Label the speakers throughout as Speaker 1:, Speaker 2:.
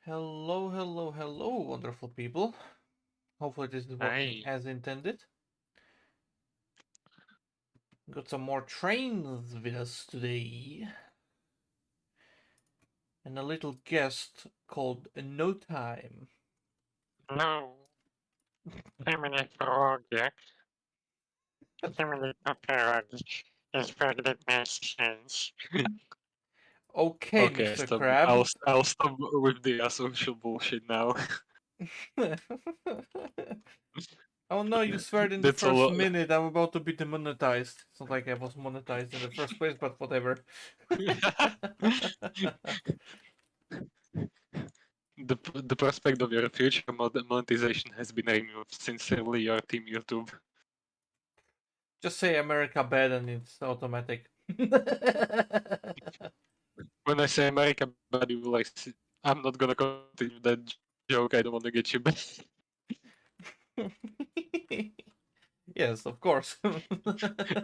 Speaker 1: Hello, hello, hello, wonderful people. Hopefully this is working
Speaker 2: Hi.
Speaker 1: as intended. Got some more trains with us today. And a little guest called No Time.
Speaker 2: No, Dominic Rogic. Dominic Rogic is pregnant sense.
Speaker 1: Okay,
Speaker 2: Okay,
Speaker 1: Mr.
Speaker 2: stop.
Speaker 1: Crab.
Speaker 2: I'll stop with the asocial bullshit now.
Speaker 1: Oh no, you sweared in the
Speaker 2: That's a
Speaker 1: first
Speaker 2: lot.
Speaker 1: minute. I'm about to be demonetized. It's not like I was monetized in the first place, but whatever.
Speaker 2: The prospect of your future monetization has been removed. Sincerely, your team YouTube.
Speaker 1: Just say America bad and it's automatic.
Speaker 2: When I say America, buddy, will I'm not gonna continue that joke. I don't want to get you back.
Speaker 1: Yes, of course.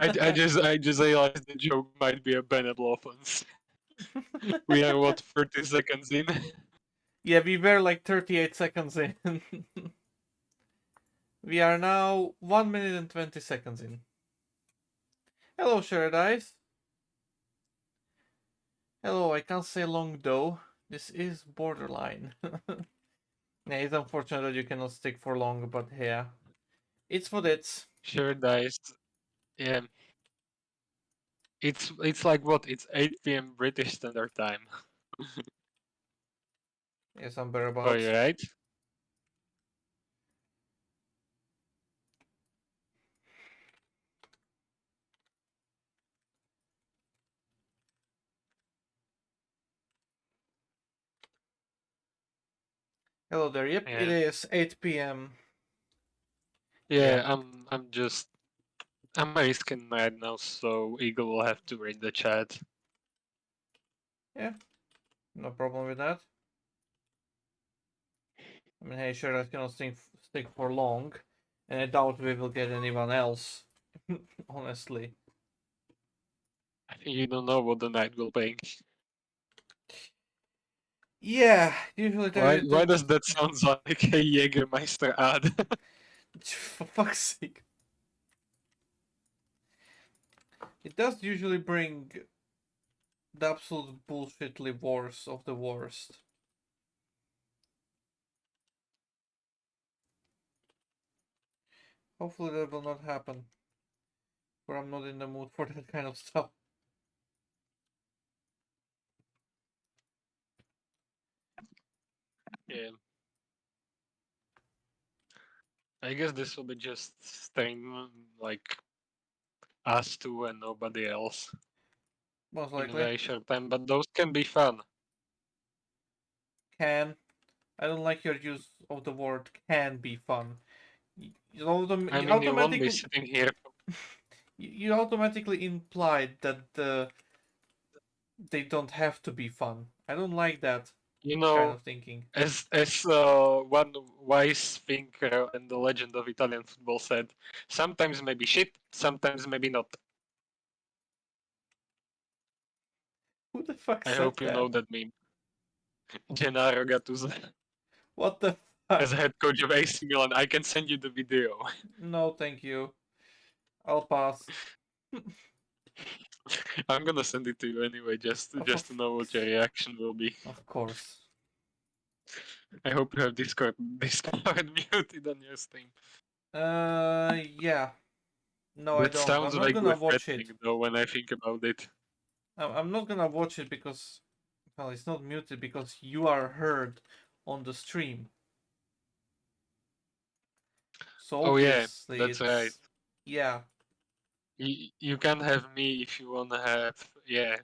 Speaker 2: I just realized the joke might be a banned offense. We are what 30 seconds in.
Speaker 1: Yeah, we were like 38 seconds in. We are now 1 minute and 20 seconds in. Hello, Sheradice. Hello, I can't say long though. This is borderline. Yeah, it's unfortunate that you cannot stick for long, but yeah. It's what it's.
Speaker 2: Sure dice. Yeah. It's like what? It's 8 p.m. British Standard Time.
Speaker 1: Yes, I'm
Speaker 2: Oh, you
Speaker 1: thereabouts.
Speaker 2: right?
Speaker 1: Hello there. Yep, it
Speaker 2: Yeah.
Speaker 1: is 8 p.m. Yeah.
Speaker 2: Yeah, I'm risking right now, so Eagle will have to read the chat.
Speaker 1: Yeah, no problem with that. I mean, hey, Sheradice cannot stick for long, and I doubt we will get anyone else. Honestly.
Speaker 2: I think you don't know what the night will bring.
Speaker 1: Yeah, usually
Speaker 2: Why does that sound like a Jägermeister ad?
Speaker 1: for fuck's sake. It does usually bring the absolute bullshitly worst of the worst. Hopefully that will not happen. For I'm not in the mood for that kind of stuff.
Speaker 2: Yeah. I guess this will be just staying like us two and nobody else
Speaker 1: Most
Speaker 2: in a
Speaker 1: likely.
Speaker 2: very short time, but those can be fun.
Speaker 1: Can. I don't like your use of the word can be fun. You,
Speaker 2: I
Speaker 1: you
Speaker 2: mean, you won't be
Speaker 1: automatically
Speaker 2: sitting here.
Speaker 1: you automatically implied that they don't have to be fun. I don't like that
Speaker 2: You
Speaker 1: kind
Speaker 2: know,
Speaker 1: of thinking.
Speaker 2: as one wise thinker and the legend of Italian football said, sometimes maybe shit, sometimes maybe not.
Speaker 1: Who the fuck
Speaker 2: I
Speaker 1: said
Speaker 2: hope you know
Speaker 1: that?
Speaker 2: that meme. Gennaro Gattuso,
Speaker 1: What the
Speaker 2: as
Speaker 1: fuck?
Speaker 2: a head coach of AC Milan, I can send you the video.
Speaker 1: No, thank you. I'll pass.
Speaker 2: I'm gonna send it to you anyway, just to know what your reaction will be.
Speaker 1: Of course.
Speaker 2: I hope you have Discord muted on your stream.
Speaker 1: Yeah. No, I
Speaker 2: That
Speaker 1: don't. I'm
Speaker 2: sounds
Speaker 1: not
Speaker 2: vaguely
Speaker 1: gonna watch it.
Speaker 2: threatening, though, when I think about it.
Speaker 1: I'm not gonna watch it because, well, it's not muted because you are heard on the stream. So
Speaker 2: Oh yeah,
Speaker 1: obviously
Speaker 2: that's right.
Speaker 1: it's, yeah.
Speaker 2: You can have me if you wanna have. Yeah,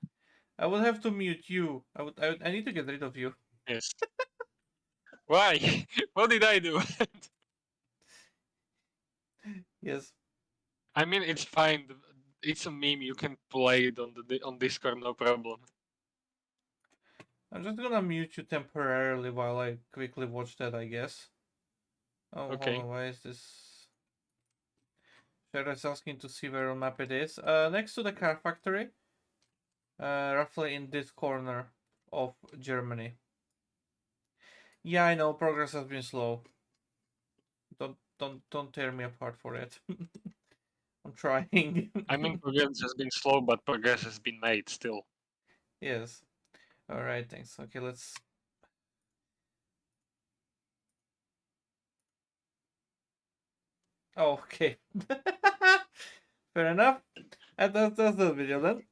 Speaker 1: I would have to mute you. I need to get rid of you.
Speaker 2: yes. Why? What did I do?
Speaker 1: Yes.
Speaker 2: I mean, it's fine. It's a meme. You can play it on Discord, no problem.
Speaker 1: I'm just gonna mute you temporarily while I quickly watch that, I guess. Oh, hold
Speaker 2: Okay.
Speaker 1: on. Why is this? Shara's asking to see where on map it is. Next to the car factory. Roughly in this corner of Germany. Yeah, I know progress has been slow. Don't tear me apart for it. I'm trying.
Speaker 2: I mean, progress has been slow, but progress has been made still.
Speaker 1: Yes. All right. Thanks. Okay. Let's. Oh, okay. Fair enough. That's the video then.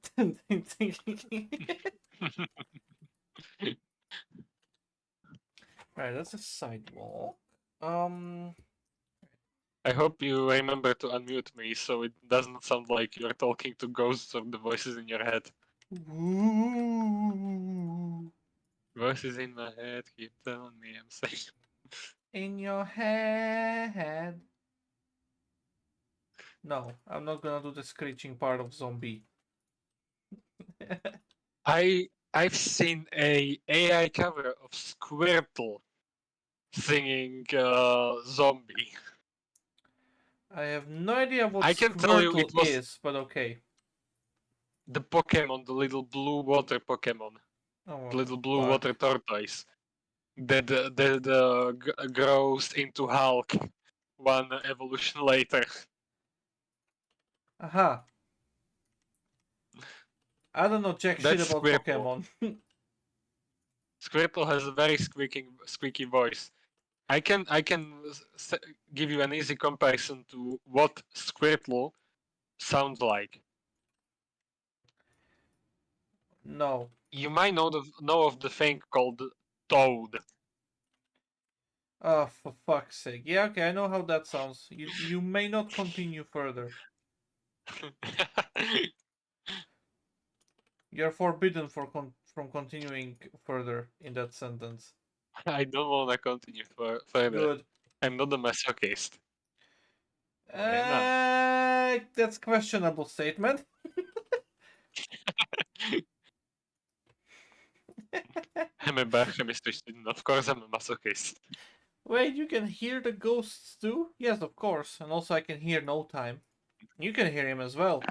Speaker 1: Right. That's a sidewalk.
Speaker 2: I hope you remember to unmute me so it doesn't sound like you're talking to ghosts or the voices in your head.
Speaker 1: Ooh.
Speaker 2: Voices in my head keep telling me I'm safe.
Speaker 1: In your head. No, I'm not gonna do the screeching part of zombie.
Speaker 2: I've seen a AI cover of Squirtle singing zombie.
Speaker 1: I have no idea what
Speaker 2: I can tell you it
Speaker 1: Squirtle
Speaker 2: was
Speaker 1: is, but okay.
Speaker 2: the Pokemon, the little blue water Pokemon,
Speaker 1: Oh,
Speaker 2: the
Speaker 1: what the
Speaker 2: little blue
Speaker 1: fuck?
Speaker 2: water tortoise that grows into Hulk one evolution later.
Speaker 1: Aha. I don't know jack shit
Speaker 2: That's
Speaker 1: about
Speaker 2: Squirtle.
Speaker 1: Pokemon.
Speaker 2: Squirtle has a very squeaky voice. I can give you an easy comparison to what Squirtle sounds like.
Speaker 1: No.
Speaker 2: You might know of the thing called Toad.
Speaker 1: Oh, for fuck's sake. Yeah, okay, I know how that sounds. You may not continue further. You're forbidden from continuing further in that sentence.
Speaker 2: I don't want to continue further.
Speaker 1: Good.
Speaker 2: I'm not a masochist. I am now.
Speaker 1: That's questionable statement.
Speaker 2: I'm a biochemistry student. Of course, I'm a masochist.
Speaker 1: Wait, you can hear the ghosts too? Yes, of course. And also I can hear No Time. You can hear him as well.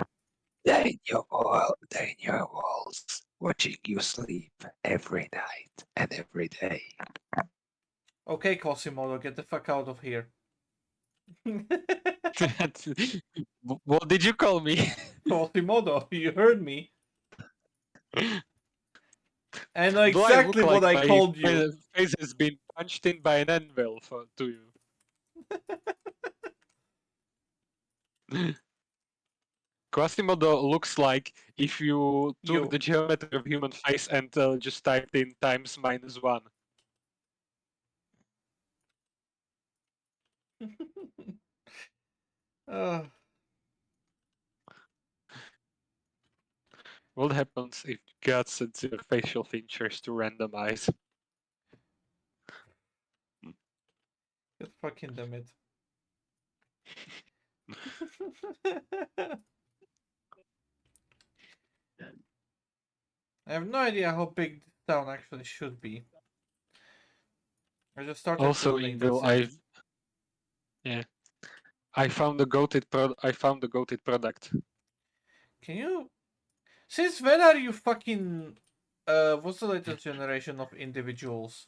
Speaker 3: They're in your walls, watching you sleep every night and every day.
Speaker 1: Okay, Quasimodo, get the fuck out of here.
Speaker 2: What did you call me?
Speaker 1: Quasimodo, you heard me. I know
Speaker 2: Do I look
Speaker 1: exactly what
Speaker 2: like
Speaker 1: I
Speaker 2: my
Speaker 1: called you.
Speaker 2: face has been punched in by an anvil to you? Quasimodo looks like if you took
Speaker 1: You.
Speaker 2: the geometry of human face and just typed in times -1.
Speaker 1: uh,
Speaker 2: What happens if God sets your facial features to randomize?
Speaker 1: God fucking damn it. I have no idea how big this town actually should be. I just started
Speaker 2: Also
Speaker 1: building,
Speaker 2: evil.
Speaker 1: that's it.
Speaker 2: I found the goated product.
Speaker 1: Can you... Since when are you fucking... what's the latest generation of individuals?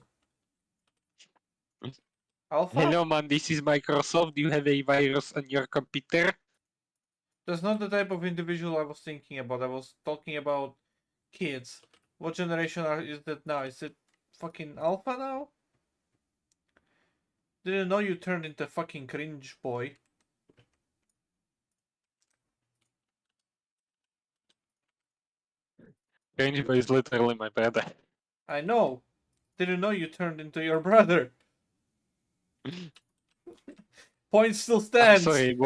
Speaker 1: Alpha?
Speaker 2: Hello man, this is Microsoft. Do you have a virus on your computer?
Speaker 1: That's not the type of individual I was thinking about. I was talking about kids. What generation is that now? Is it fucking Alpha now? Didn't know you turned into fucking cringe boy.
Speaker 2: Rainbow is literally my brother.
Speaker 1: I know. Didn't know you turned into your brother. Point still
Speaker 2: I'm
Speaker 1: stands.
Speaker 2: sorry,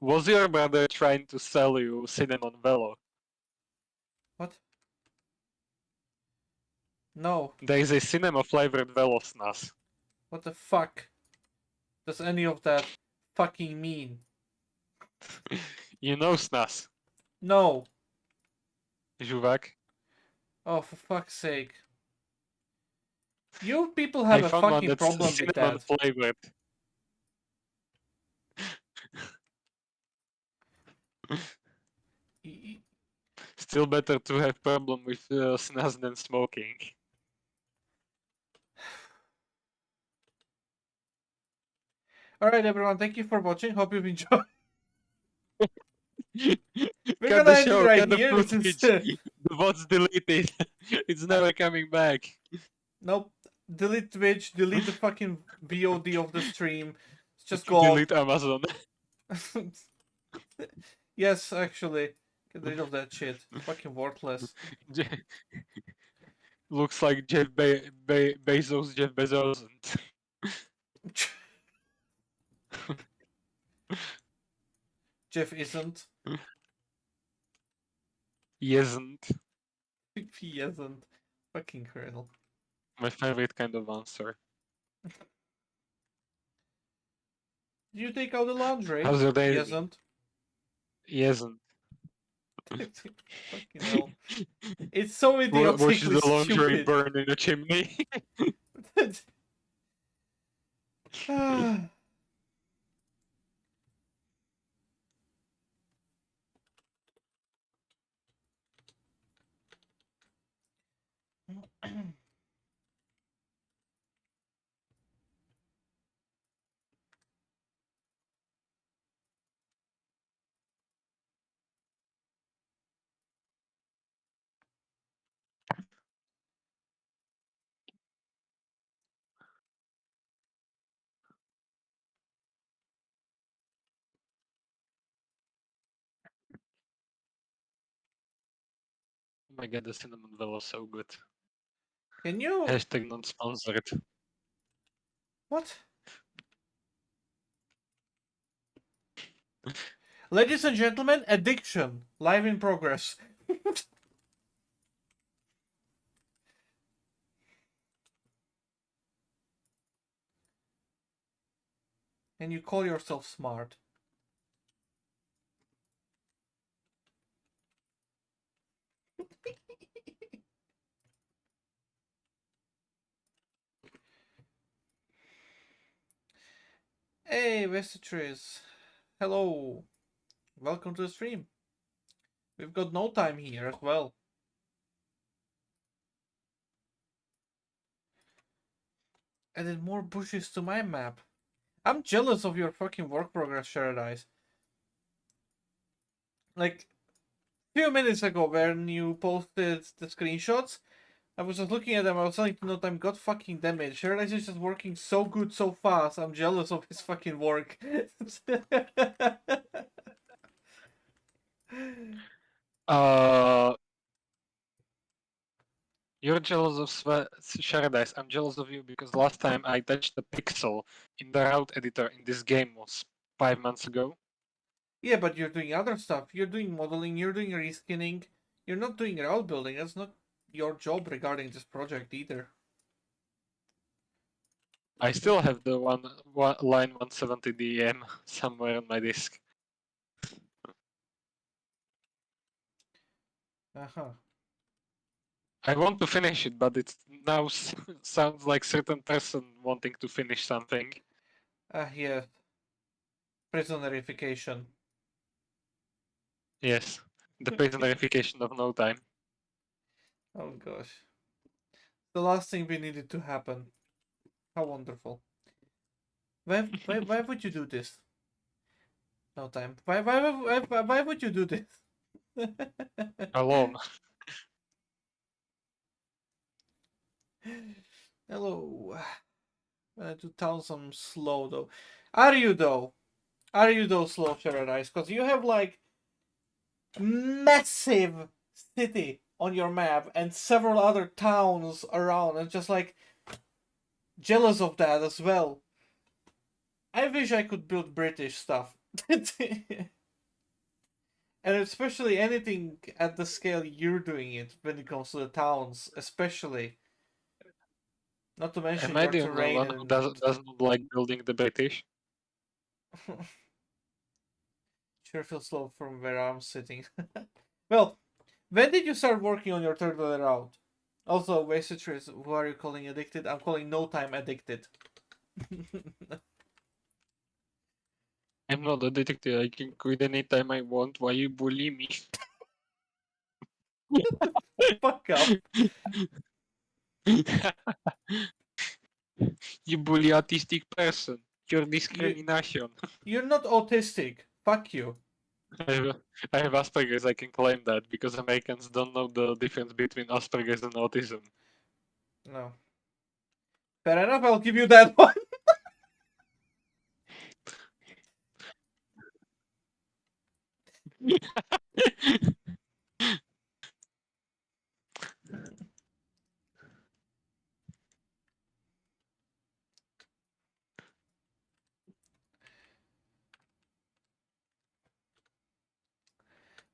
Speaker 2: was your brother trying to sell you cinnamon velo?
Speaker 1: What? No.
Speaker 2: There is a cinnamon flavored velo snus.
Speaker 1: What the fuck does any of that fucking mean?
Speaker 2: You know snus,
Speaker 1: No.
Speaker 2: Žuvak.
Speaker 1: Oh, for fuck's sake. You people
Speaker 2: I
Speaker 1: have a
Speaker 2: found one
Speaker 1: fucking
Speaker 2: that's
Speaker 1: problem with
Speaker 2: cinnamon
Speaker 1: that.
Speaker 2: flavored. Still better to have problem with snus than smoking.
Speaker 1: Alright, everyone, thank you for watching. Hope you've enjoyed. We're
Speaker 2: Cut
Speaker 1: gonna
Speaker 2: the
Speaker 1: end it
Speaker 2: show,
Speaker 1: right
Speaker 2: cut the
Speaker 1: here. This is
Speaker 2: footage. The bot's deleted. It's never coming back.
Speaker 1: nope. Delete Twitch. Delete the fucking VOD of the stream. Just go
Speaker 2: Delete Amazon.
Speaker 1: off. Yes, actually, get rid of that shit. It's fucking worthless.
Speaker 2: Looks like Bezos, Jeff Bezos.
Speaker 1: Jeff isn't.
Speaker 2: He isn't.
Speaker 1: He isn't. Fucking criminal.
Speaker 2: My favorite kind of answer.
Speaker 1: Did you take out the laundry?
Speaker 2: How's your day?
Speaker 1: He isn't.
Speaker 2: He isn't.
Speaker 1: Fucking hell. It's so
Speaker 2: Watch
Speaker 1: idiotically
Speaker 2: the laundry
Speaker 1: stupid.
Speaker 2: burn in a chimney. Oh my god, the cinnamon roll is so good.
Speaker 1: Can you?
Speaker 2: Hashtag not sponsored.
Speaker 1: What? Ladies and gentlemen, addiction live in progress. And you call yourself smart. Hey, Vestitriz. Hello. Welcome to the stream. We've got no time here as well. Added more bushes to my map. I'm jealous of your fucking work progress, Paradise. Like, a few minutes ago when you posted the screenshots, I was just looking at them, I was starting to note I'm got fucking damage. Paradise is just working so good so fast, I'm jealous of his fucking work.
Speaker 2: You're jealous of Paradise. I'm jealous of you because last time I touched the pixel in the route editor in this game was 5 months ago.
Speaker 1: Yeah, but you're doing other stuff. You're doing modeling, you're doing reskinning. You're not doing route building. That's not your job regarding this project either.
Speaker 2: I still have the one line 170 DM somewhere on my disk.
Speaker 1: Uh-huh.
Speaker 2: I want to finish it, but it now sounds like certain person wanting to finish something.
Speaker 1: Yeah. Prisonerification.
Speaker 2: Yes, the prisonerification of no time.
Speaker 1: Oh gosh. The last thing we needed to happen. How wonderful. Why would you do this? No time. Why would you do this?
Speaker 2: Alone.
Speaker 1: Hello. To town some slow though. Are you though? Are you though slow, Paradise? Because you have like massive city on your map and several other towns around, and just like jealous of that as well. I wish I could build British stuff. And especially anything at the scale you're doing it when it comes to the towns, especially. Not to mention
Speaker 2: Am I
Speaker 1: your
Speaker 2: the only
Speaker 1: terrain
Speaker 2: one who does not like building the British?
Speaker 1: Sure feels slow from where I'm sitting. Well, when did you start working on your third letter out? Also, wasted trees, who are you calling addicted? I'm calling no time addicted.
Speaker 2: I'm not a detective. I can quit anytime I want. Why you bully me?
Speaker 1: Fuck up.
Speaker 2: You bully autistic person. Your discrimination.
Speaker 1: You're not autistic. Fuck you.
Speaker 2: I have Asperger's, I can claim that, because Americans don't know the difference between Asperger's and autism.
Speaker 1: No. Fair enough, I'll give you that one.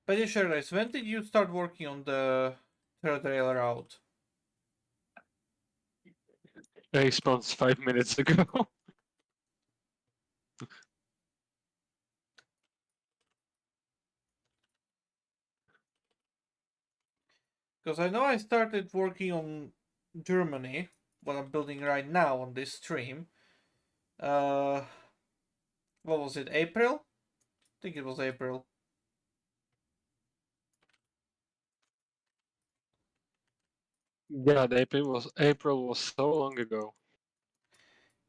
Speaker 1: But yeah, sure, guys. When did you start working on the third rail route?
Speaker 2: Response 5 minutes ago.
Speaker 1: Because I know I started working on Germany, what I'm building right now on this stream. What was it? April? I think it was April.
Speaker 2: God, April was so long ago.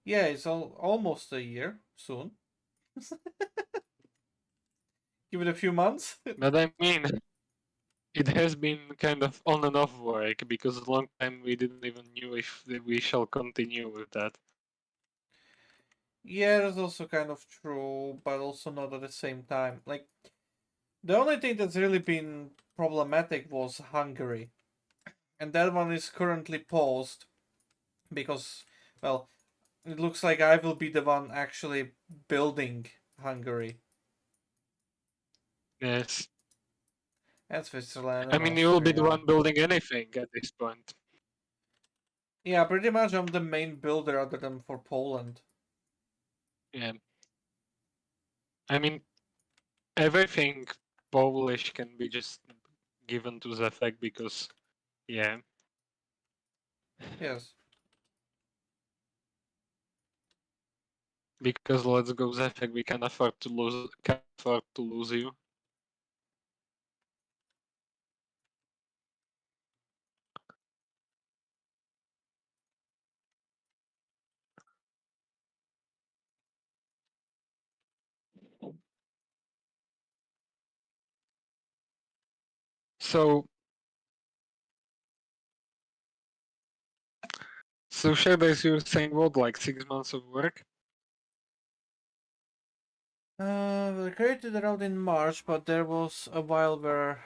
Speaker 1: Yeah, it's almost a year soon. Give it a few months.
Speaker 2: But I mean, it has been kind of on and off work because a long time we didn't even knew if we shall continue with that.
Speaker 1: Yeah, that's also kind of true, but also not at the same time. Like, the only thing that's really been problematic was Hungary. And that one is currently paused because, well, it looks like I will be the one actually building Hungary
Speaker 2: Yes.
Speaker 1: and Switzerland
Speaker 2: I
Speaker 1: and
Speaker 2: mean, you will be the
Speaker 1: Austria.
Speaker 2: one building anything at this point.
Speaker 1: Yeah, pretty much I'm the main builder other than for Poland.
Speaker 2: Yeah. I mean, everything Polish can be just given to Zefek because, yeah.
Speaker 1: Yes.
Speaker 2: Because let's go Zefek, we can afford to lose you. So Shadows, you're saying what, like 6 months of work?
Speaker 1: We created the route in March, but there was a while where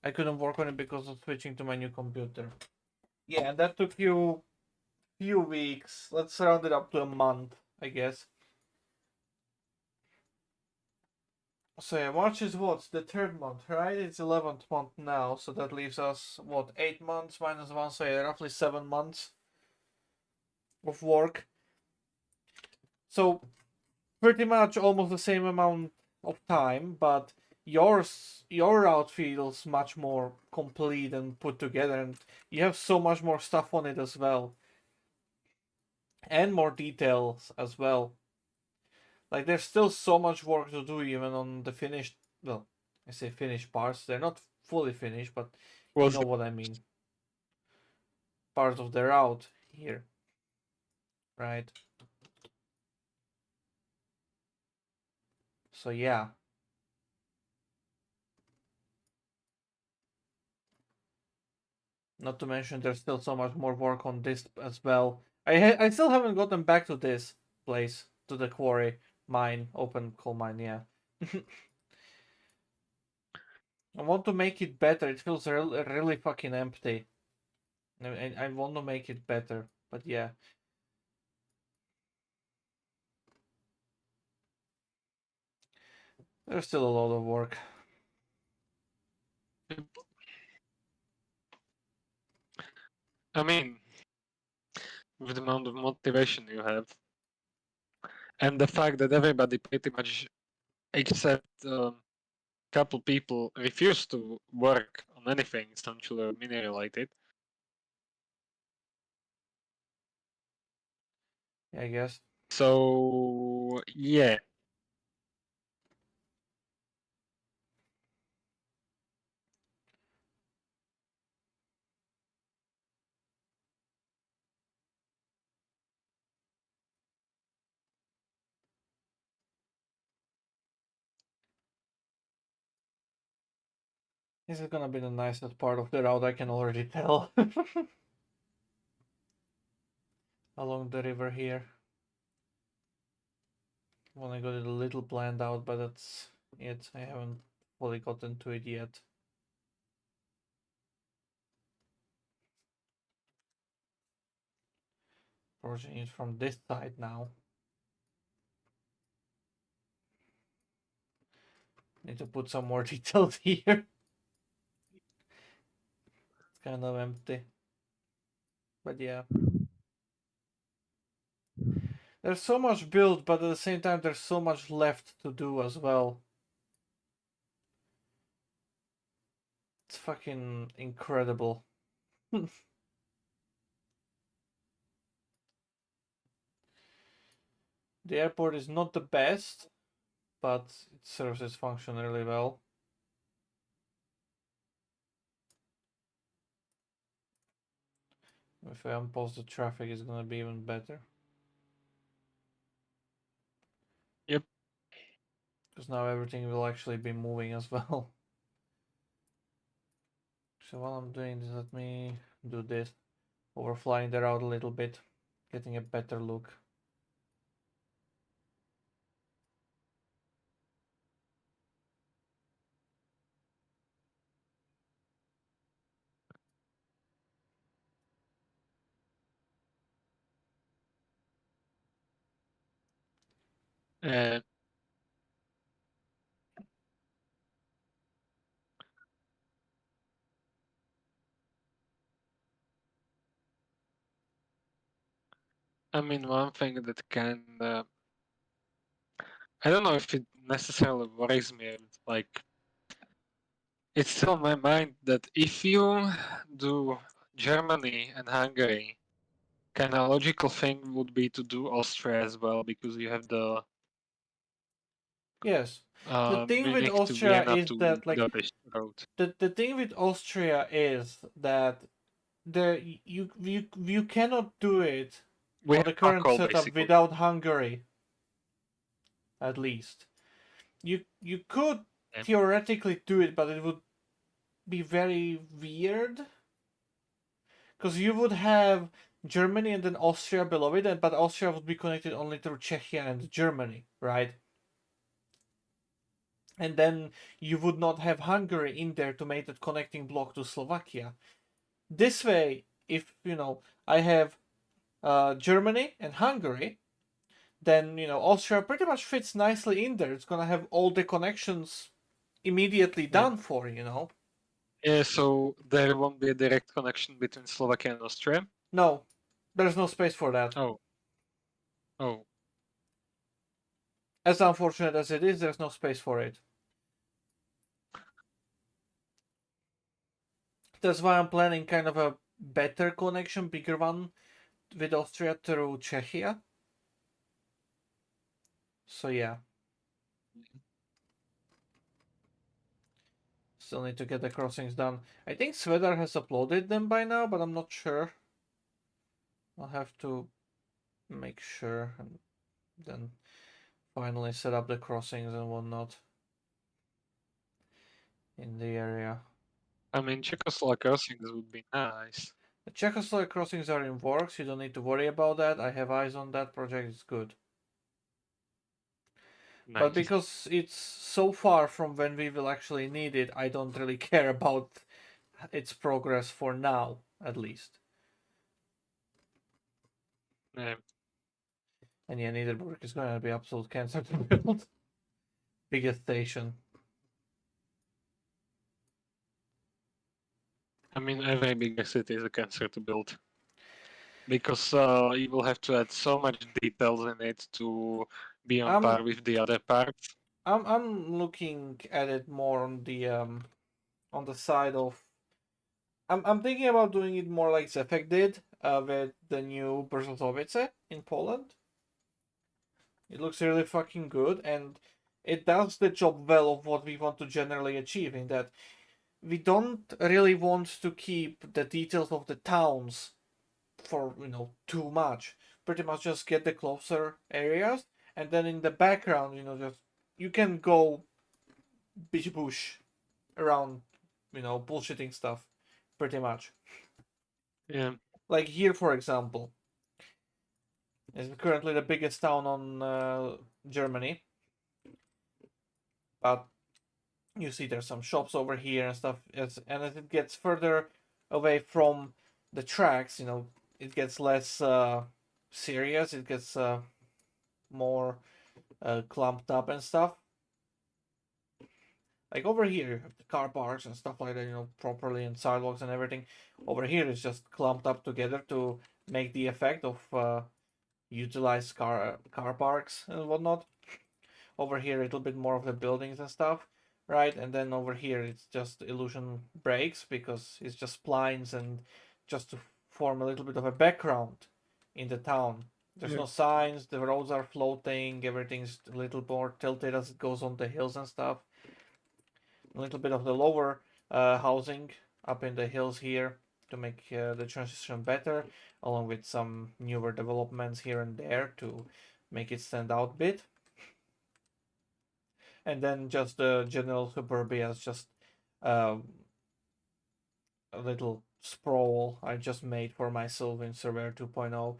Speaker 1: I couldn't work on it because of switching to my new computer. Yeah, and that took you few weeks. Let's round it up to a month, I guess. So yeah, March is what? The third month, right? It's 11th month now, so that leaves us, what, 8 months minus 1, so yeah, roughly 7 months of work. So pretty much almost the same amount of time, but your route feels much more complete and put together, and you have so much more stuff on it as well, and more details as well. Like there's still so much work to do even on the finished. Well, I say finished parts. They're not fully finished, but you
Speaker 2: Was
Speaker 1: know what I mean. Part of the route here, right? So yeah. Not to mention, there's still so much more work on this as well. I still haven't gotten back to this place, to the quarry mine, open coal mine. Yeah, I want to make it better. It feels really fucking empty. I want to make it better, but yeah, there's still a lot of work.
Speaker 2: I mean, with the amount of motivation you have, and the fact that everybody pretty much, except couple people, refuse to work on anything essentially mini related.
Speaker 1: I guess.
Speaker 2: So yeah,
Speaker 1: This is gonna be the nicest part of the route, I can already tell. Along the river here. Wanna got it a little planned out, but that's it. I haven't fully gotten to it yet. Approaching it from this side now. Need to put some more details here. It's kind of empty. But yeah. There's so much built, but at the same time there's so much left to do as well. It's fucking incredible. The airport is not the best, but it serves its function really well. If I unpause the traffic, it's gonna be even better.
Speaker 2: Yep.
Speaker 1: Because now everything will actually be moving as well. So while I'm doing this, let me do this. Overflying the route a little bit, getting a better look.
Speaker 2: Uh, I mean, one thing that can, I don't know if it necessarily worries me, like, it's still on my mind that if you do Germany and Hungary, kind of logical thing would be to do Austria as well, because you have the
Speaker 1: Yes. The thing with
Speaker 2: Munich to
Speaker 1: Austria
Speaker 2: Vienna
Speaker 1: is
Speaker 2: to
Speaker 1: that, like,
Speaker 2: Budapest road.
Speaker 1: the thing with Austria is that you cannot do it
Speaker 2: We
Speaker 1: on
Speaker 2: have
Speaker 1: the current
Speaker 2: backhaul
Speaker 1: setup
Speaker 2: basically.
Speaker 1: without Hungary. At least you could
Speaker 2: Yeah.
Speaker 1: theoretically do it, but it would be very weird because you would have Germany and then Austria below it, but Austria would be connected only through Czechia and Germany, right? And then you would not have Hungary in there to make that connecting block to Slovakia. This way, if I have Germany and Hungary, then Austria pretty much fits nicely in there. It's gonna have all the connections immediately
Speaker 2: Yeah.
Speaker 1: done for.
Speaker 2: Yeah, so there won't be a direct connection between Slovakia and Austria.
Speaker 1: No, there's no space for that.
Speaker 2: Oh. Oh.
Speaker 1: As unfortunate as it is, there's no space for it. That's why I'm planning kind of a better connection, bigger one with Austria through Czechia. So yeah. Still need to get the crossings done. I think Svedar has uploaded them by now, but I'm not sure. I'll have to make sure and then finally set up the crossings and whatnot in the area.
Speaker 2: I mean, Czechoslovak crossings would be nice.
Speaker 1: The Czechoslovak crossings are in works. You don't need to worry about that. I have eyes on that project. It's good.
Speaker 2: Nice.
Speaker 1: But because it's so far from when we will actually need it, I don't really care about its progress for now, at least.
Speaker 2: Yeah.
Speaker 1: And yeah, Niederburg is going to be absolute cancer to build. Biggest station.
Speaker 2: I mean, every bigger city is a cancer to build. Because you will have to add so much details in it to be on par with the other parts.
Speaker 1: I'm looking at it more on the side of. I'm thinking about doing it more like Zefek did with the new Brzozowice in Poland. It looks really fucking good, and it does the job well of what we want to generally achieve. In that we don't really want to keep the details of the towns for too much. Pretty much just get the closer areas, and then in the background, just you can go beach bush around bullshitting stuff, pretty much.
Speaker 2: Yeah.
Speaker 1: Like here, for example, is currently the biggest town on Germany, but you see there's some shops over here and stuff. And as it gets further away from the tracks, it gets less serious. It gets more clumped up and stuff. Like over here, the car parks and stuff like that, properly, and sidewalks and everything. Over here, it's just clumped up together to make the effect of utilized car parks and whatnot. Over here, a little bit more of the buildings and stuff, right? And then over here, it's just illusion breaks because it's just splines and just to form a little bit of a background in the town. There's
Speaker 2: Yeah.
Speaker 1: no signs, the roads are floating, everything's a little more tilted as it goes on the hills and stuff. A little bit of the lower housing up in the hills here to make the transition better, along with some newer developments here and there to make it stand out a bit. And then just the general suburbia is just a little sprawl I just made for myself in Surveyor 2.0.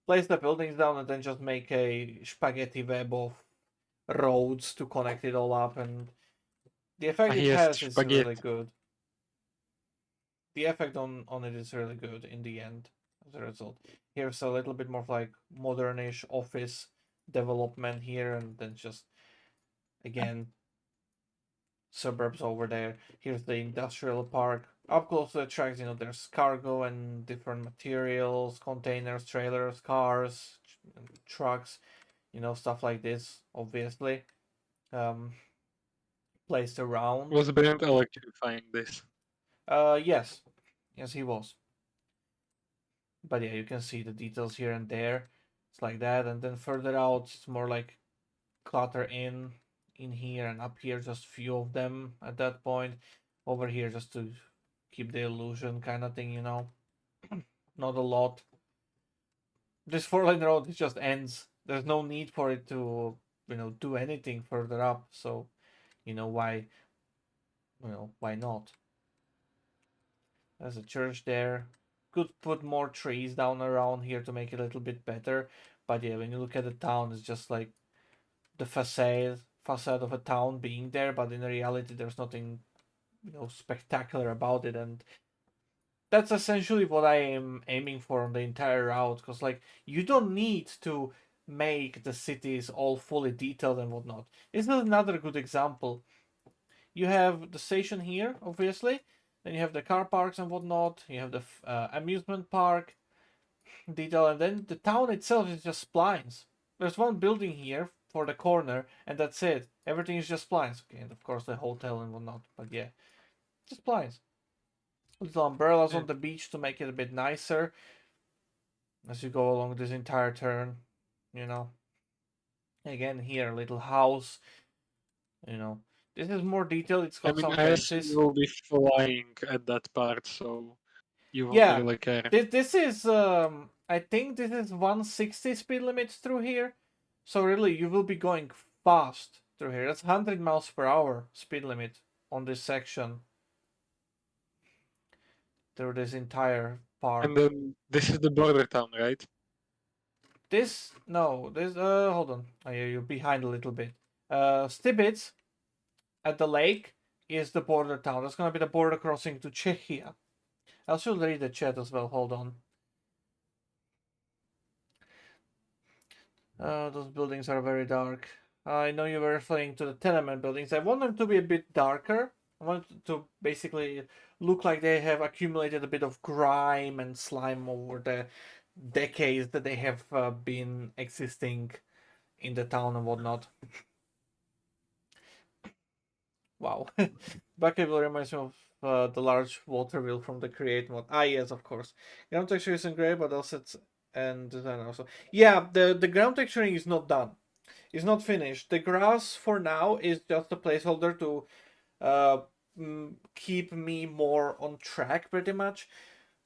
Speaker 1: Place the buildings down and then just make a spaghetti web of roads to connect it all up, and the effect it
Speaker 2: Yes,
Speaker 1: has is really
Speaker 2: spaghetti.
Speaker 1: good. The effect on it is really good in the end as a result. Here's a little bit more of like modernish office development here, and then just again suburbs over there. Here's the industrial park. Up close to the tracks, there's cargo and different materials, containers, trailers, cars, trucks, stuff like this, obviously. Placed around.
Speaker 2: Was Brent electrifying this?
Speaker 1: Yes. Yes, he was. But yeah, you can see the details here and there. It's like that. And then further out, it's more like clutter in here and up here, just few of them at that point. Over here, just to keep the illusion kind of thing, Not a lot. This 4-lane road, it just ends. There's no need for it to, do anything further up. So, why, why not? There's a church there. Could put more trees down around here to make it a little bit better. But yeah, when you look at the town, it's just like the facade of a town being there, but in reality there's nothing spectacular about it, and that's essentially what I am aiming for on the entire route, because like you don't need to make the cities all fully detailed and whatnot. This is another good example. You have the station here, obviously, then you have the car parks and whatnot, you have the amusement park detail, and then the town itself is just splines. There's one building here for the corner, and that's it. Everything is just splines. Okay, and of course the hotel and whatnot, but yeah, just splines. Little umbrellas on the beach to make it a bit nicer as you go along this entire turn, Again, here, a little house, This is more detailed. It's got some
Speaker 2: I assume
Speaker 1: fences.
Speaker 2: you will be flying at that part, so you won't
Speaker 1: Yeah,
Speaker 2: really care.
Speaker 1: this is I think this is 160 speed limit through here, so really you will be going fast through here. That's 100 miles per hour speed limit on this section through this entire park.
Speaker 2: And then this is the border town, right?
Speaker 1: This hold on, you're behind a little bit. Stibitz at the lake is the border town. That's gonna be the border crossing to Czechia. I should read the chat as well. Hold on. Those buildings are very dark. I know you were referring to the tenement buildings. I want them to be a bit darker. I want to basically look like they have accumulated a bit of grime and slime over the decades that they have been existing in the town and whatnot. Wow. Bucketville reminds me of the large water wheel from the Create mod. Ah, yes, of course. Ground texture isn't great, but also and design also. Yeah, the ground texturing is not done. It's not finished. The grass for now is just a placeholder to keep me more on track, pretty much.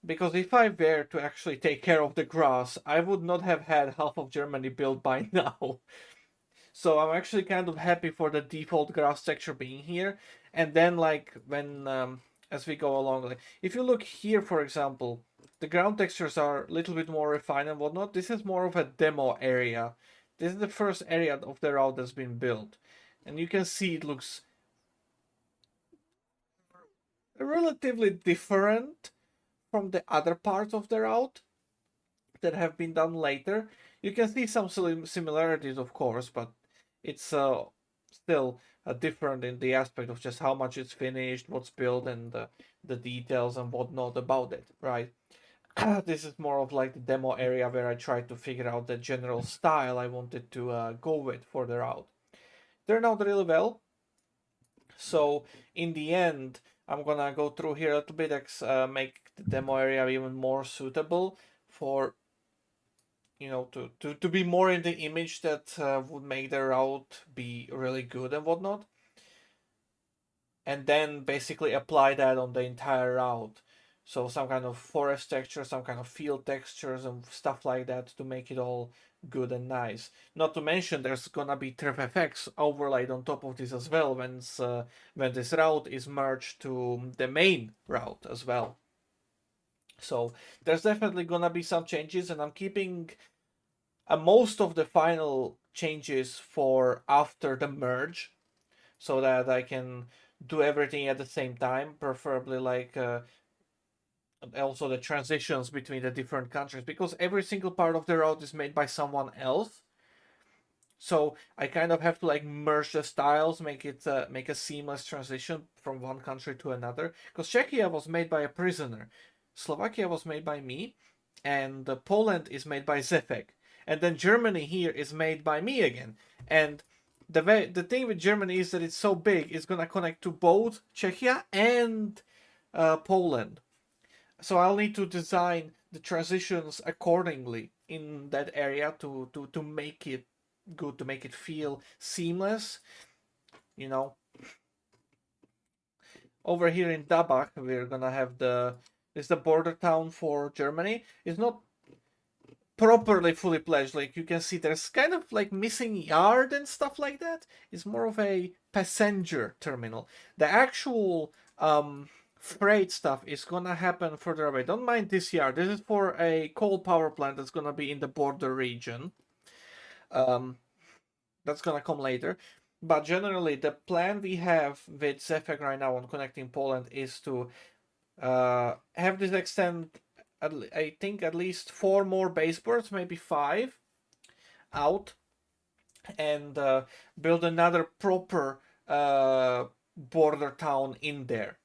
Speaker 1: Because if I were to actually take care of the grass, I would not have had half of Germany built by now. So I'm actually kind of happy for the default grass texture being here. And then, like, when as we go along. Like if you look here, for example, the ground textures are a little bit more refined and whatnot. This is more of a demo area. This is the first area of the route that's been built, and you can see it looks relatively different from the other parts of the route that have been done later. You can see some similarities, of course, but it's still different in the aspect of just how much it's finished, what's built, and the details and whatnot about it, right? This is more of like the demo area where I tried to figure out the general style I wanted to go with for the route. Turned out really well. So in the end, I'm gonna go through here a little bit, make the demo area even more suitable for, you know, to be more in the image that would make the route be really good and whatnot. And then basically apply that on the entire route. So some kind of forest texture, some kind of field textures and stuff like that to make it all good and nice. Not to mention there's gonna be TrefFX overlaid on top of this as well when this route is merged to the main route as well. So there's definitely gonna be some changes, and I'm keeping most of the final changes for after the merge, so that I can do everything at the same time, preferably like also the transitions between the different countries, because every single part of the route is made by someone else. So I kind of have to like merge the styles, make a seamless transition from one country to another. Because Czechia was made by a prisoner, Slovakia was made by me, and Poland is made by Zefek, and then Germany here is made by me again. And the thing with Germany is that it's so big, it's gonna connect to both Czechia and Poland. So I'll need to design the transitions accordingly in that area to make it good, to make it feel seamless, you know. Over here in Dabach, we're gonna have it's the border town for Germany. It's not properly fully pledged. Like you can see, there's kind of like missing yard and stuff like that. It's more of a passenger terminal. The actual freight stuff is gonna happen further away. Don't mind this yard. This is for a coal power plant that's gonna be in the border region. That's gonna come later. But generally, the plan we have with Zefek right now on connecting Poland is to have this extend, I think, at least 4 more baseports, maybe 5, out, and build another proper border town in there.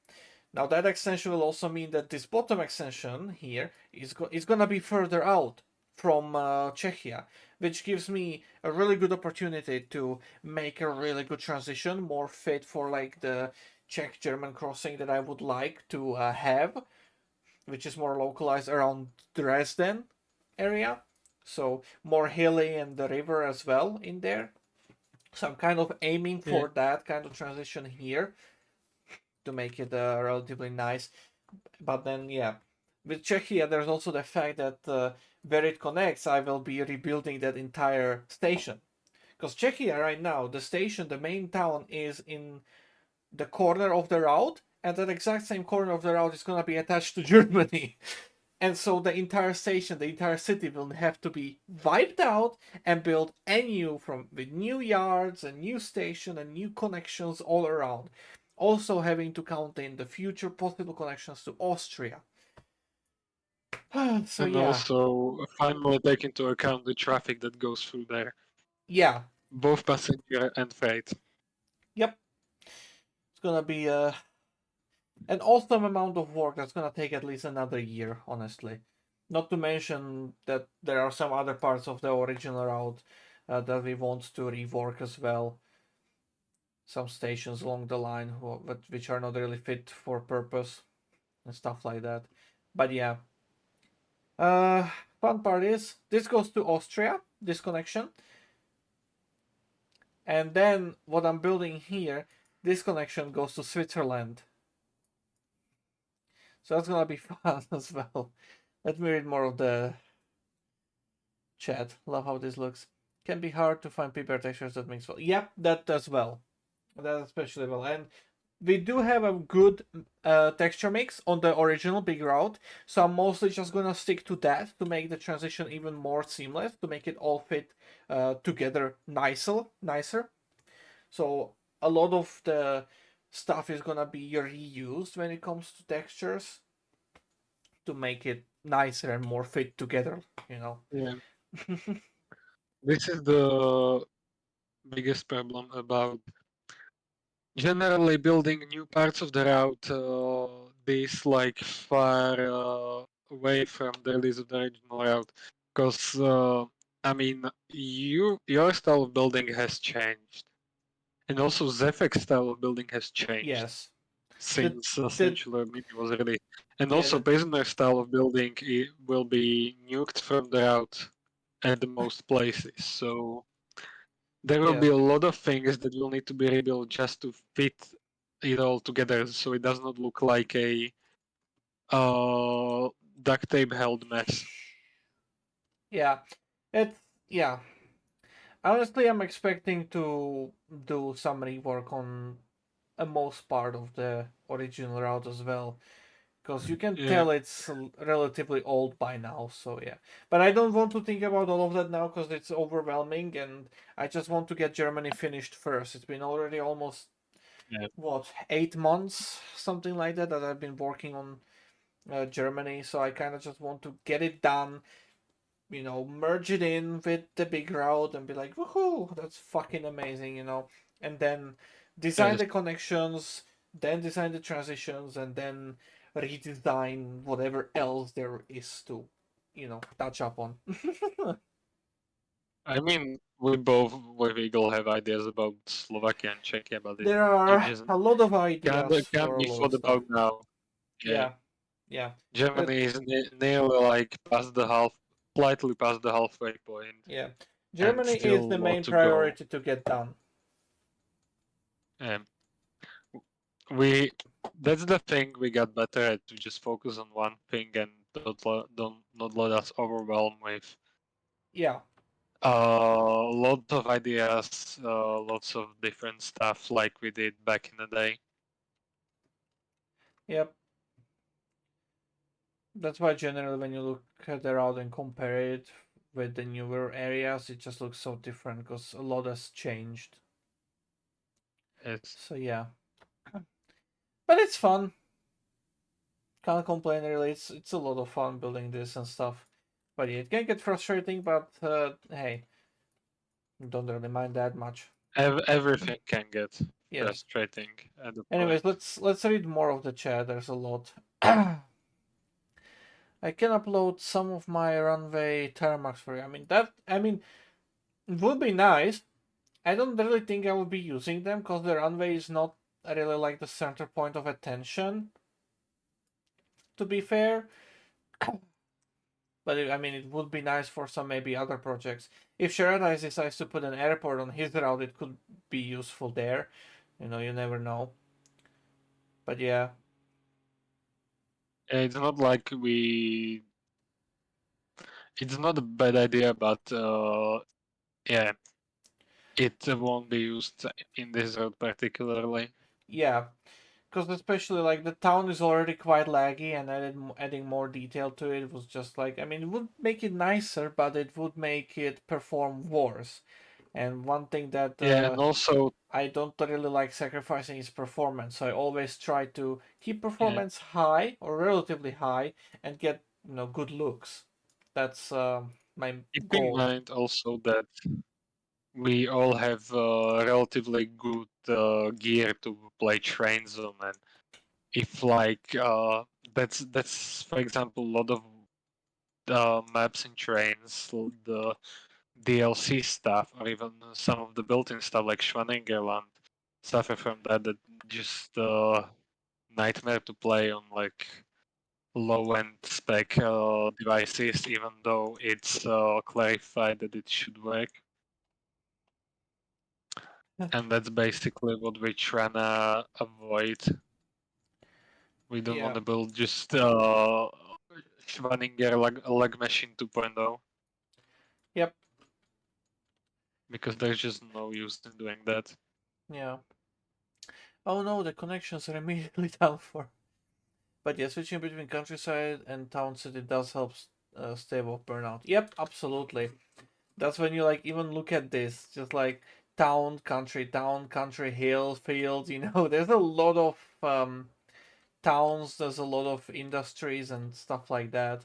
Speaker 1: Now that extension will also mean that this bottom extension here is gonna be further out from Czechia, which gives me a really good opportunity to make a really good transition, more fit for like the Czech-German crossing that I would like to have, which is more localized around Dresden area. So more hilly and the river as well in there. So I'm kind of aiming for that kind of transition here to make it relatively nice. But then, yeah, with Czechia, there's also the fact that where it connects, I will be rebuilding that entire station. Because Czechia right now, the station, the main town, is in the corner of the route, and that exact same corner of the route is going to be attached to Germany. And so the entire station, the entire city will have to be wiped out and built anew with new yards, a new station, and new connections all around. Also having to count in the future possible connections to Austria. So
Speaker 2: and
Speaker 1: yeah,
Speaker 2: also finally take into account the traffic that goes through there,
Speaker 1: yeah,
Speaker 2: both passenger and freight.
Speaker 1: yep. It's gonna be an awesome amount of work that's gonna take at least another year, honestly. Not to mention that there are some other parts of the original route that we want to rework as well. Some stations along the line which are not really fit for purpose and stuff like that. But yeah. Fun part is this goes to Austria, this connection. And then what I'm building here, this connection goes to Switzerland. So that's gonna be fun as well. Let me read more of the chat. Love how this looks. Can be hard to find paper textures that makes well. Yep, that does well. That especially well. And we do have a good texture mix on the original big route, so I'm mostly just gonna stick to that to make the transition even more seamless, to make it all fit together nicer. So a lot of the stuff is gonna be reused when it comes to textures to make it nicer and more fit together, you know.
Speaker 2: Yeah. This is the biggest problem about generally building new parts of the route. This like far away from the release of the original route, because I mean, your style of building has changed, and also Zephek's style of building has changed
Speaker 1: Yes. The
Speaker 2: since
Speaker 1: the
Speaker 2: Sanctuary Mini was released, and
Speaker 1: yeah,
Speaker 2: also
Speaker 1: the
Speaker 2: Prisoner style of building will be nuked from the route at the most places. So there will
Speaker 1: yeah.
Speaker 2: be a lot of things that will need to be rebuilt just to fit it all together, so it does not look like a uh, duct tape held mess.
Speaker 1: Yeah. It's yeah. Honestly, I'm expecting to do some rework on a most part of the original route as well, because you can
Speaker 2: Yeah,
Speaker 1: tell it's relatively old by now. So yeah, but I don't want to think about all of that now because it's overwhelming, and I just want to get Germany finished first. It's been already almost
Speaker 2: yeah.
Speaker 1: what 8 months, something like that, that I've been working on Germany. So I kind of just want to get it done, merge it in with the big route and be like, woohoo, that's fucking amazing, and then design
Speaker 2: Yes.
Speaker 1: the connections, then design the transitions, and then redesign whatever else there is to, touch up on.
Speaker 2: I mean, we both with Eagle have ideas about Slovakia and Czechia, but
Speaker 1: There
Speaker 2: it
Speaker 1: are
Speaker 2: just
Speaker 1: a lot of
Speaker 2: can't
Speaker 1: ideas
Speaker 2: can't
Speaker 1: for a
Speaker 2: be
Speaker 1: lot of
Speaker 2: thought
Speaker 1: stuff.
Speaker 2: about now. Yeah,
Speaker 1: Yeah, yeah, that,
Speaker 2: Germany is nearly like past the slightly past the halfway point,
Speaker 1: yeah.
Speaker 2: and
Speaker 1: Germany is
Speaker 2: still
Speaker 1: the
Speaker 2: a lot
Speaker 1: main
Speaker 2: to go.
Speaker 1: priority to get done.
Speaker 2: Um, we that's the thing we got better at, to just focus on one thing and don't not let us overwhelm with
Speaker 1: Yeah,
Speaker 2: lots of ideas, lots of different stuff like we did back in the day.
Speaker 1: yep. That's why generally when you look at the route and compare it with the newer areas, it just looks so different because a lot has changed.
Speaker 2: It's
Speaker 1: So yeah, but it's fun. Can't complain really. It's a lot of fun building this and stuff. But yeah, it can get frustrating. But hey, don't really mind that much.
Speaker 2: everything can get
Speaker 1: Yes.
Speaker 2: frustrating at the
Speaker 1: Anyways,
Speaker 2: point.
Speaker 1: let's read more of the chat. There's a lot. I can upload some of my runway tarmacs for you. I mean, it would be nice. I don't really think I will be using them because the runway is not really like the center point of attention, to be fair. But it would be nice for some maybe other projects. If Sharadise decides to put an airport on his route, it could be useful there. You never know. But yeah,
Speaker 2: It's not like it's not a bad idea, but yeah, it won't be used in this road particularly.
Speaker 1: yeah. Because especially like the town is already quite laggy, and adding more detail to it was just like it would make it nicer, but it would make it perform worse. And one thing that
Speaker 2: Yeah, and also
Speaker 1: I don't really like sacrificing is performance. So I always try to keep
Speaker 2: yeah,
Speaker 1: performance high or relatively high and get good looks. That's my
Speaker 2: keep in
Speaker 1: goal.
Speaker 2: mind also that we all have relatively good gear to play Trainz on, and if like that's for example a lot of maps in Trainz, the DLC stuff, or even some of the built-in stuff like Schwaningerland suffer from that just nightmare to play on like low-end spec devices, even though it's clarified that it should work. And that's basically what we're trying to avoid. We don't want
Speaker 1: Yeah.
Speaker 2: to build just Schwaninger lag machine 2.0
Speaker 1: Yep.
Speaker 2: because there's just no use in doing that.
Speaker 1: Yeah. Oh no, the connections are immediately down for. But yeah, switching between countryside and town city does help stave off burnout. Yep, absolutely. That's when you like even look at this, just like town, country, hill, field. There's a lot of towns. There's a lot of industries and stuff like that.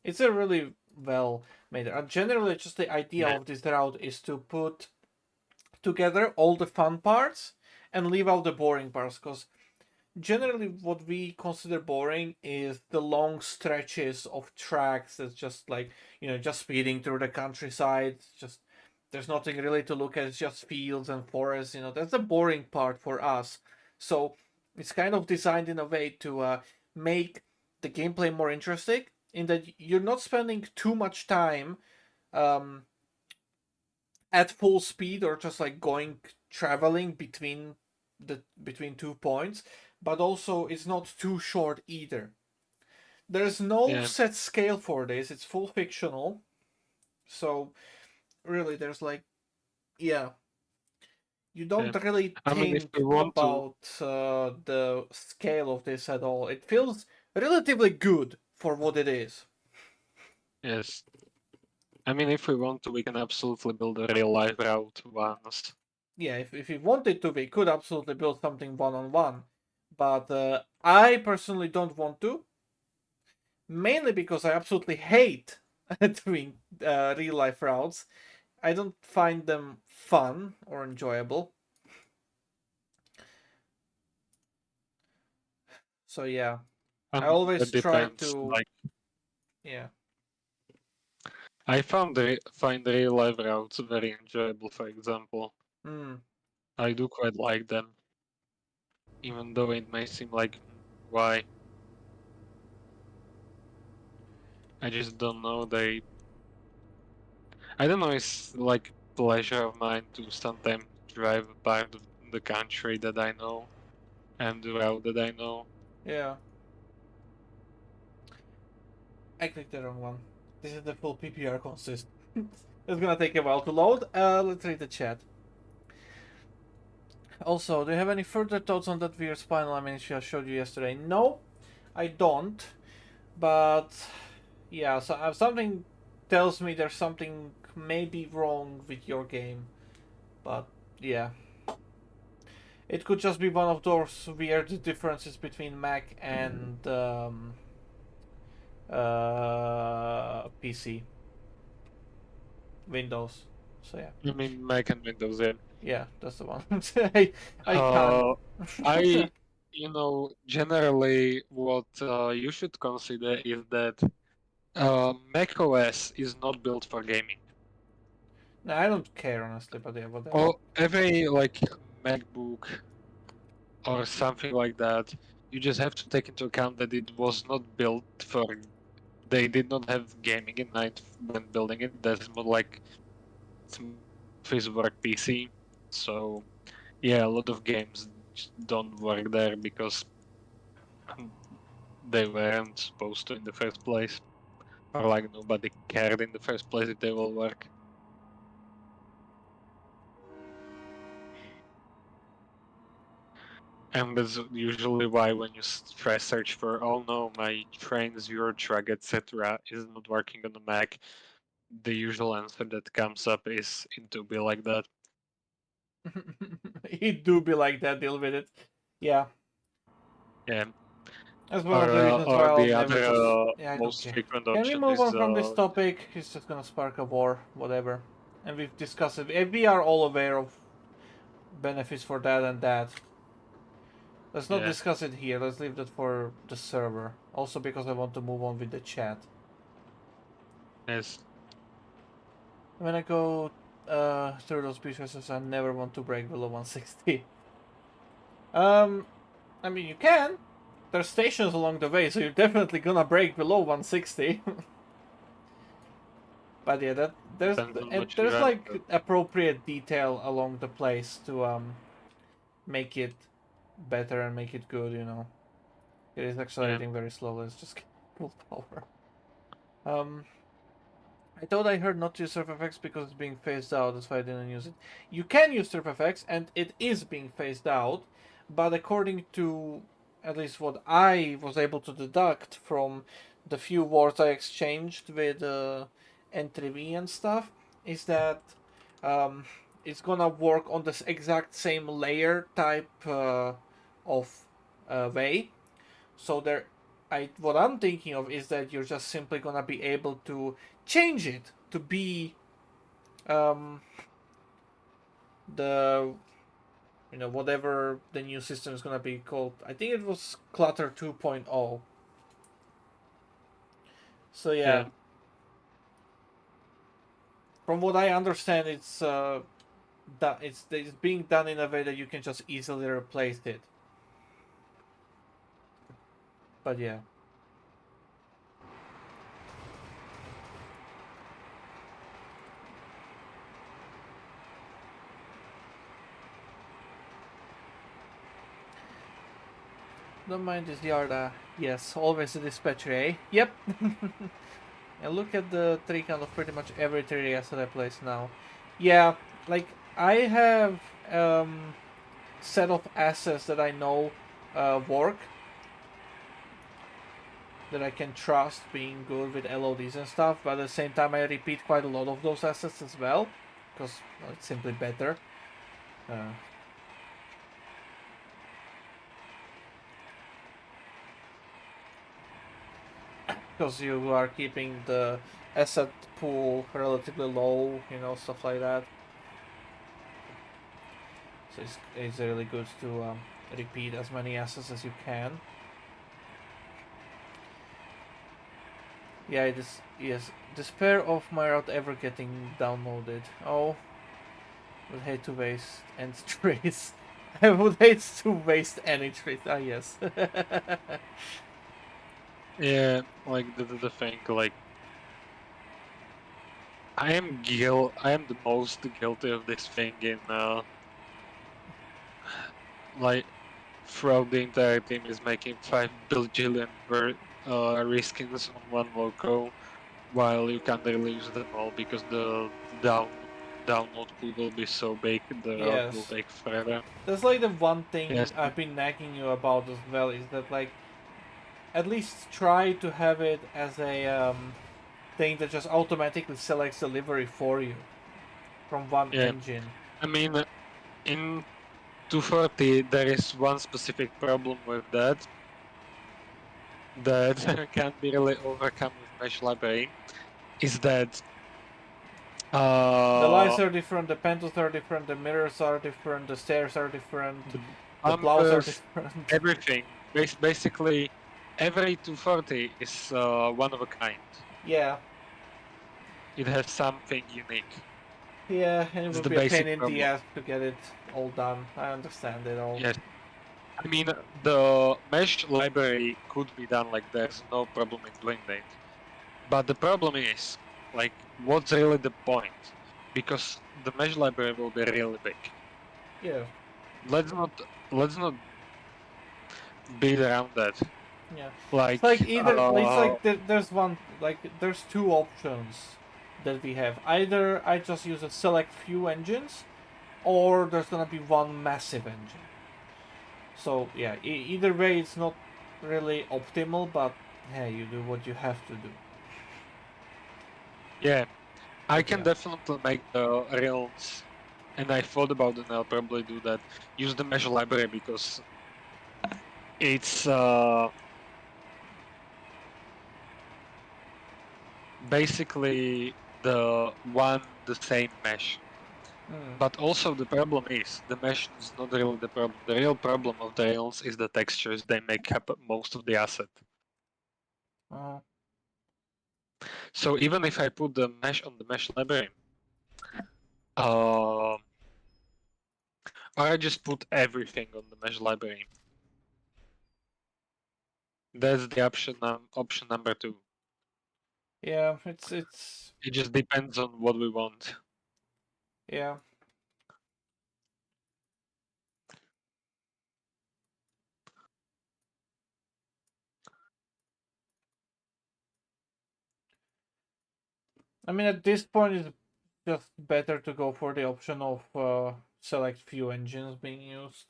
Speaker 1: It's a really well made. Generally, just the idea
Speaker 2: Yeah.
Speaker 1: of this route is to put together all the fun parts and leave out the boring parts, because generally what we consider boring is the long stretches of tracks that's just like just speeding through the countryside. Just there's nothing really to look at. It's just fields and forests. That's the boring part for us. So it's kind of designed in a way to make the gameplay more interesting, in that you're not spending too much time um, at full speed, or just like going traveling between 2 points, but also it's not too short either. There's no
Speaker 2: Yeah.
Speaker 1: set scale for this. It's full fictional. So really there's like, yeah, you don't
Speaker 2: Yeah.
Speaker 1: really
Speaker 2: I mean, if
Speaker 1: think
Speaker 2: we want to,
Speaker 1: about the scale of this at all. It feels relatively good for what it is.
Speaker 2: yes. I mean, if we want to, we can absolutely build a real life route once.
Speaker 1: Yeah, if we wanted to, we could absolutely build something one-on-one. But I personally don't want to, mainly because I absolutely hate doing real life routes. I don't find them fun or enjoyable. So yeah,
Speaker 2: I
Speaker 1: I
Speaker 2: mean,
Speaker 1: always
Speaker 2: that
Speaker 1: try
Speaker 2: depends.
Speaker 1: to,
Speaker 2: Like,
Speaker 1: yeah.
Speaker 2: I find real life routes very enjoyable. For example,
Speaker 1: Mm.
Speaker 2: I do quite like them, even though it may seem like why. I just don't know. I don't know. It's like pleasure of mine to sometimes drive a part of the country that I know and the route that I know.
Speaker 1: Yeah, I clicked the wrong one. This is the full PPR consist. It's gonna take a while to load. Let's read the chat. Also, do you have any further thoughts on that weird spinal animation I showed you yesterday? No, I don't. But yeah, so something tells me there's something maybe wrong with your game. But yeah, it could just be one of those weird differences between Mac and PC, Windows. So yeah,
Speaker 2: I mean, Mac and Windows. Yeah.
Speaker 1: yeah, that's the one. I can't.
Speaker 2: Uh, I, generally, what you should consider is that macOS is not built for gaming.
Speaker 1: No, I don't care honestly, but yeah, whatever.
Speaker 2: Or every like MacBook or something like that, you just have to take into account that it was not built for. They did not have gaming in mind when building it. That's more like office work PC. So yeah, a lot of games just don't work there because they weren't supposed to in the first place, or like nobody cared in the first place if they will work. And that's usually why when you try search for, oh no, my Trainz, your truck, etc., is not working on the Mac, the usual answer that comes up is it to be like that.
Speaker 1: It do be like that. Deal with it. Yeah,
Speaker 2: Yeah.
Speaker 1: that's one of the reasons why
Speaker 2: Or
Speaker 1: I'll
Speaker 2: the
Speaker 1: never
Speaker 2: other
Speaker 1: just. Yeah, I don't
Speaker 2: most
Speaker 1: care.
Speaker 2: frequent
Speaker 1: Can we
Speaker 2: option
Speaker 1: move
Speaker 2: is
Speaker 1: on from this topic? It's just gonna spark a war, whatever. And we've discussed it. We are all aware of benefits for that and that. Let's not
Speaker 2: yeah.
Speaker 1: discuss it here. Let's leave that for the server. Also because I want to move on with the chat.
Speaker 2: Yes.
Speaker 1: When I go through those pieces, I never want to break below 160. I mean you can. There's stations along the way, so you're definitely gonna break below 160. But yeah,
Speaker 2: Depends on what you're
Speaker 1: there's
Speaker 2: running.
Speaker 1: like appropriate detail along the place to make it better and make it good. It is
Speaker 2: Yeah.
Speaker 1: accelerating very slowly. It's just full power. Um, I thought I heard not to use SurfFX because it's being phased out. That's why I didn't use it. You can use SurfFX, and it is being phased out. but according to at least what I was able to deduct from the few words I exchanged with N3V and stuff, is that um, it's gonna work on this exact same layer type of way. So there, what I'm thinking of is that you're just simply gonna be able to change it to be um, the whatever the new system is gonna be called. I think it was Clutter 2.0. So yeah,
Speaker 2: Yeah.
Speaker 1: from what I understand, it's being done in a way that you can just easily replace it. But yeah, don't mind this Yarda. Yes, always a dispatcher, eh? Yep. And look at the tree count of pretty much every 3DS that I place now. Yeah, like I have set of assets that I know work, that I can trust being good with LODs and stuff, but at the same time I repeat quite a lot of those assets as well, because it's simply better. Because you are keeping the asset pool relatively low, stuff like that. So it's really good to repeat as many assets as you can. Yeah, yes. Despair of my route ever getting downloaded. Oh, would hate to waste and trace. I would hate to waste any trace. Ah, yes.
Speaker 2: Yeah, like the thing, like I am the most guilty of this thing in like throughout the entire team is making 5 bajillion reskins on one loco, while you can't really use them all because the download pool will be so big the route will
Speaker 1: Yes.
Speaker 2: take forever.
Speaker 1: That's like the one thing
Speaker 2: Yes,
Speaker 1: I've been nagging you about as well, is that like at least try to have it as a thing that just automatically selects delivery for you from one
Speaker 2: yeah.
Speaker 1: engine.
Speaker 2: I mean, in 240 there is one specific problem with that can't be really overcome with mesh library. Is that
Speaker 1: The lights
Speaker 2: uh
Speaker 1: are different, the panels are different, the mirrors are different, the stairs are different,
Speaker 2: the
Speaker 1: the plows are
Speaker 2: bumpers,
Speaker 1: different.
Speaker 2: everything. Basically, every 240 is one of a kind.
Speaker 1: Yeah,
Speaker 2: It has something unique.
Speaker 1: yeah, and it
Speaker 2: It's
Speaker 1: would
Speaker 2: the
Speaker 1: be a pain
Speaker 2: basic
Speaker 1: in the
Speaker 2: problem.
Speaker 1: ass to get it all done. I understand it all.
Speaker 2: Yes. I mean, the mesh library could be done like there's no problem in doing that. But the problem is, like, what's really the point? Because the mesh library will be really big.
Speaker 1: Yeah,
Speaker 2: Let's not beat around that.
Speaker 1: yeah. It's
Speaker 2: Like,
Speaker 1: like there's there's two options that we have. Either I just use a select few engines, or there's gonna be one massive engine. So yeah, either way, it's not really optimal, but hey, you do what you have to do.
Speaker 2: yeah, I
Speaker 1: But
Speaker 2: can
Speaker 1: yeah,
Speaker 2: definitely make the rails, and I thought about it, and I'll probably do that. Use the mesh library because it's basically the same mesh.
Speaker 1: mm.
Speaker 2: But also the problem is the mesh is not really the problem. The real problem of the rails is the textures. They make up most of the asset.
Speaker 1: Oh,
Speaker 2: So even if I put the mesh on the mesh library, or I just put everything on the mesh library, that's the option number two.
Speaker 1: yeah, it's
Speaker 2: It just depends on what we want.
Speaker 1: yeah. I mean, at this point, it's just better to go for the option of select few engines being used.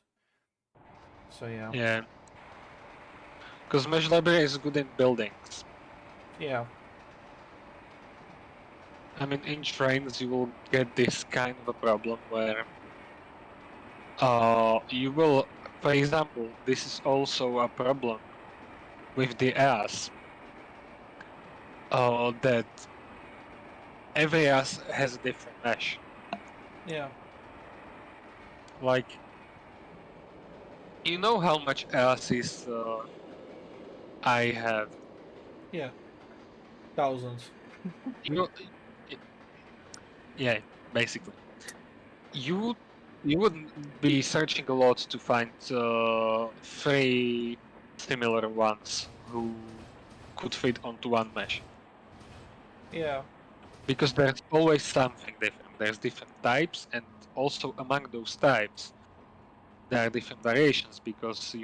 Speaker 1: So yeah.
Speaker 2: Yeah. Because Mesh Library is good in buildings.
Speaker 1: Yeah.
Speaker 2: I mean, in Trainz you will get this kind of a problem where you will, for example, this is also a problem with the AS, that every AS has a different mesh.
Speaker 1: Yeah.
Speaker 2: Like, you know how much ASs I have.
Speaker 1: Yeah. Thousands.
Speaker 2: You know, yeah, basically. You you wouldn't be searching a lot to find three similar ones who could fit onto one mesh,
Speaker 1: Yeah.
Speaker 2: because there's always something different. There's different types, and also among those types there are different variations, because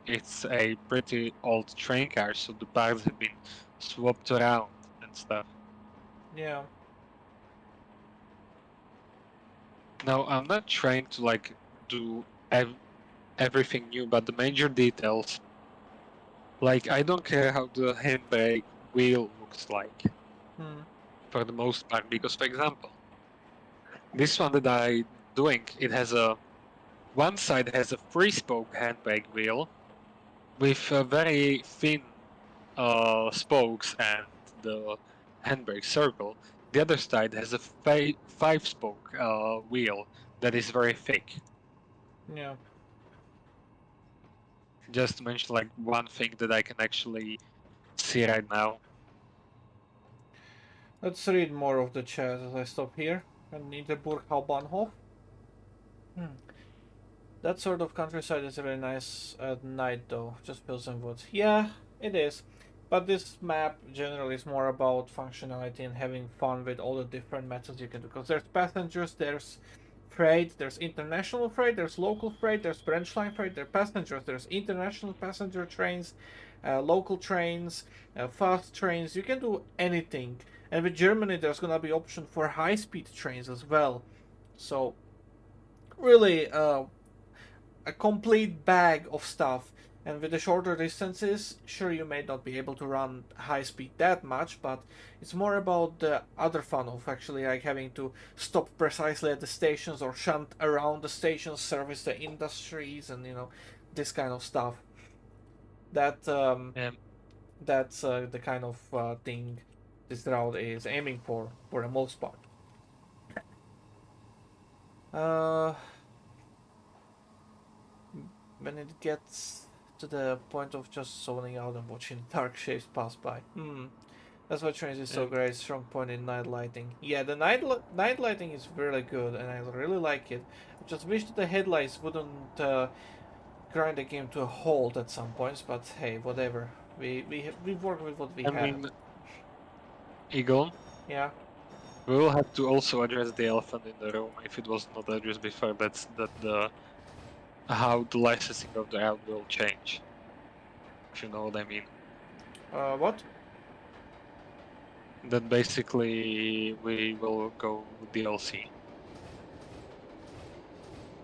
Speaker 2: it's a pretty old train car, so the parts have been swapped around and stuff.
Speaker 1: Yeah.
Speaker 2: Now, I'm not trying to like do everything new, but the major details, like I don't care how the handbrake wheel looks like
Speaker 1: Hmm.
Speaker 2: for the most part, because for example, this one that I doing, it has one side has a 3-spoke handbrake wheel with very thin spokes and the handbrake circle. The other side has a 5-spoke wheel that is very thick.
Speaker 1: Yeah.
Speaker 2: Just to mention like one thing that I can actually see right now.
Speaker 1: Let's read more of the chat as I stop here. Niederburg Hauptbahnhof. Hmm. That sort of countryside is really nice at night, though. Just fields and woods. Yeah, it is. But this map generally is more about functionality and having fun with all the different methods you can do. Because there's passengers, there's freight, there's international freight, there's local freight, there's branch line freight, there's passengers, there's international passenger trains, local trains, fast trains. You can do anything. And with Germany, there's gonna be option for high-speed trains as well. So really, a complete bag of stuff. And with the shorter distances, sure, you may not be able to run high speed that much, but it's more about the other fun of actually like having to stop precisely at the stations or shunt around the stations, service the industries, and this kind of stuff. That
Speaker 2: Um,
Speaker 1: that's the kind of thing this route is aiming for the most part. Uh, when it gets to the point of just zoning out and watching dark shapes pass by. That's why Trainz is so
Speaker 2: um,
Speaker 1: great. Strong point in night lighting. Yeah, the night lighting is really good, and I really like it. I just wish that the headlights wouldn't grind the game to a halt at some points. But hey, whatever. We work with what we
Speaker 2: I
Speaker 1: have.
Speaker 2: mean, Eagle,
Speaker 1: Yeah.
Speaker 2: we will have to also address the elephant in the room if it was not addressed before. That's that the how the licensing of the route will change. If you know what I mean.
Speaker 1: What?
Speaker 2: That basically we will go DLC,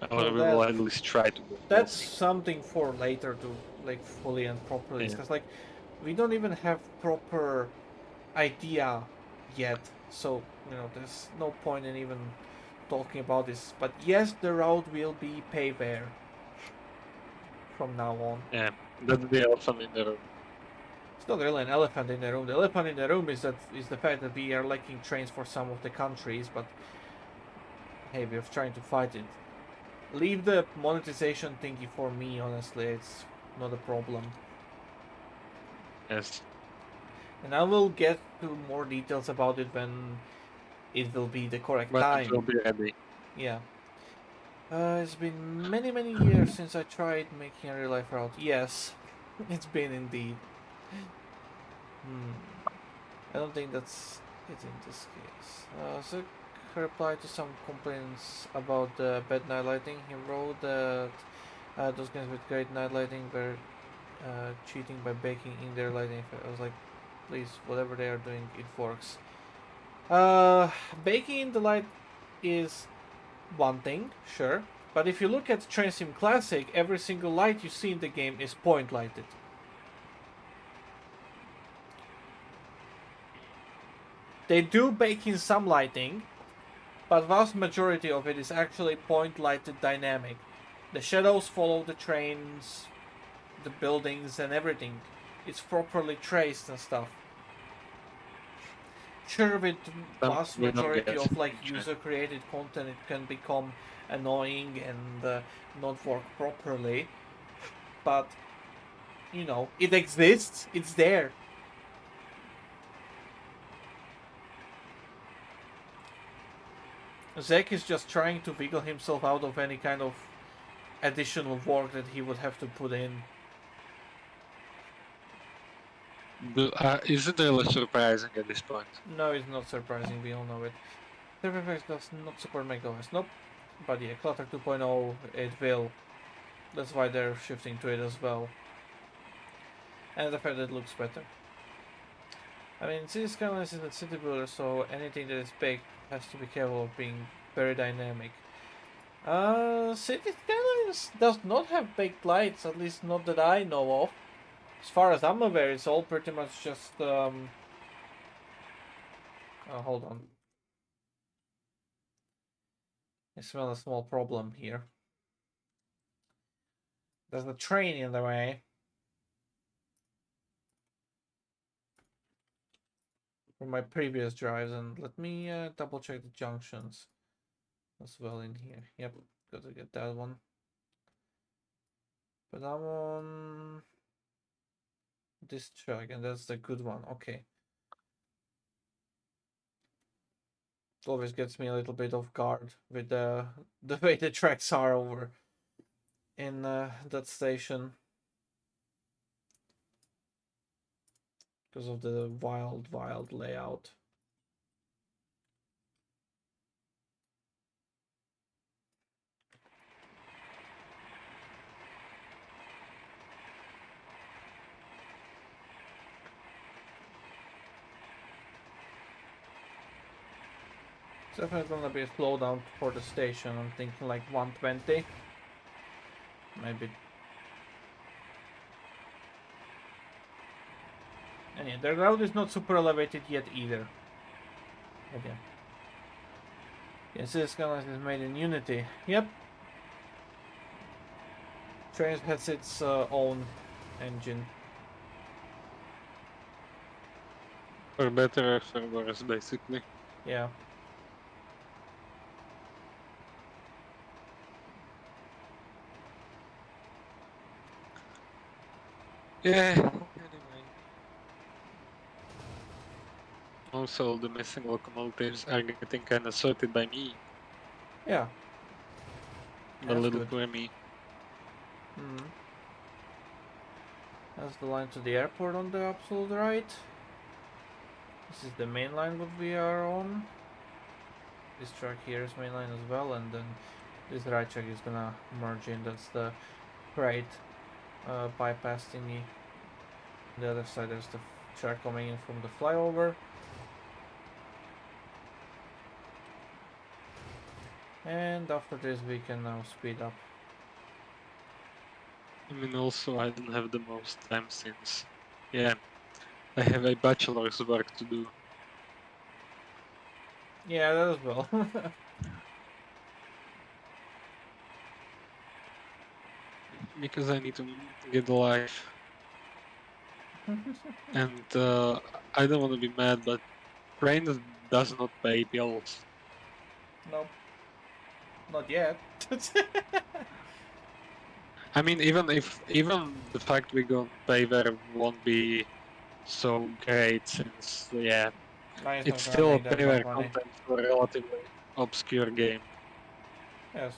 Speaker 2: or
Speaker 1: Well,
Speaker 2: we will at least try to go
Speaker 1: that's
Speaker 2: DLC.
Speaker 1: something for later to like fully and properly
Speaker 2: Yeah.
Speaker 1: discuss. Like, we don't even have proper idea yet, so there's no point in even talking about this. But yes, the road will be payware from now on.
Speaker 2: Yeah, that's the elephant in the room.
Speaker 1: It's not really an elephant in the room. The elephant in the room is the fact that we are lacking trains for some of the countries, but hey, we're trying to fight it. Leave the monetization thingy for me, honestly. It's not a problem.
Speaker 2: Yes.
Speaker 1: And I will get to more details about it when it will be the correct
Speaker 2: When it will
Speaker 1: time.
Speaker 2: be ready.
Speaker 1: Yeah. It's been many, many years since I tried making a real life route. Yes, it's been indeed. Hmm. I don't think that's it in this case. Zuck replied to some complaints about the bad night lighting. He wrote that those games with great night lighting were cheating by baking in their lighting. I was like, please, whatever they are doing, it works. Baking in the light is one thing, sure. But if you look at Train Sim Classic, every single light you see in the game is point lighted. They do bake in some lighting, but vast majority of it is actually point lighted dynamic. The shadows follow the trains, the buildings and everything. It's properly traced and stuff. Sure, with vast
Speaker 2: We don't
Speaker 1: majority
Speaker 2: get
Speaker 1: of like
Speaker 2: in Train.
Speaker 1: user created content, it can become annoying and not work properly. But you know, it exists. It's there. Zack is just trying to wiggle himself out of any kind of additional work that he would have to put in.
Speaker 2: Is it really surprising at this point?
Speaker 1: No, it's not surprising. We all know it. Surface does not support macOS. Nope. But yeah, Clutter 2.0 it will. That's why they're shifting to it as well. And the fact that it looks better. I mean, City Skylines is a city builder, so anything that is big has to be careful of being very dynamic. City Skylines does not have baked lights, at least not that I know of. As far as I'm aware, it's all pretty much just, hold on. I smell a small problem here. There's a train in the way. From my previous drives, and let me double check the junctions as well in here. Yep, gotta get that one. But I'm on this track, and that's the good one. Okay. It always gets me a little bit off guard with the way the tracks are over in that station because of the wild layout. It's definitely gonna be a slowdown for the station. I'm thinking like 120, maybe. And yeah, the route is not super elevated yet either. But yeah. Yes, this Skylines is made in Unity. Yep. Trainz has its own engine.
Speaker 2: For better or for worse, basically.
Speaker 1: Yeah.
Speaker 2: Yeah, anyway. Also, the missing locomotives are getting kinda sorted by me.
Speaker 1: Yeah.
Speaker 2: The
Speaker 1: That's
Speaker 2: little
Speaker 1: good.
Speaker 2: poor me.
Speaker 1: Hmm. That's the line to the airport on the absolute right. This is the main line what we are on. This track here is main line as well, and then this right track is gonna merge in. That's the right bypass thingy. On the other side there's the track coming in from the flyover. And after this we can now speed up.
Speaker 2: I mean, also, I don't have the most time since, yeah, I have a bachelor's work to do.
Speaker 1: Yeah, that as well.
Speaker 2: Because I need to get a life. And I don't want to be mad, but Trainz does not pay bills.
Speaker 1: Nope. Not yet.
Speaker 2: I mean, even the fact we gonna pay there won't be so great, since yeah,
Speaker 1: No, it's
Speaker 2: it's
Speaker 1: not gonna
Speaker 2: still a
Speaker 1: make that much
Speaker 2: payware
Speaker 1: money.
Speaker 2: content for a relatively obscure game.
Speaker 1: Yes.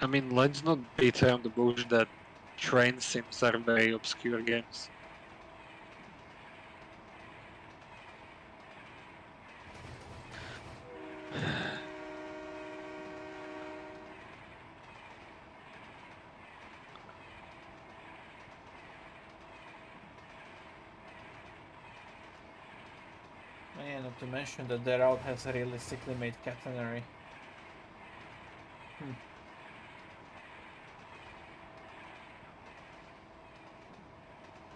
Speaker 2: I mean, let's not beat around the bush that train sims are very obscure games.
Speaker 1: And not to mention that the route has a realistically made catenary. Hmm.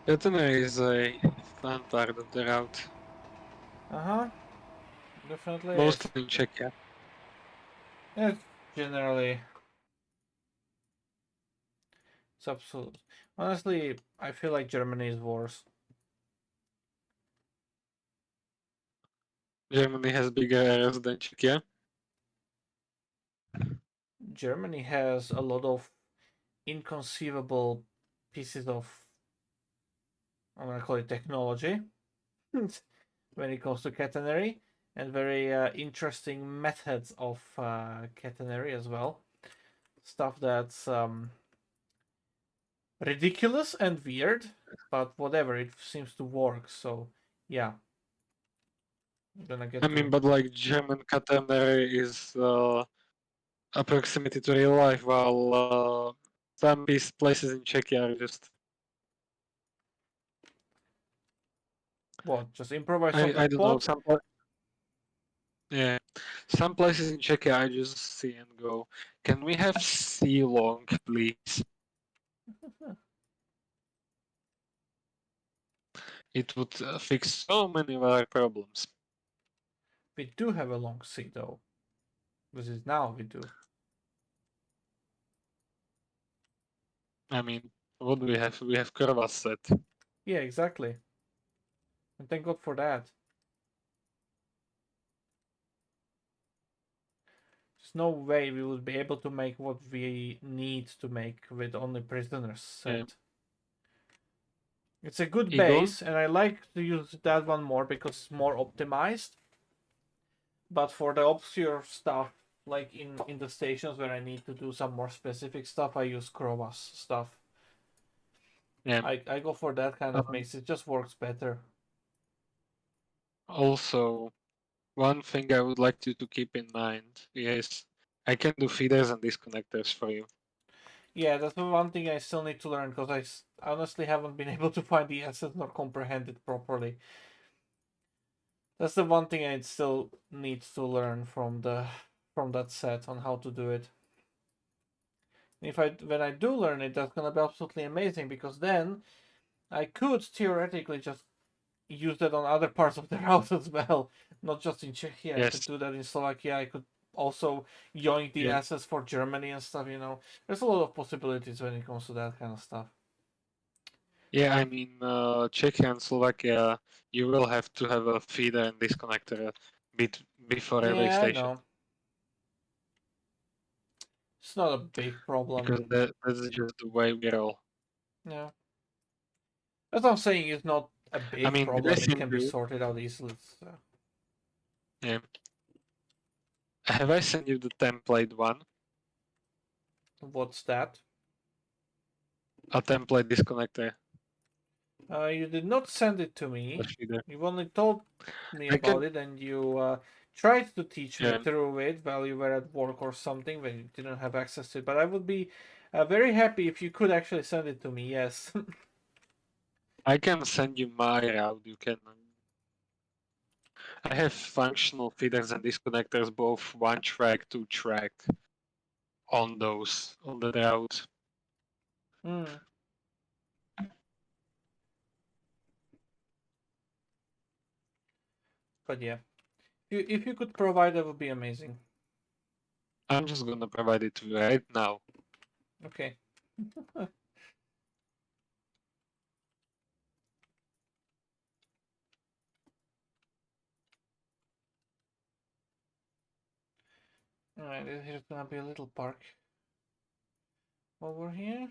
Speaker 2: Catenary is a fun part of the route,
Speaker 1: Uh-huh. Definitely is.
Speaker 2: mostly in Czechia.
Speaker 1: It's generally it's absolute. Honestly, I feel like Germany is worse.
Speaker 2: Germany has bigger areas than Czechia.
Speaker 1: Germany has a lot of inconceivable pieces of, I'm gonna call it technology, when it comes to catenary, and very interesting methods of catenary as well. Stuff that's ridiculous and weird, but whatever, it seems to work. So yeah, I'm gonna get
Speaker 2: I mean,
Speaker 1: to.
Speaker 2: but like German catenary is a proximity to real life, while some places in Czechia are just
Speaker 1: What? Just improvise on the
Speaker 2: I don't know
Speaker 1: spot?
Speaker 2: yeah, some places in Czechia I just see and go, can we have C long, please? It would fix so many of our problems.
Speaker 1: We do have a long C though. This is now we do.
Speaker 2: I mean, what do we have? We have Curvas set.
Speaker 1: Yeah, exactly. And thank God for that. There's no way we would be able to make what we need to make with only prisoners
Speaker 2: Yeah.
Speaker 1: set. It's a good
Speaker 2: Egon?
Speaker 1: base, and I like to use that one more because it's more optimized. But for the obscure stuff, like in the stations where I need to do some more specific stuff, I use Krovas stuff.
Speaker 2: Yeah.
Speaker 1: I go for that kind of mix. It just works better.
Speaker 2: Also, one thing I would like you to keep in mind is I can do feeders and disconnectors for you.
Speaker 1: Yeah, that's the one thing I still need to learn because I honestly haven't been able to find the assets nor comprehend it properly. That's the one thing I still need to learn from that set on how to do it. If I when I do learn it, that's gonna be absolutely amazing because then I could theoretically just use that on other parts of the route as well, not just in Czechia. I could
Speaker 2: Yes.
Speaker 1: do that in Slovakia. I could also yoink the
Speaker 2: Yeah.
Speaker 1: assets for Germany and stuff. There's a lot of possibilities when it comes to that kind of stuff.
Speaker 2: Yeah, I mean, Czechia and Slovakia, you will have to have a feeder and disconnector before every
Speaker 1: Yeah, I
Speaker 2: station
Speaker 1: know. It's not a big problem.
Speaker 2: because that's just the way we roll.
Speaker 1: Yeah. As I'm saying, it's not a
Speaker 2: I
Speaker 1: big
Speaker 2: mean, did I
Speaker 1: problem. It
Speaker 2: send
Speaker 1: can be
Speaker 2: you?
Speaker 1: sorted out easily.
Speaker 2: Yeah. Have I sent you the template one?
Speaker 1: What's that?
Speaker 2: A template disconnector.
Speaker 1: You did not send it to me.
Speaker 2: Feeder.
Speaker 1: You only told me
Speaker 2: I
Speaker 1: about
Speaker 2: can.
Speaker 1: it, and you tried to teach me
Speaker 2: Yeah.
Speaker 1: through it while you were at work or something when you didn't have access to it. But I would be very happy if you could actually send it to me. Yes.
Speaker 2: I can send you my route. You can. I have functional feeders and disconnectors, both one track, two track, on the route.
Speaker 1: Mm. But yeah, if you could provide, that would be amazing.
Speaker 2: I'm just gonna provide it to you right now.
Speaker 1: Okay. Alright, here's gonna be a little park over here.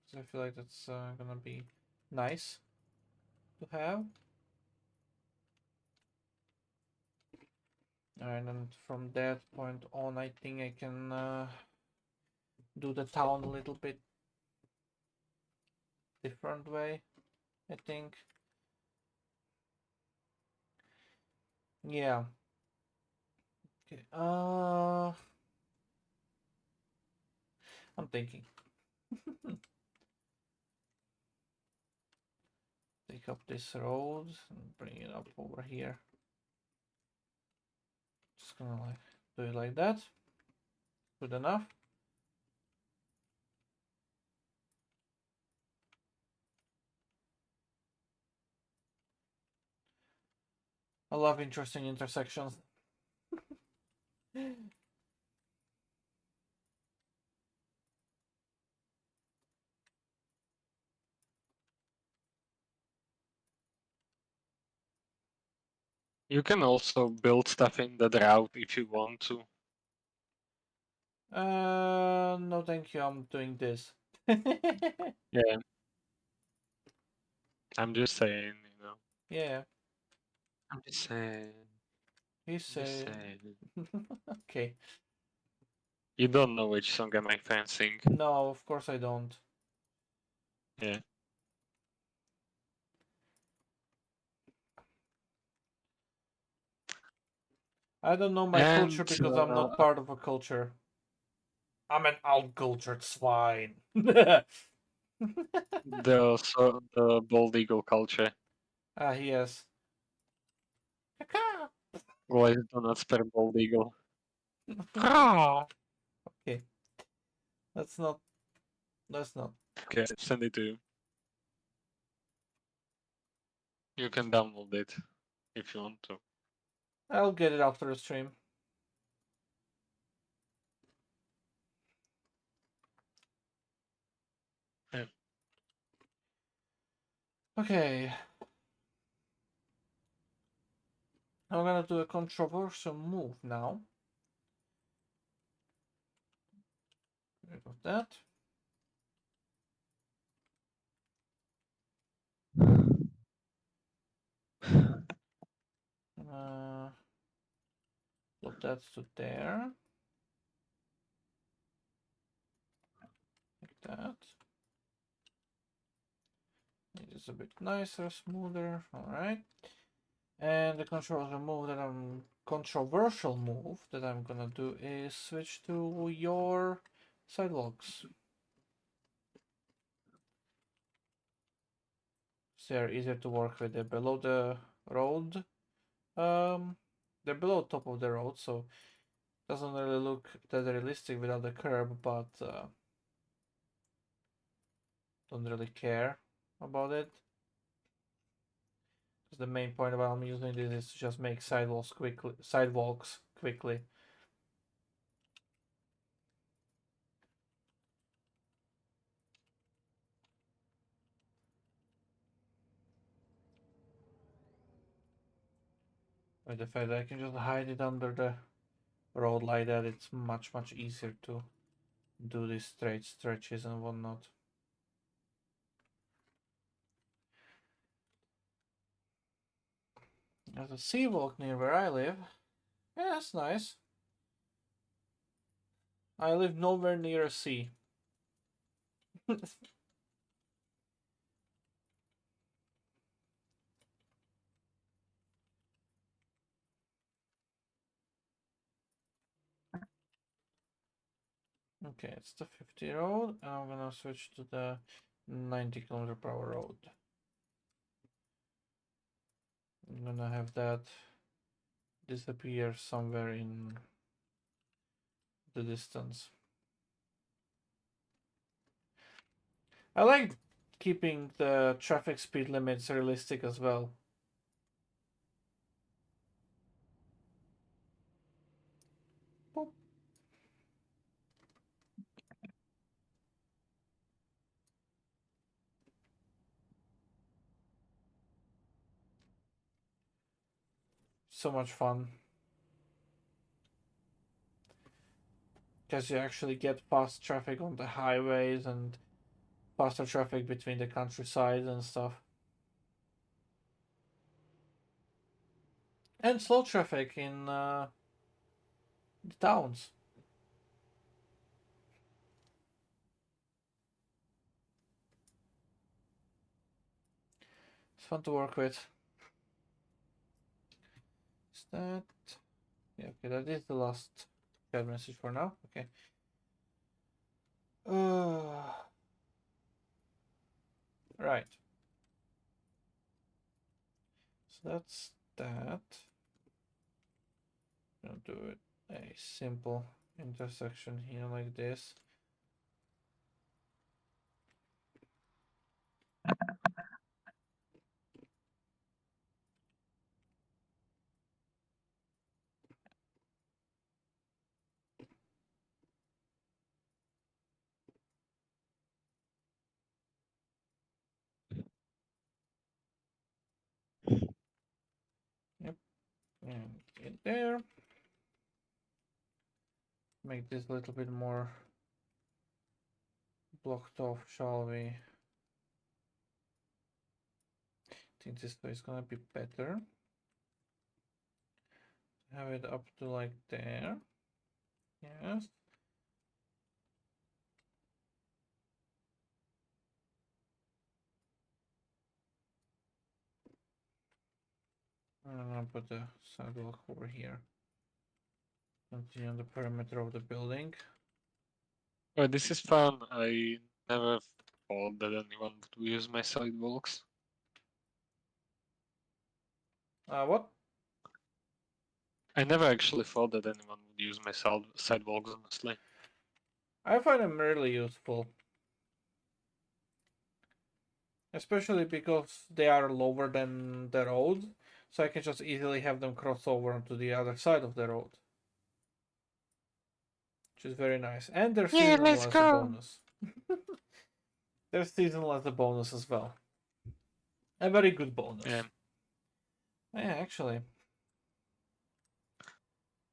Speaker 1: So I feel like that's gonna be nice to have. Alright, and from that point on, I think I can do the town a little bit different way, I think. Yeah. Okay. I'm thinking. Take up this road and bring it up over here. Just gonna like do it like that. Good enough. I love interesting intersections.
Speaker 2: You can also build stuff in that route if you want to.
Speaker 1: No, thank you. I'm doing this.
Speaker 2: Yeah. I'm just saying, you know.
Speaker 1: Yeah,
Speaker 2: I'm just saying.
Speaker 1: he
Speaker 2: Just
Speaker 1: said.
Speaker 2: saying.
Speaker 1: Okay.
Speaker 2: You don't know which song am I fancying.
Speaker 1: No, of course I don't.
Speaker 2: Yeah.
Speaker 1: I don't know my culture
Speaker 2: And
Speaker 1: because I'm not part of a culture. I'm an uncultured swine.
Speaker 2: the bald eagle culture.
Speaker 1: Ah, yes.
Speaker 2: Why do not spell bald eagle?
Speaker 1: Okay. That's not. That's not.
Speaker 2: Okay, send it to you. You can download it if you want to.
Speaker 1: I'll get it after the stream.
Speaker 2: Yeah.
Speaker 1: Okay. I'm gonna do a controversial move now. Rid of that. Put that to there. Like that. It is a bit nicer, smoother. Alright. And the controversial move that I'm gonna do is switch to your sidewalks. So they're easier to work with. They're below the road. They're below top of the road, so it doesn't really look that realistic without the curb, but don't really care about it. Because the main point about I'm using this is to just make sidewalks quickly. With the fact that I can just hide it under the road like that, it's much easier to do these straight stretches and whatnot. There's a sea walk near where I live. Yeah, that's nice. I live nowhere near a sea. Okay, it's the 50 road, and I'm gonna switch to the 90 km/h road. I'm gonna have that disappear somewhere in the distance. I like keeping the traffic speed limits realistic as well. Boop. So much fun. Because you actually get fast traffic on the highways and faster traffic between the countryside and stuff. And slow traffic in the towns. It's fun to work with. Is that... Yeah, okay, that is the last chat message for now. Okay. Right. So that's that. I'll do it a simple intersection here like this. Yep, and get there. Make this a little bit more blocked off, shall we? I think this way is gonna be better. Have it up to like there. Yes. And I'll put the sidewalk over here. Continue on the perimeter of the building.
Speaker 2: Well, this is fun. I never thought that anyone would use my sidewalks.
Speaker 1: What?
Speaker 2: I never actually thought that anyone would use my sidewalks, honestly.
Speaker 1: I find them really useful. Especially because they are lower than the road. So I can just easily have them cross over onto the other side of the road. Which is very nice. And they're seasonal as a bonus. They're seasonal as a bonus as well. A very good bonus.
Speaker 2: Yeah.
Speaker 1: Yeah, actually.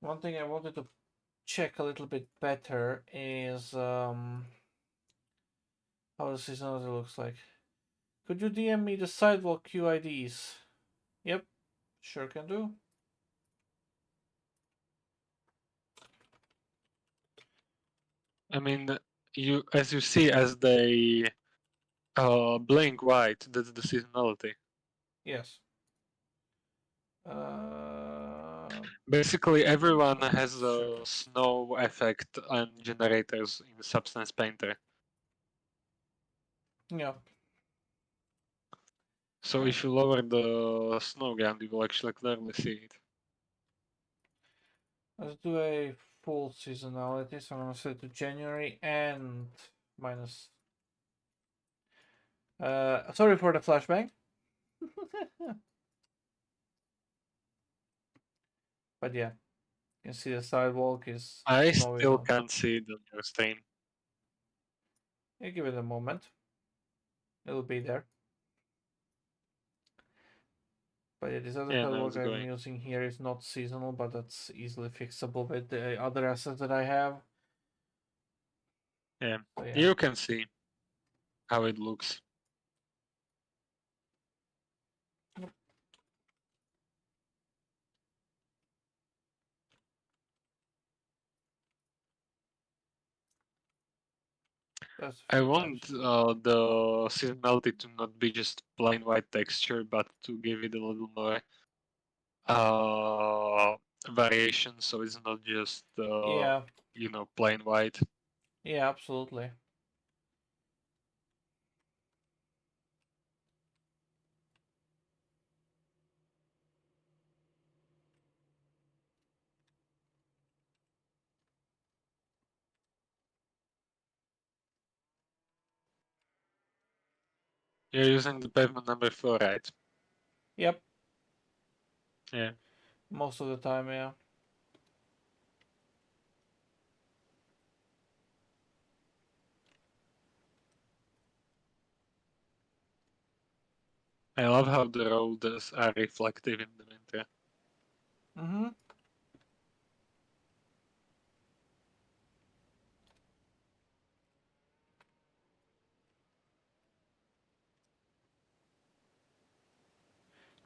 Speaker 1: One thing I wanted to check a little bit better is how the seasonality looks like. Could you DM me the sidewalk QIDs? Yep, sure can do.
Speaker 2: I mean, as you see, as they blink white, that's the seasonality.
Speaker 1: Yes.
Speaker 2: Basically, everyone has a snow effect and generators in the Substance Painter.
Speaker 1: Yeah.
Speaker 2: So if you lower the snow ground, you will actually clearly see it.
Speaker 1: Let's do a full seasonality. So I'm gonna set it to January and minus. Sorry for the flashbang. But yeah, you can see the sidewalk is
Speaker 2: I
Speaker 1: snowy
Speaker 2: still
Speaker 1: now.
Speaker 2: can't see it on your stream.
Speaker 1: Yeah, give it a moment. It'll be there. But yeah, this other
Speaker 2: Yeah, now
Speaker 1: sidewalk
Speaker 2: it's
Speaker 1: I'm
Speaker 2: going.
Speaker 1: using here is not seasonal, but that's easily fixable with the other assets that I have.
Speaker 2: Yeah,
Speaker 1: So yeah.
Speaker 2: you can see how it looks. I want the seasonality to not be just plain white texture, but to give it a little more variation, so it's not just
Speaker 1: Yeah,
Speaker 2: plain white.
Speaker 1: yeah, absolutely.
Speaker 2: You're using the pavement number 4, right?
Speaker 1: Yep,
Speaker 2: Yeah.
Speaker 1: most of the time, yeah.
Speaker 2: I love how the roads are reflective in the winter.
Speaker 1: Mm-hmm.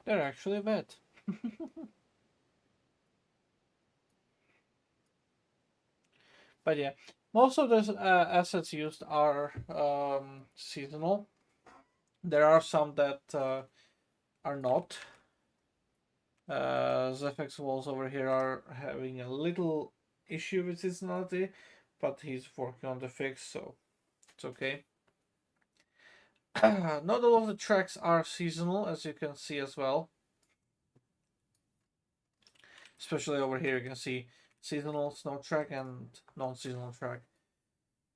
Speaker 1: They're actually wet. But yeah, most of the assets used are seasonal. There are some that are not. Zefex walls over here are having a little issue with seasonality, but he's working on the fix, so it's okay. Not all of the tracks are seasonal, as you can see as well. Especially over here, you can see seasonal snow track and non-seasonal track.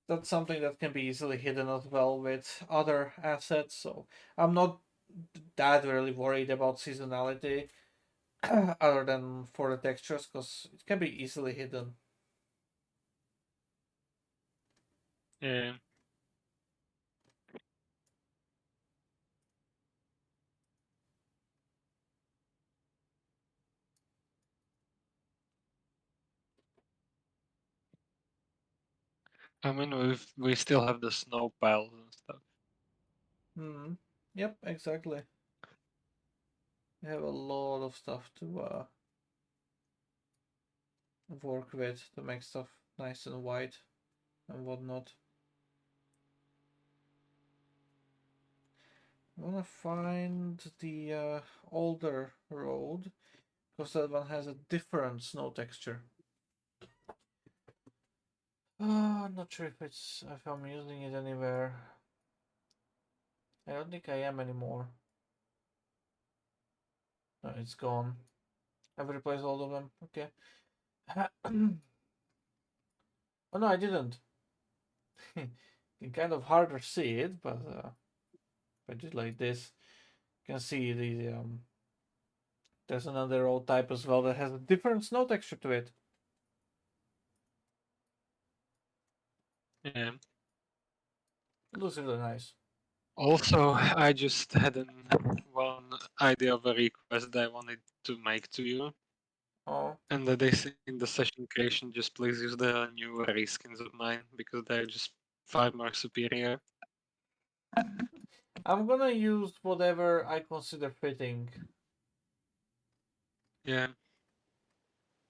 Speaker 1: That's something that can be easily hidden as well with other assets. So I'm not that really worried about seasonality other than for the textures because it can be easily hidden.
Speaker 2: Yeah. I mean, we still have the snow piles and stuff.
Speaker 1: Hmm. Yep, exactly. We have a lot of stuff to work with to make stuff nice and white and whatnot. I wanna find the older road because that one has a different snow texture. I'm not sure if I'm using it anywhere. I don't think I am anymore. No, it's gone. I've replaced all of them. Okay. Oh no, I didn't. You can kind of harder see it, but if I did like this, you can see there's another road type as well that has a different snow texture to it.
Speaker 2: Yeah.
Speaker 1: It looks really nice.
Speaker 2: Also, I just had one idea of a request that I wanted to make to you,
Speaker 1: Oh,
Speaker 2: and that is in the session creation, just please use the new reskins of mine because they're just 5 more superior.
Speaker 1: I'm gonna use whatever I consider fitting.
Speaker 2: Yeah.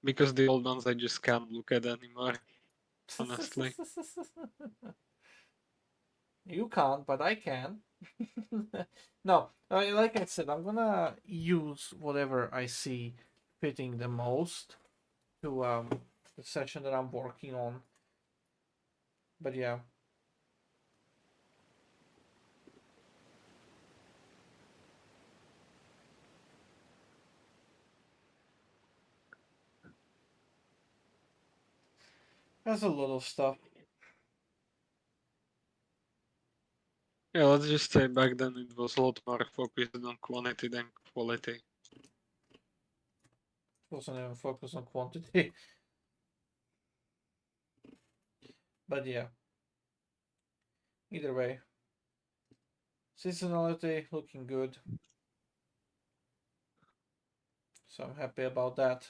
Speaker 2: Because the old ones I just can't look at anymore, honestly.
Speaker 1: You can't, but I can. No, like I said, I'm gonna use whatever I see fitting the most to the session that I'm working on. But yeah, there's a lot of stuff.
Speaker 2: Yeah, let's just say back then it was a lot more focused on quantity than quality.
Speaker 1: Wasn't even focused on quantity. But yeah, either way, seasonality looking good. So I'm happy about that.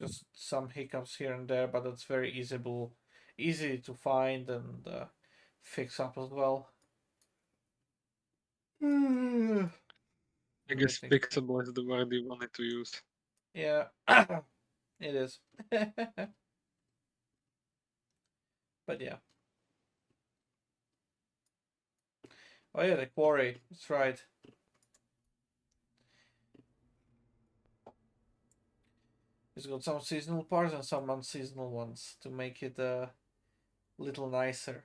Speaker 1: Just some hiccups here and there, but it's very easy to find and fix up as well. Let
Speaker 2: I
Speaker 1: me
Speaker 2: guess
Speaker 1: think.
Speaker 2: fixable is the word you wanted to use.
Speaker 1: Yeah, it is. But yeah. Oh yeah, the quarry. That's right. It's got some seasonal parts and some unseasonal ones to make it a little nicer.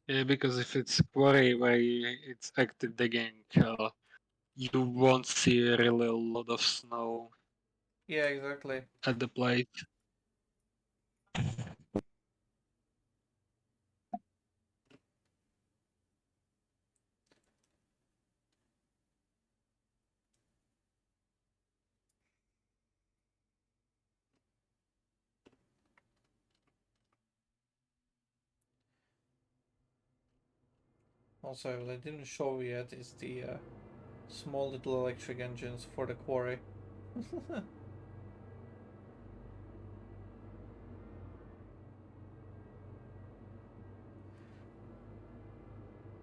Speaker 2: Yeah, because if it's quarry where it's active digging, you won't see really a lot of snow
Speaker 1: Yeah, exactly.
Speaker 2: at the plate.
Speaker 1: Also, what I didn't show yet is the small little electric engines for the quarry.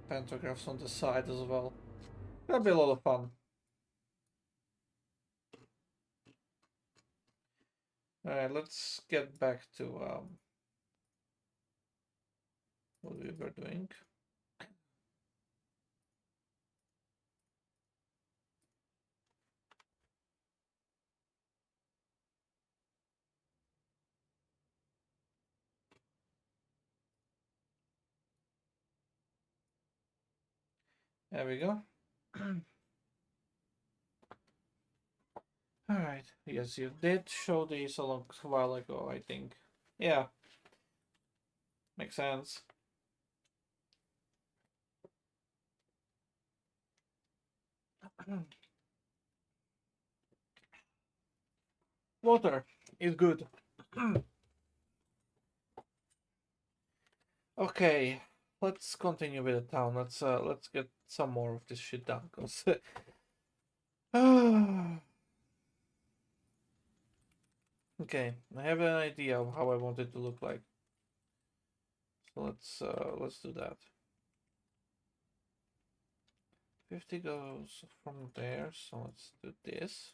Speaker 1: Pantographs on the side as well. That'll be a lot of fun. Alright, let's get back to what we were doing. There we go. Alright, yes, you did show these a long while ago, I think. Yeah, makes sense. Water is good. Okay, let's continue with the town. Let's get some more of this shit done, cause okay, I have an idea of how I want it to look like. So let's do that. 50 goes from there, so let's do this.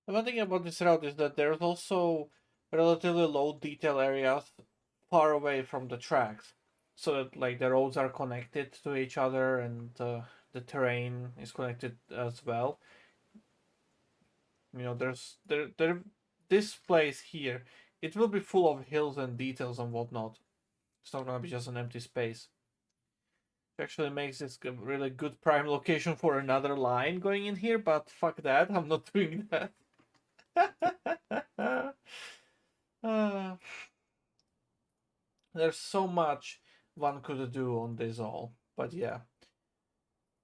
Speaker 1: The one thing about this route is that there's also relatively low detail areas far away from the tracks, so that like the roads are connected to each other and the terrain is connected as well. You know, there this place here, it will be full of hills and details and whatnot. It's not gonna be just an empty space. It actually makes this a really good prime location for another line going in here, but fuck that, I'm not doing that. There's so much one could do on this all, but yeah.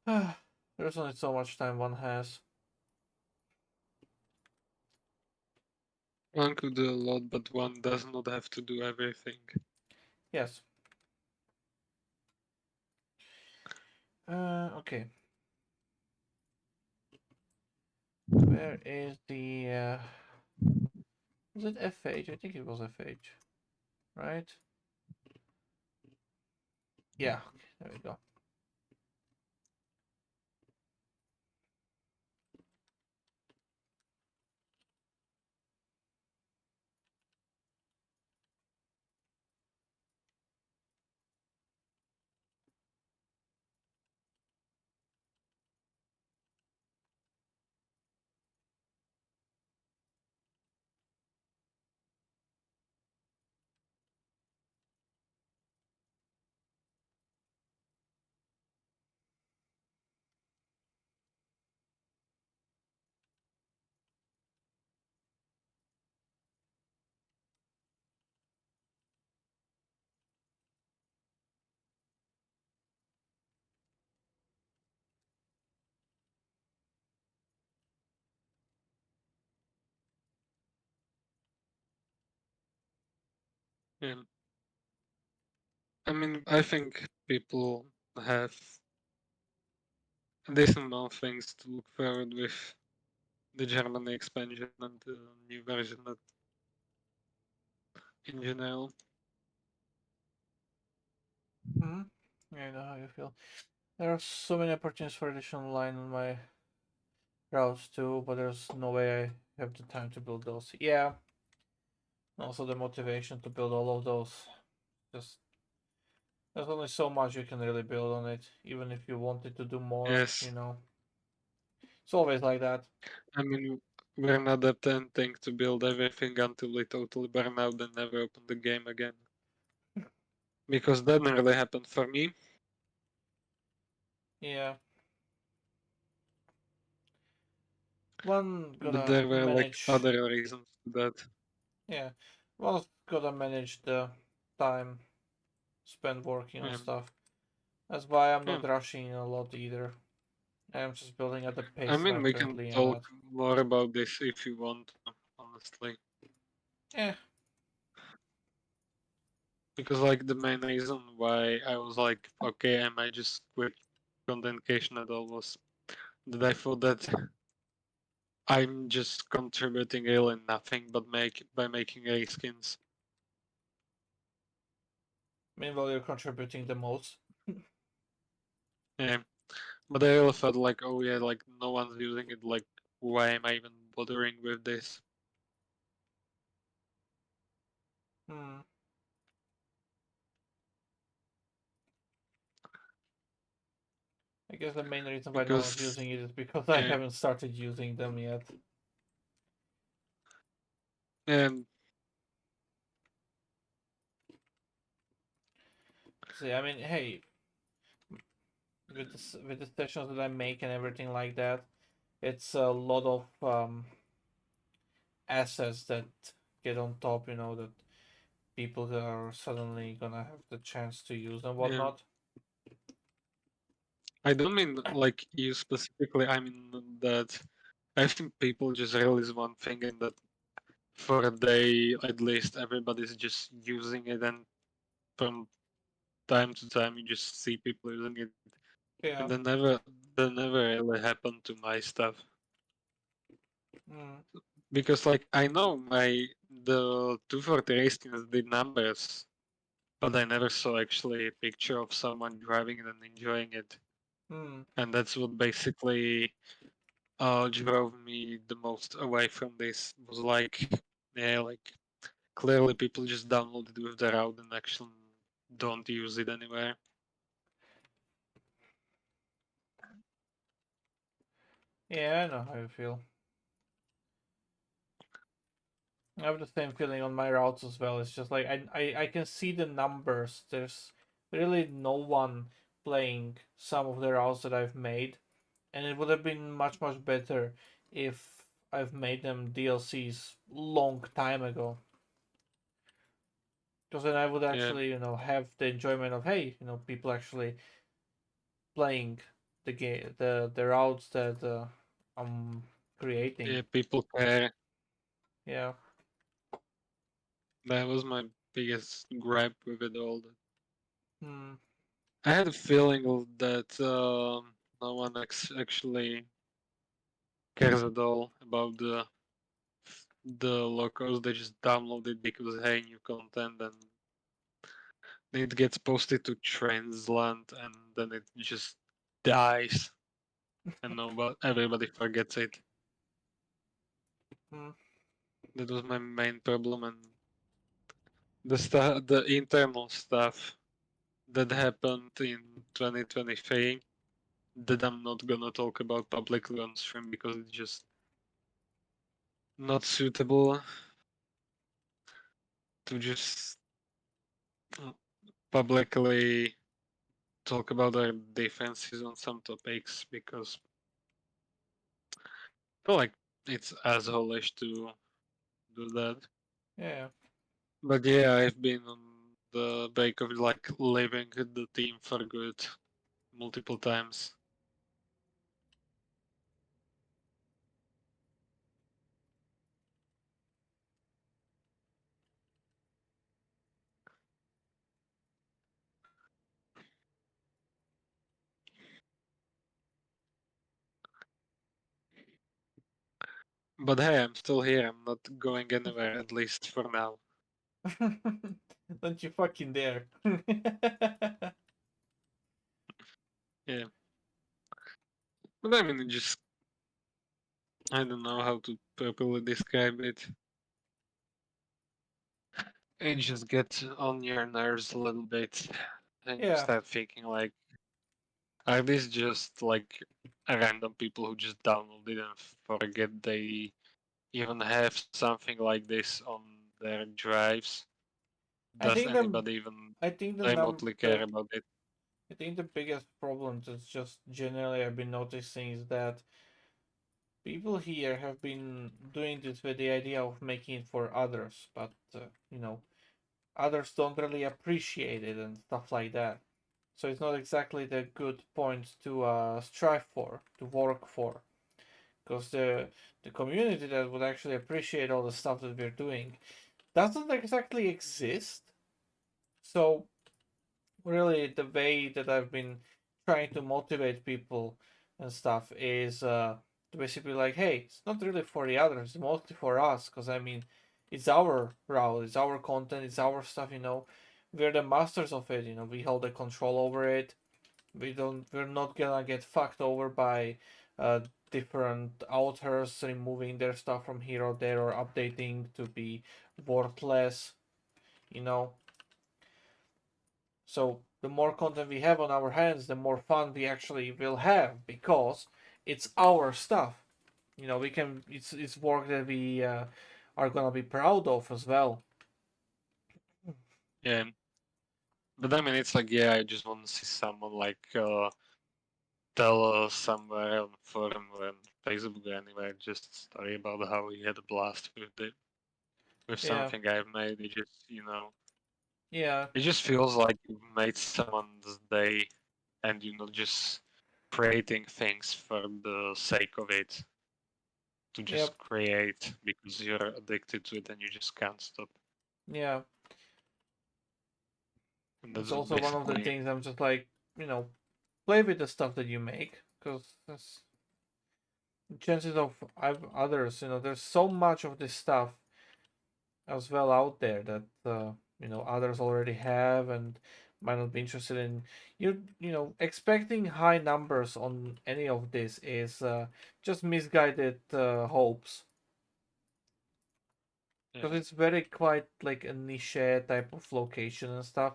Speaker 1: There's only so much time one has.
Speaker 2: One could do a lot, but one does not have to do everything.
Speaker 1: Yes. Okay. Where is the was it FH? I think it was FH. Right? Yeah, okay, there we go.
Speaker 2: Yeah. I mean, I think people have a decent amount of things to look forward with the Germany expansion and the new version that in general.
Speaker 1: Hmm. Yeah, I know how you feel. There are so many opportunities for additional line on my routes too, but there's no way I have the time to build those. Yeah. Also the motivation to build all of those. Just there's only so much you can really build on it, even if you wanted to do more,
Speaker 2: Yes.
Speaker 1: you know. It's always like that.
Speaker 2: I mean, we're not attempting to build everything until we totally burn out and never open the game again. Because that didn't really happen for me.
Speaker 1: Yeah. One
Speaker 2: But
Speaker 1: gotta
Speaker 2: there were like
Speaker 1: manage.
Speaker 2: other reasons to that.
Speaker 1: Yeah. One's gotta manage the time spent working on
Speaker 2: Yeah.
Speaker 1: stuff. That's why I'm
Speaker 2: Yeah.
Speaker 1: not rushing a lot either. I'm just building at the
Speaker 2: I
Speaker 1: pace that I
Speaker 2: mean, we can
Speaker 1: currently am
Speaker 2: talk
Speaker 1: at.
Speaker 2: more about this if you want, honestly.
Speaker 1: Eh.
Speaker 2: Because like the main reason why I was like, okay, I might just quit content creation at all was that I thought that I'm just contributing really nothing but by making A skins.
Speaker 1: Meanwhile, you're contributing the most.
Speaker 2: Yeah. But I really felt like, oh yeah, like no one's using it. Like, why am I even bothering with this?
Speaker 1: Hmm. I guess the main reason why no one's
Speaker 2: Because
Speaker 1: using it is because I
Speaker 2: yeah,
Speaker 1: haven't started using them yet.
Speaker 2: and
Speaker 1: See, I mean, hey, with the sessions that I make and everything like that, it's a lot of assets that get on top. You know that people are suddenly gonna have the chance to use and
Speaker 2: yeah,
Speaker 1: whatnot.
Speaker 2: I don't mean like you specifically. I mean that I think people just realize one thing, and that for a day at least everybody's just using it, and from time to time you just see people using it, and
Speaker 1: Yeah.
Speaker 2: that never really happened to my stuff.
Speaker 1: Mm.
Speaker 2: Because like I know the 240 racings did numbers, but I never saw actually a picture of someone driving it and enjoying it,
Speaker 1: Mm.
Speaker 2: and that's what basically drove me the most away from this. Was like, yeah, like clearly people just download it with their route and actually don't use it anywhere.
Speaker 1: Yeah, I know how you feel. I have the same feeling on my routes as well. It's just like I can see the numbers. There's really no one playing some of the routes that I've made, and it would have been much better if I've made them DLCs long time ago. Because then I would
Speaker 2: Yeah,
Speaker 1: actually, have the enjoyment of, hey, people actually playing the game, the routes that I'm creating.
Speaker 2: yeah, people care.
Speaker 1: Yeah.
Speaker 2: That was my biggest gripe with it all.
Speaker 1: Hmm.
Speaker 2: I had a feeling that no one actually cares at all about the locals. They just download it because hey, new content, and it gets posted to Trainz and then it just dies, and nobody, everybody forgets it.
Speaker 1: Hmm.
Speaker 2: That was my main problem, and the internal stuff that happened in 2023 that I'm not gonna talk about publicly on stream because it's just not suitable to just publicly talk about our differences on some topics because I feel like it's assholish to do that.
Speaker 1: Yeah.
Speaker 2: But yeah, I've been on the break of like leaving the team for good multiple times. But hey, I'm still here. I'm not going anywhere, at least for now.
Speaker 1: Don't you fucking dare.
Speaker 2: Yeah. But I mean, it just, I don't know how to properly describe it. It just gets on your nerves a little bit. And you
Speaker 1: Yeah.
Speaker 2: start thinking, like, are these just like random people who just download it and forget they even have something like this on their drives?
Speaker 1: I
Speaker 2: Does
Speaker 1: think the
Speaker 2: anybody even
Speaker 1: I think the num
Speaker 2: remotely care
Speaker 1: the
Speaker 2: about it?
Speaker 1: I think the biggest problem that's just generally I've been noticing is that people here have been doing this with the idea of making it for others, but others don't really appreciate it and stuff like that. So it's not exactly the good point to strive for, to work for, because the community that would actually appreciate all the stuff that we're doing doesn't exactly exist. So really, the way that I've been trying to motivate people and stuff is to basically like, hey, it's not really for the others, it's mostly for us, because I mean, it's our route, it's our content, it's our stuff. We're the masters of it. We hold the control over it. We're not gonna get fucked over by uh, different authors removing their stuff from here or there or updating to be worthless, you know. So the more content we have on our hands, the more fun we actually will have because it's our stuff. You know, we can. It's work that we are gonna be proud of as well.
Speaker 2: Yeah. But I mean, it's like, yeah, I just want to see someone like tell us somewhere on forum or on Facebook or anywhere just a story about how he had a blast with
Speaker 1: Yeah,
Speaker 2: something I've made. It just,
Speaker 1: yeah,
Speaker 2: it just feels like you made someone's day, and you're not just creating things for the sake of it, to
Speaker 1: yep,
Speaker 2: just create because you're addicted to it and you just can't stop.
Speaker 1: yeah.
Speaker 2: And
Speaker 1: It's
Speaker 2: that's
Speaker 1: also one of the
Speaker 2: basically,
Speaker 1: things I'm just like, play with the stuff that you make because chances of others, there's so much of this stuff as well out there that others already have and might not be interested in. Expecting high numbers on any of this is just misguided hopes
Speaker 2: yeah,
Speaker 1: because it's very quite like a niche type of location and stuff.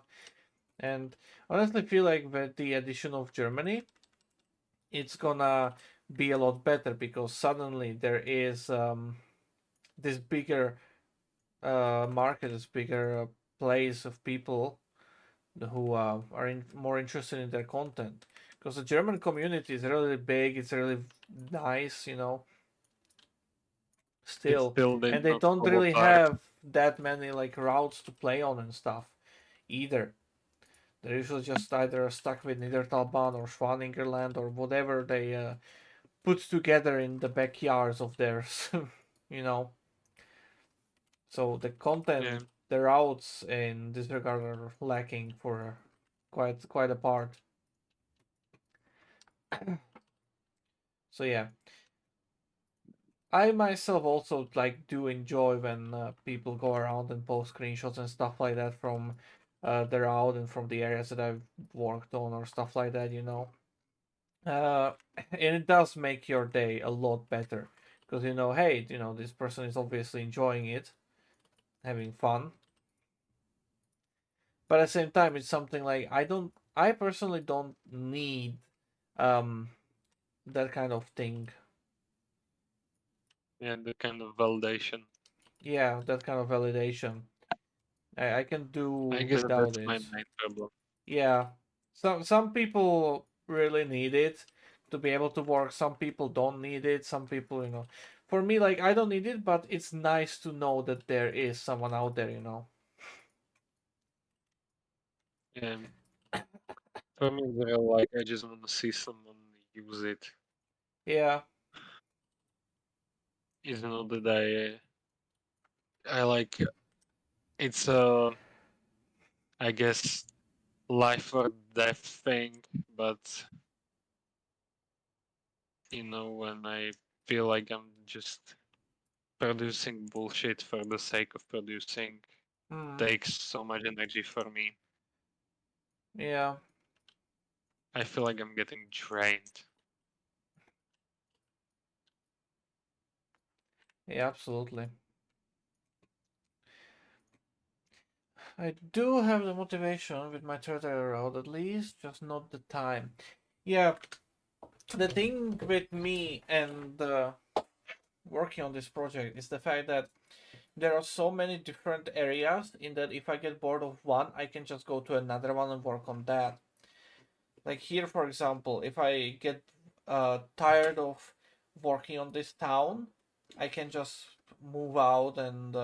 Speaker 1: And honestly, feel like with the addition of Germany, it's gonna be a lot better because suddenly there is this bigger market, this bigger place of people who are more interested in their content. Because the German community is really big, it's really nice,
Speaker 2: it's
Speaker 1: still,
Speaker 2: still
Speaker 1: and
Speaker 2: did
Speaker 1: they
Speaker 2: not
Speaker 1: don't
Speaker 2: fall
Speaker 1: really
Speaker 2: apart.
Speaker 1: have that many like routes to play on and stuff either. They're usually just either stuck with Niedertalbahn or Schwaningerland or whatever they put together in the backyards of theirs, you know. So the
Speaker 2: Yeah,
Speaker 1: content, the routes in this regard are lacking for quite a part. So yeah, I myself also like do enjoy when people go around and post screenshots and stuff like that from the route and from the areas that I've worked on or stuff like that. And it does make your day a lot better because hey, this person is obviously enjoying it, having fun. But at the same time, it's something like I personally don't need um that kind of thing.
Speaker 2: yeah, the kind of validation.
Speaker 1: Yeah, that kind of validation. I can do
Speaker 2: I guess
Speaker 1: without
Speaker 2: that's
Speaker 1: it.
Speaker 2: my main problem.
Speaker 1: Yeah, some people really need it to be able to work. Some people don't need it. Some people, for me, like I don't need it, but it's nice to know that there is someone out there.
Speaker 2: Yeah, for me, it's real like I just want to see someone use it.
Speaker 1: Yeah,
Speaker 2: It's not that I like it's I guess life or death thing, but when I feel like I'm just producing bullshit for the sake of producing
Speaker 1: mm,
Speaker 2: takes so much energy for me.
Speaker 1: yeah,
Speaker 2: I feel like I'm getting drained.
Speaker 1: yeah, absolutely. I do have the motivation with my third road at least, just not the time. Yeah, the thing with me and working on this project is the fact that there are so many different areas in that if I get bored of one, I can just go to another one and work on that. Like here, for example, if I get tired of working on this town, I can just move out and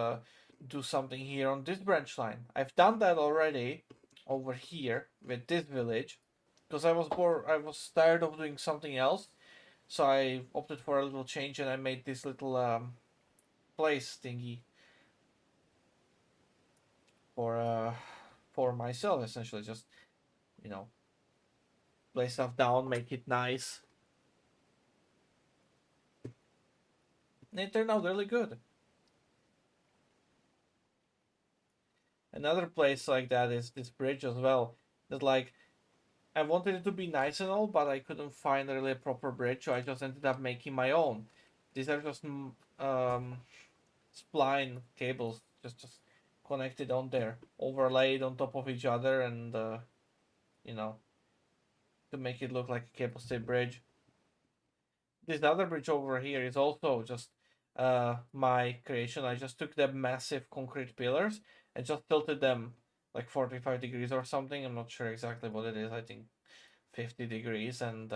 Speaker 1: do something here on this branch line. I've done that already over here with this village because I was bored. I was tired of doing something else, so I opted for a little change and I made this little place thingy for for myself essentially. Just you know, lay stuff down, make it nice. And it turned out really good. Another place like that is this bridge as well. That like I wanted it to be nice and all, but I couldn't find really a proper bridge, so I just ended up making my own. These are just spline cables, just connected on there, overlaid on top of each other, and you know, to make it look like a cable stay bridge. This other bridge over here is also just my creation. I just took the massive concrete pillars and just tilted them like 45 degrees or something. I'm not sure exactly what it is. I think 50 degrees, and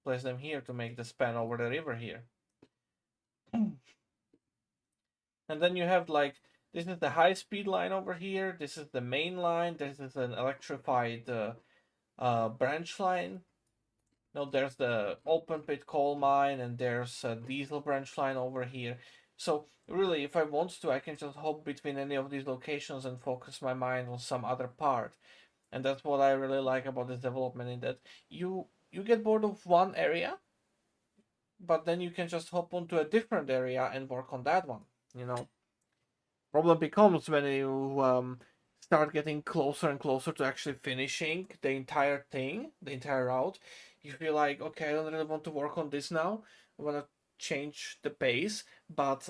Speaker 1: place them here to make the span over the river here. And then you have like, this is the high speed line over here. This is the main line. This is an electrified branch line. No, there's the open pit coal mine, and there's a diesel branch line over here. So really, if I want to, I can just hop between any of these locations and focus my mind on some other part. And that's what I really like about this development, in that you get bored of one area, but then you can just hop onto a different area and work on that one. You know, problem becomes when you start getting closer and closer to actually finishing the entire thing, the entire route. You feel like, okay, I don't really want to work on this now. I want to change the pace, but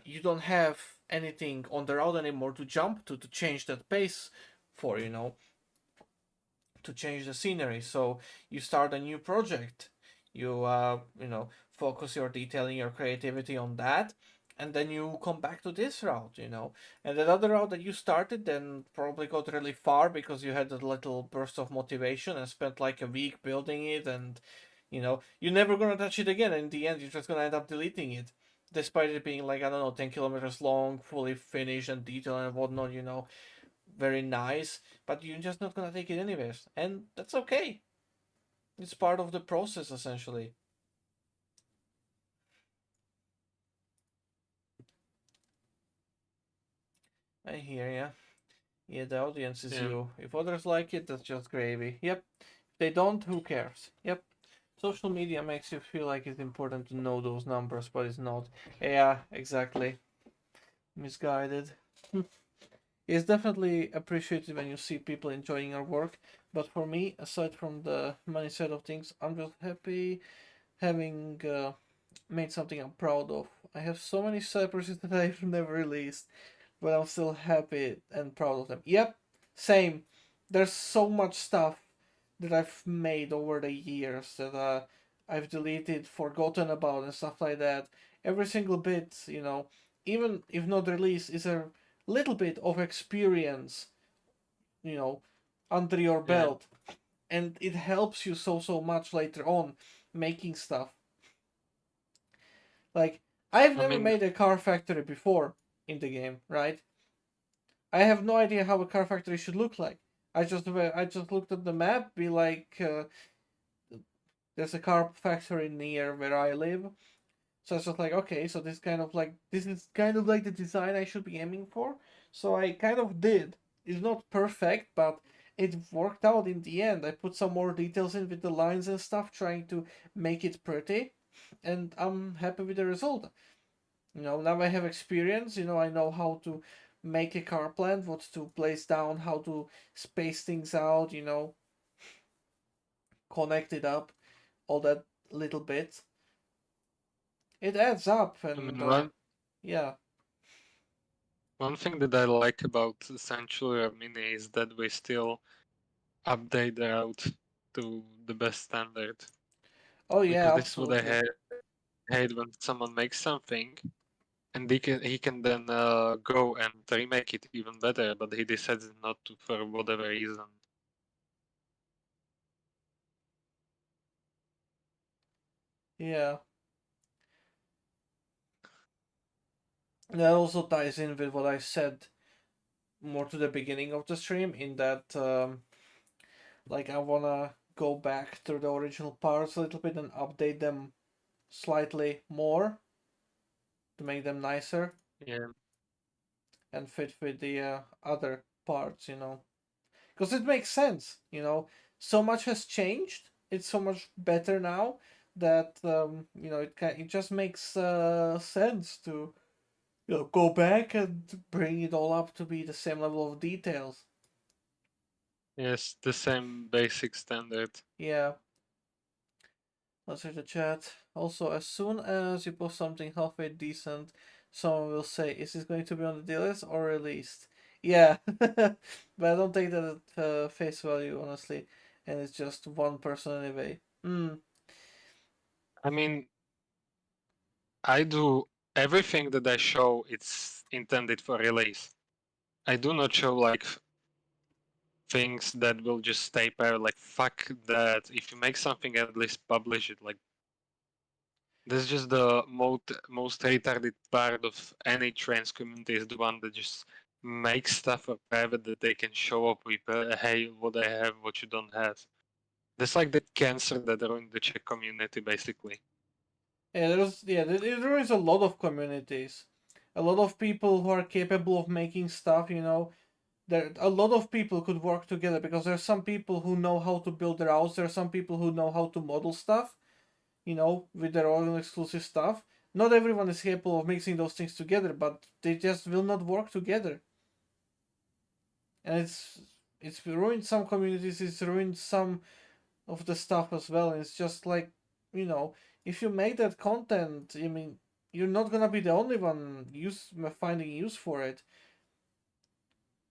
Speaker 1: you don't have anything on the route anymore to jump to change that pace for, to change the scenery. So you start a new project. You focus your detailing, your creativity on that, and then you come back to this route. And that other route that you started then probably got really far because you had a little burst of motivation and spent like a week building it, and you're never gonna touch it again. In the end, you're just gonna end up deleting it, despite it being like, I don't know, 10 kilometers long, fully finished and detailed and whatnot. Very nice, but you're just not gonna take it anyways, and that's okay. It's part of the process, essentially. I hear ya. Yeah, the audience is
Speaker 2: Yeah.
Speaker 1: you. If others like it, that's just gravy. Yep. If they don't, who cares? Yep. Social media makes you feel like it's important to know those numbers, but it's not. Yeah, exactly. Misguided. It's definitely appreciated when you see people enjoying your work, but for me, aside from the money side of things, I'm just happy having made something I'm proud of. I have so many side projects that I've never released, but I'm still happy and proud of them. Yep, same. There's so much stuff that I've made over the years that I've deleted, forgotten about, and stuff like that. Every single bit, even if not released, is a little bit of experience, you know, under your
Speaker 2: Yeah.
Speaker 1: belt, and it helps you so much later on making stuff. Like, I've
Speaker 2: I
Speaker 1: never
Speaker 2: mean,
Speaker 1: made a car factory before in the game, right? I have no idea how a car factory should look like. I just looked at the map, be like, there's a car factory near where I live. So it's just like, okay, so this is kind of like the design I should be aiming for. So I kind of did. It's not perfect, but it worked out in the end. I put some more details in with the lines and stuff, trying to make it pretty, and I'm happy with the result. Now I have experience. I know how to make a car plant, what to place down, how to space things out. Connect it up, all that little bit. It adds up,
Speaker 2: I
Speaker 1: and
Speaker 2: mean,
Speaker 1: yeah.
Speaker 2: one thing that I like about Sanctuary Mini is that we still update the route to the best standard.
Speaker 1: Oh
Speaker 2: Because
Speaker 1: yeah,
Speaker 2: this is what I
Speaker 1: absolutely.
Speaker 2: hate when someone makes something and he can then go and remake it even better, but he decides not to for whatever reason.
Speaker 1: Yeah. That also ties in with what I said more to the beginning of the stream, in that like, I wanna go back to the original parts a little bit and update them slightly more to make them nicer
Speaker 2: Yeah.
Speaker 1: and fit with the other parts. Because it makes sense. So much has changed. It's so much better now that it just makes sense to go back and bring it all up to be the same level of details.
Speaker 2: Yes, the same basic standard.
Speaker 1: Yeah. Let's read the chat. Also, as soon as you post something halfway decent, someone will say, "Is this going to be on the DLS or released?" Yeah, but I don't take that at face value, honestly. And it's just one person anyway.
Speaker 2: I mean, I do everything that I show. It's intended for release. I do not show like things that will just stay there. Like fuck that. If you make something, at least publish it. Like this is just the most retarded part of any trans community is the one that just makes stuff for private that they can show up with. Hey, what I have, what you don't have. That's like the cancer that ruined the Czech community, basically.
Speaker 1: There is a lot of communities, a lot of people who are capable of making stuff. There a lot of people could work together because there are some people who know how to build their house. There are some people who know how to model stuff. With their own exclusive stuff. Not everyone is capable of mixing those things together, but they just will not work together. And it's ruined some communities. It's ruined some of the stuff as well. And it's just like, you know, if you make that content, I mean, you're not gonna be the only one finding use for it.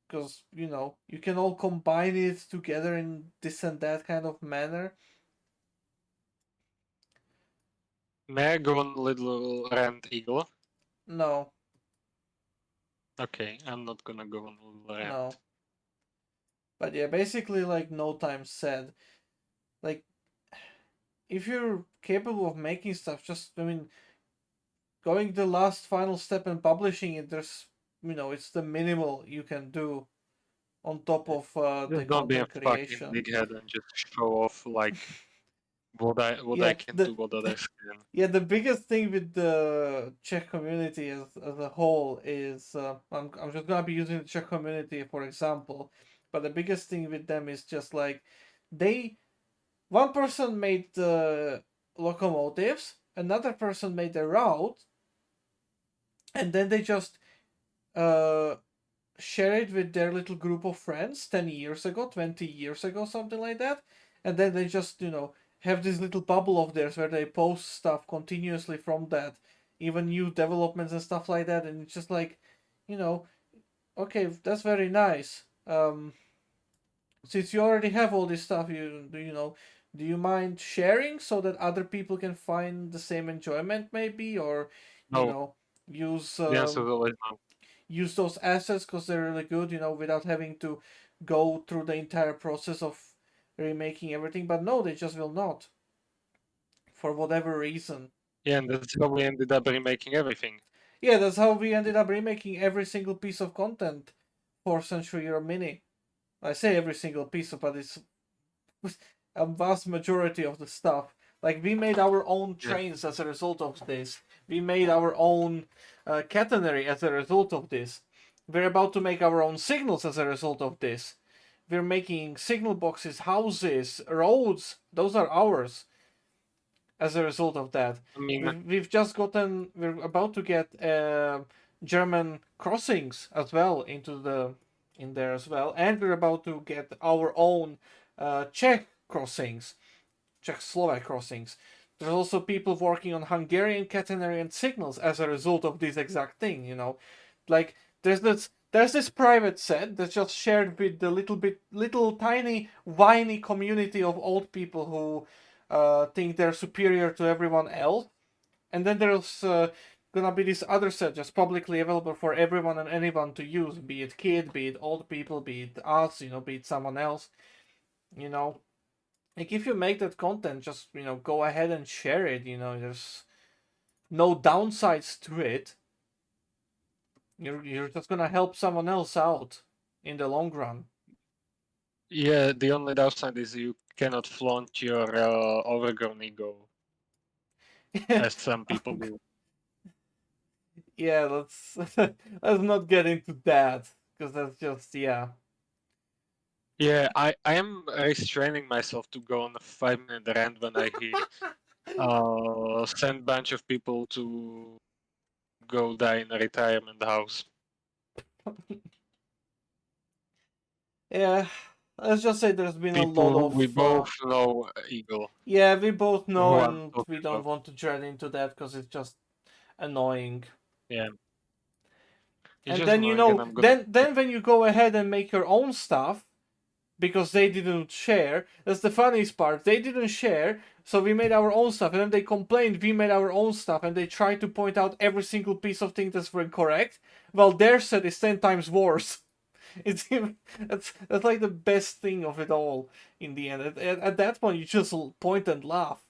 Speaker 1: Because you can all combine it together in this and that kind of manner.
Speaker 2: May I go on a little rant, Eagle?
Speaker 1: No,
Speaker 2: Okay, I'm not gonna go on a little rant.
Speaker 1: no. But yeah, basically, like No Time said, like if you're capable of making stuff, going the last final step and publishing it, it's the minimal you can do on top of the
Speaker 2: Just don't be a
Speaker 1: content
Speaker 2: fucking
Speaker 1: creation.
Speaker 2: dickhead and just show off like what I
Speaker 1: Yeah,
Speaker 2: can do, what others can.
Speaker 1: yeah. The biggest thing with the Czech community as a whole is I'm just gonna be using the Czech community for example, but the biggest thing with them is just like they one person made the locomotives, another person made the route, and then they just uh, share it with their little group of friends 10 years ago, 20 years ago, something like that. And then they just, have this little bubble of theirs where they post stuff continuously from that, even new developments and stuff like that. And it's just like, you know, okay, that's very nice. Since you already have all this stuff, do you mind sharing so that other people can find the same enjoyment, maybe, or
Speaker 2: No,
Speaker 1: use
Speaker 2: the answer is always no.
Speaker 1: use those assets because they're really good, without having to go through the entire process of remaking everything. But no, they just will not, for whatever reason.
Speaker 2: Yeah, and that's how we ended up remaking everything.
Speaker 1: Yeah, that's how we ended up remaking every single piece of content for Century Euro Mini. I say every single piece, but it's a vast majority of the stuff. Like we made our own trains as a result of this. We made our own catenary as a result of this. We're about to make our own signals as a result of this. We're making signal boxes, houses, roads. Those are ours as a result of that.
Speaker 2: I mean,
Speaker 1: We're about to get German crossings as well in there as well, and we're about to get our own Czech crossings, Czech-Slovak crossings. There's also people working on Hungarian catenary and signals as a result of this exact thing. Like there's this private set that's just shared with the little tiny whiny community of old people who think they're superior to everyone else, and then there's gonna be this other set just publicly available for everyone and anyone to use, be it kid, be it old people, be it us, be it someone else. Like if you make that content, just go ahead and share it. There's no downsides to it. You're just gonna help someone else out in the long run.
Speaker 2: yeah, the only downside is you cannot flaunt your overgrown ego as some people do.
Speaker 1: Yeah, let's not get into that because that's just
Speaker 2: Yeah, I am restraining myself to go on a 5-minute rant when I hear send bunch of people to go die in a retirement house.
Speaker 1: yeah. let's just say there's been a lot
Speaker 2: People
Speaker 1: of
Speaker 2: we both know Eagle.
Speaker 1: yeah, we both know,
Speaker 2: Who I'm
Speaker 1: and
Speaker 2: talking
Speaker 1: we don't
Speaker 2: about.
Speaker 1: want to dread into that because it's just annoying.
Speaker 2: Yeah. It's
Speaker 1: And
Speaker 2: just
Speaker 1: then
Speaker 2: annoying, and I'm gonna.
Speaker 1: then when you go ahead and make your own stuff because they didn't share, that's the funniest part. They didn't share, so we made our own stuff, and then they complained we made our own stuff, and they tried to point out every single piece of thing that's incorrect. Well, their set is 10 times worse. It's that's like the best thing of it all in the end. At that point, you just point and laugh.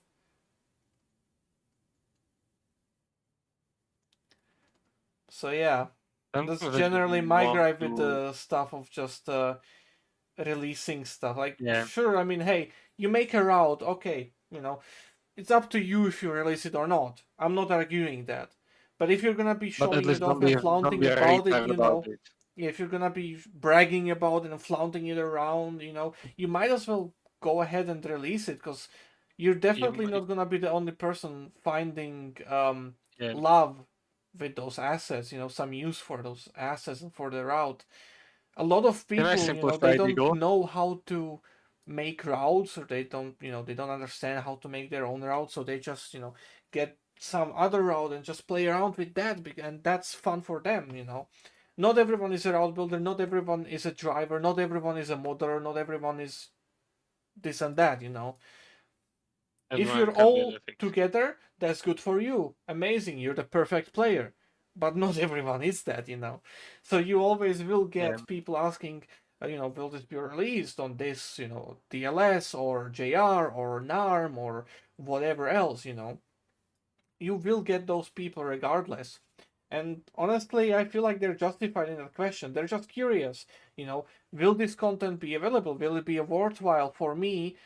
Speaker 1: So yeah, that's
Speaker 2: Sometimes I just
Speaker 1: generally my
Speaker 2: want
Speaker 1: gripe with
Speaker 2: to.
Speaker 1: the stuff of just releasing stuff. Like,
Speaker 2: Yeah.
Speaker 1: sure, I mean, hey, you make a route, okay, it's up to you if you release it or not. I'm not arguing that. But if you're gonna be
Speaker 2: But at
Speaker 1: showing it
Speaker 2: least
Speaker 1: off and
Speaker 2: don't
Speaker 1: flaunting
Speaker 2: be a
Speaker 1: about it,
Speaker 2: retard about it.
Speaker 1: if you're gonna be bragging about it and flaunting it around, you might as well go ahead and release it because you're definitely
Speaker 2: You,
Speaker 1: not gonna be the only person finding
Speaker 2: yeah.
Speaker 1: love with those assets. Some use for those assets and for the route. A lot of
Speaker 2: Can I
Speaker 1: people,
Speaker 2: simplify
Speaker 1: they
Speaker 2: it,
Speaker 1: don't
Speaker 2: Eagle?
Speaker 1: know how to make routes, or they don't understand how to make their own route, so they just, get some other route and just play around with that, and that's fun for them. Not everyone is a route builder, not everyone is a driver, not everyone is a modder, not everyone is this and that. If
Speaker 2: Everyone
Speaker 1: you're
Speaker 2: can be
Speaker 1: all
Speaker 2: anything.
Speaker 1: together, that's good for you. Amazing, you're the perfect player. But not everyone is that. So you always will
Speaker 2: Yeah.
Speaker 1: get people asking, will this be released on this, DLS or JR or NARM or whatever else. You will get those people regardless. And honestly, I feel like they're justified in that question. They're just curious, will this content be available? Will it be worthwhile for me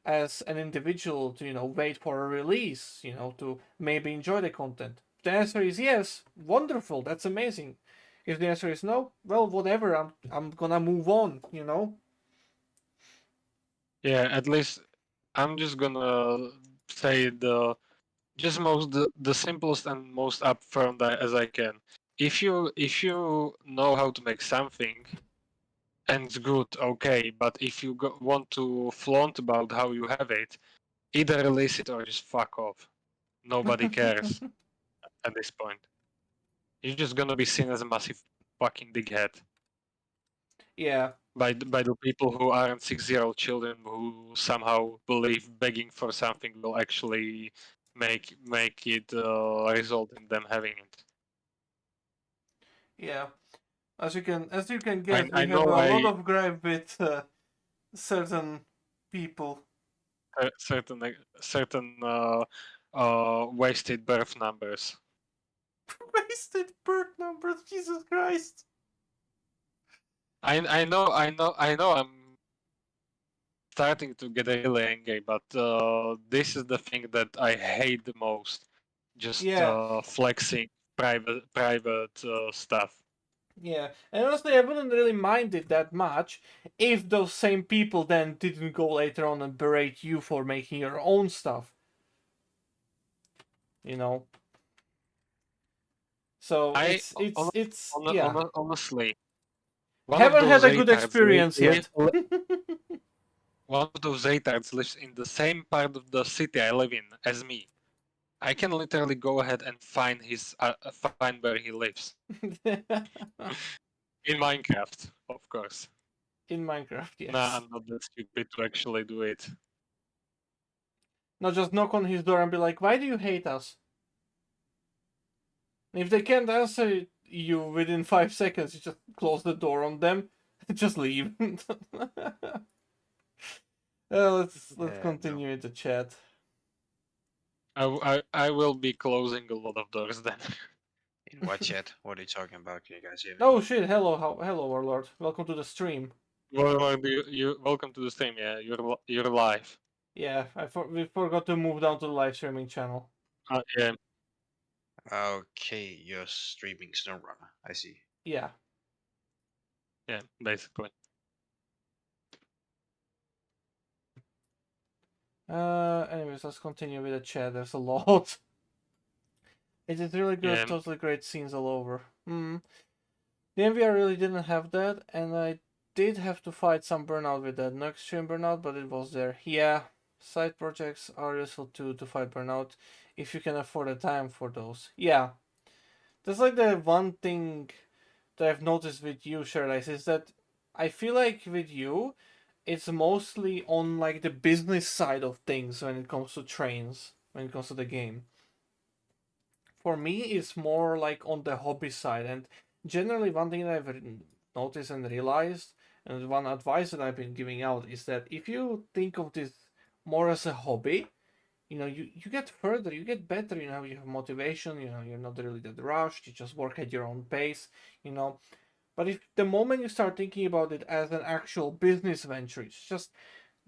Speaker 1: as an individual to wait for a release, to maybe enjoy the content? If the answer is yes, wonderful, that's amazing. If the answer is no, well, whatever, I'm gonna move on.
Speaker 2: Yeah. At least I'm just gonna say the simplest and most upfront as I can. If you know how to make something and it's good, okay. But if you want to flaunt about how you have it, either release it or just fuck off. Nobody cares at this point. You're just gonna be seen as a massive fucking dickhead
Speaker 1: Yeah,
Speaker 2: by the people who aren't 6-year-old children who somehow believe begging for something will actually make it result in them having it.
Speaker 1: yeah. As you can
Speaker 2: I
Speaker 1: guess, we
Speaker 2: I
Speaker 1: have
Speaker 2: know
Speaker 1: a lot
Speaker 2: I
Speaker 1: of gripe with certain people.
Speaker 2: certain wasted birth numbers.
Speaker 1: Wasted birth numbers, Jesus Christ.
Speaker 2: I know I'm starting to get really angry, but this is the thing that I hate the most. Just
Speaker 1: Yeah,
Speaker 2: flexing private stuff.
Speaker 1: yeah. And honestly, I wouldn't really mind it that much if those same people then didn't go later on and berate you for making your own stuff. You know. So
Speaker 2: I
Speaker 1: it's yeah.
Speaker 2: honestly, one of
Speaker 1: Haven't
Speaker 2: those
Speaker 1: had a good
Speaker 2: retards
Speaker 1: experience yet.
Speaker 2: one of those retards lives in the same part of the city I live in as me. I can literally go ahead and find where he lives in Minecraft, of course.
Speaker 1: In Minecraft,
Speaker 2: Nah,
Speaker 1: yes.
Speaker 2: I'm not that stupid to actually do it.
Speaker 1: Not just knock on his door and be like, "Why do you hate us?" If they can't answer you within 5 seconds, you just close the door on them, just leave. Let's
Speaker 4: No.
Speaker 1: continue with the chat.
Speaker 2: I will be closing a lot of doors then.
Speaker 4: In what chat? What are you talking about? Can you guys hear me?
Speaker 1: Oh shit! Hello, Warlord. Welcome to the stream.
Speaker 2: Well, you welcome to the stream. Yeah, you're live.
Speaker 1: Yeah, we forgot to move down to the live streaming channel.
Speaker 2: Yeah,
Speaker 4: Okay, you're streaming SnowRunner. I see.
Speaker 1: Yeah.
Speaker 2: yeah, basically.
Speaker 1: Anyways, let's continue with the chat. There's a lot. It is really good.
Speaker 2: Yeah,
Speaker 1: Totally great scenes all over. The MVR really didn't have that, and I did have to fight some burnout with that. No extreme burnout, but it was there. Yeah, side projects are useful too to fight burnout if you can afford the time for those. Yeah, that's like the one thing that I've noticed with you, Sherlice, is that I feel like with you, it's mostly on like the business side of things when it comes to Trainz, when it comes to the game. For me, it's more like on the hobby side, and generally one thing that I've noticed and realized, and one advice that I've been giving out is that if you think of this more as a hobby, you get further, you get better, you have motivation, you're not really that rushed, you just work at your own pace, you know. But if the moment you start thinking about it as an actual business venture, it just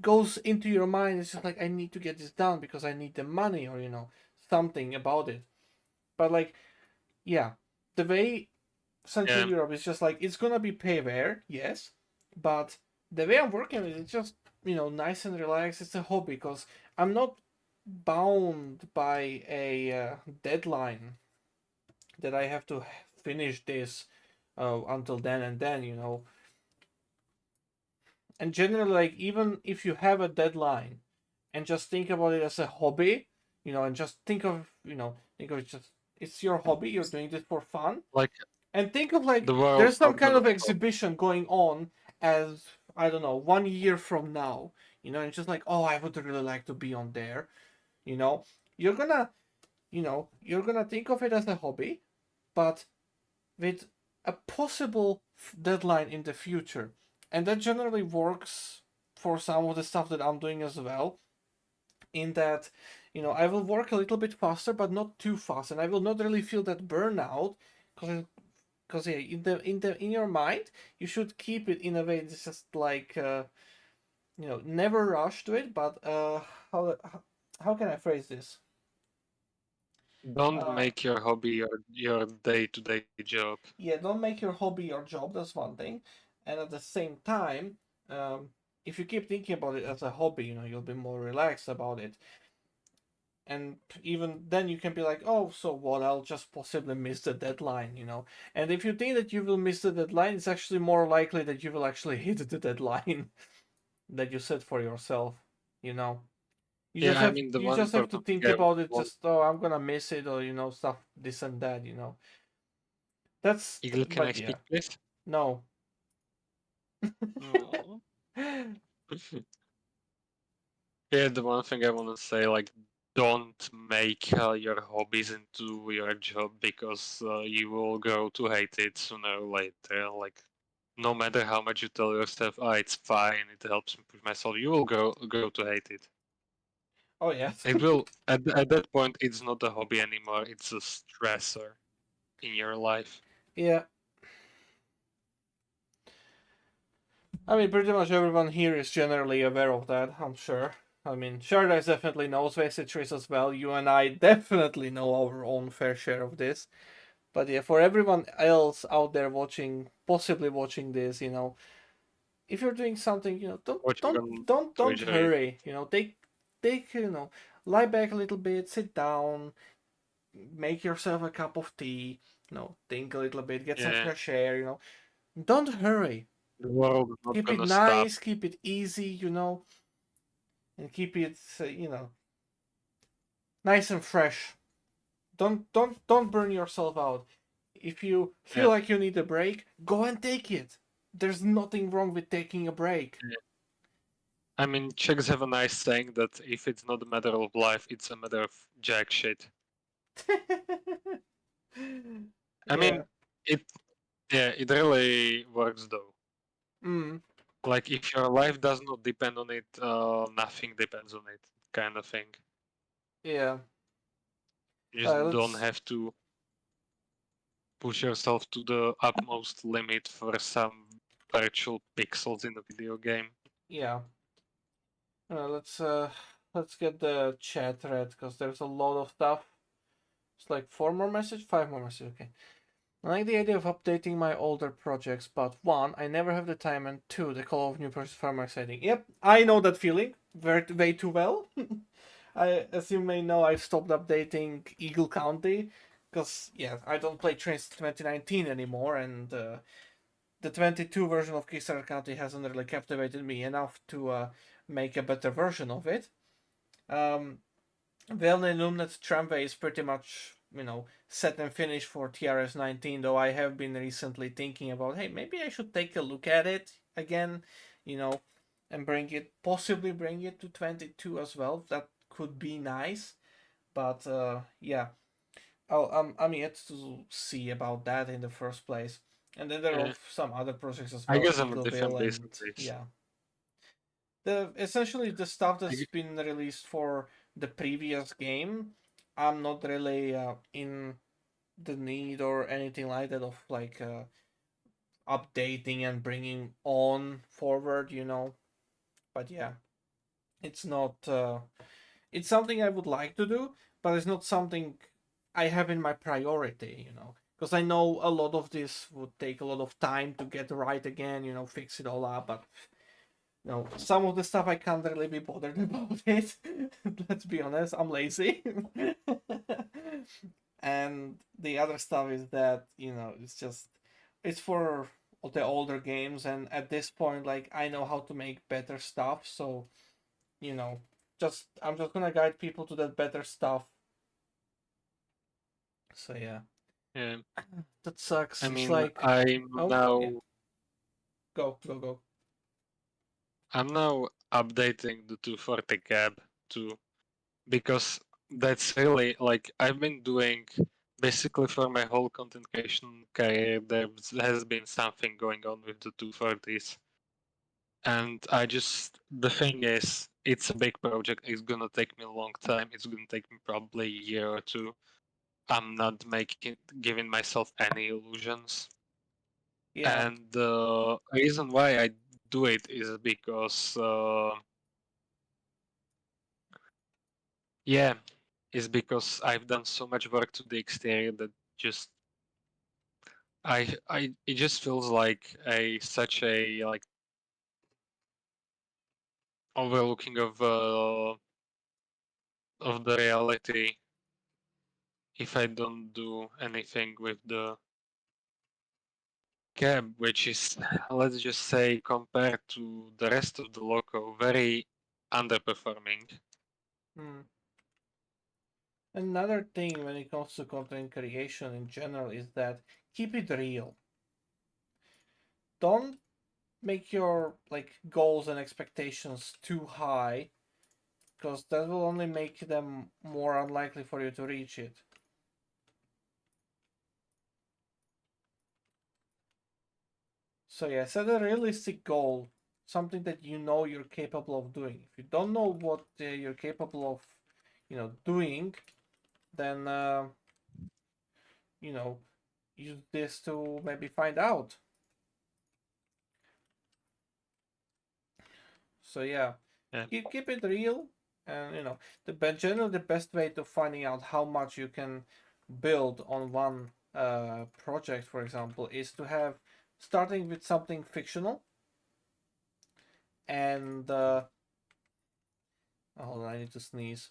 Speaker 1: goes into your mind, it's just like, I need to get this done because I need the money, or something about it. But like, yeah, the way Central
Speaker 2: Yeah.
Speaker 1: Europe is just like, it's gonna be payware, yes, but the way I'm working with it, it's just nice and relaxed. It's a hobby because I'm not bound by a deadline that I have to finish this until then and then, And generally, like, even if you have a deadline and just think about it as a hobby, and just think of it just, it's your hobby, you're doing this for fun.
Speaker 2: Like
Speaker 1: And think of like
Speaker 2: the world
Speaker 1: there's some
Speaker 2: not
Speaker 1: kind
Speaker 2: gonna
Speaker 1: of
Speaker 2: stop.
Speaker 1: exhibition going on as, I don't know, 1 year from now, and it's just like, oh, I would really like to be on there, you're gonna, you're gonna think of it as a hobby, but with a possible deadline in the future. And that generally works for some of the stuff that I'm doing as well, in that, I will work a little bit faster, but not too fast, and I will not really feel that burnout, because yeah, in your mind, you should keep it in a way that's just like, never rush to it, but how can I phrase this?
Speaker 2: Don't
Speaker 1: Uh,
Speaker 2: make your hobby your day-to-day job.
Speaker 1: yeah, don't make your hobby your job. That's one thing, and at the same time, if you keep thinking about it as a hobby, you'll be more relaxed about it. And even then, you can be like, oh, so what? I'll just possibly miss the deadline. And if you think that you will miss the deadline, it's actually more likely that you will actually hit the deadline that you set for yourself. You know, you
Speaker 2: Yeah,
Speaker 1: just
Speaker 2: I
Speaker 1: have
Speaker 2: mean the
Speaker 1: you
Speaker 2: one
Speaker 1: just have to
Speaker 2: important
Speaker 1: think
Speaker 2: thing I
Speaker 1: about it.
Speaker 2: want
Speaker 1: Just, oh, I'm gonna miss it, or stuff this and that. That's,
Speaker 2: Eagle, can I
Speaker 1: but yeah,
Speaker 2: speak, please?
Speaker 1: no.
Speaker 2: Aw. Yeah, the one thing I want to say, like, don't make your hobbies into your job, because you will grow to hate it sooner or later. Like, no matter how much you tell yourself, "Ah, it's fine, it helps me push myself," you will grow to hate it.
Speaker 1: Oh yes.
Speaker 2: It will at that point. It's not a hobby anymore. It's a stressor in your life.
Speaker 1: Yeah. I mean, pretty much everyone here is generally aware of that, I'm sure. I mean, Shardice definitely knows Wasted Trace as well. You and I definitely know our own fair share of this. But yeah, for everyone else out there watching, possibly watching this, if you're doing something, don't
Speaker 2: Watching
Speaker 1: don't
Speaker 2: on
Speaker 1: don't don't
Speaker 2: Twitter,
Speaker 1: hurry. Take lie back a little bit, sit down, make yourself a cup of tea, think a little bit, get some
Speaker 2: yeah,
Speaker 1: fresh air. Don't hurry.
Speaker 2: the world is not
Speaker 1: Keep it
Speaker 2: gonna stop.
Speaker 1: nice, keep it easy, and keep it, nice and fresh. Don't burn yourself out. If you feel
Speaker 2: Yeah.
Speaker 1: like you need a break, go and take it. There's nothing wrong with taking a break.
Speaker 2: I mean, Czechs have a nice saying that if it's not a matter of life, it's a matter of jack shit. I mean, it it really works though.
Speaker 1: Mm,
Speaker 2: Like, if your life does not depend on it, nothing depends on it, kind of thing.
Speaker 1: yeah.
Speaker 2: You just don't
Speaker 1: Let's.
Speaker 2: have to push yourself to the utmost limit for some virtual pixels in a video game.
Speaker 1: Yeah. Let's get the chat read because there's a lot of stuff. It's like 4 more messages, 5 more messages. Okay. I like the idea of updating my older projects, but one, I never have the time, and two, the call of new projects is far more exciting. Yep, I know that feeling way too well. As you may know, I've stopped updating Eagle County because, yeah, I don't play Trainz 2019 anymore, and the 22 version of Kickstarter County hasn't really captivated me enough to make a better version of it. Well, Illuminate Tramway is pretty much, set and finished for TRS 19, though I have been recently thinking about, hey, maybe I should take a look at it again, and possibly bring it to 22 as well. That could be nice. But yeah, I'm yet to see about that in the first place. And then there are
Speaker 2: Yeah.
Speaker 1: some other projects as
Speaker 2: I
Speaker 1: well,
Speaker 2: guess I'm a different
Speaker 1: Eagleville,
Speaker 2: base
Speaker 1: and
Speaker 2: on this.
Speaker 1: yeah, essentially the stuff
Speaker 2: I
Speaker 1: that's
Speaker 2: gu-
Speaker 1: been released for the previous game. I'm not really in the need or anything like that of like updating and bringing on forward. But yeah, it's not. It's something I would like to do, but it's not something I have in my priority. Because I know a lot of this would take a lot of time to get right again, fix it all up. But some of the stuff I can't really be bothered about it. Let's be honest, I'm lazy. And the other stuff is that, it's for the older games, and at this point, like, I know how to make better stuff, so, you know, I'm just gonna guide people to that better stuff. So yeah,
Speaker 2: Yeah.
Speaker 1: that sucks.
Speaker 2: I
Speaker 1: It's
Speaker 2: mean,
Speaker 1: like, oh yeah, go.
Speaker 2: I'm now updating the 240 cab too, because that's really like I've been doing basically for my whole content creation career. There has been something going on with the 240s, and the thing is, it's a big project. It's gonna take me a long time. It's gonna take me probably a year or two. I'm not giving myself any illusions.
Speaker 1: Yeah.
Speaker 2: And the reason why I do it is because, yeah, is because I've done so much work to the exterior that just it just feels like such a like overlooking of the reality if I don't do anything with the cab, which is, let's just say, compared to the rest of the loco, very underperforming.
Speaker 1: Hmm. Another thing when it comes to content creation in general is that keep it real. Don't make your like goals and expectations too high, because that will only make them more unlikely for you to reach it. So yeah, set a realistic goal, something that you know you're capable of doing. If you don't know what you're capable of, doing, then you know, use this to maybe find out. So yeah,
Speaker 2: Yeah.
Speaker 1: keep it real, and generally the best way to finding out how much you can build on one project, for example, is to have starting with something fictional and hold on, I need to sneeze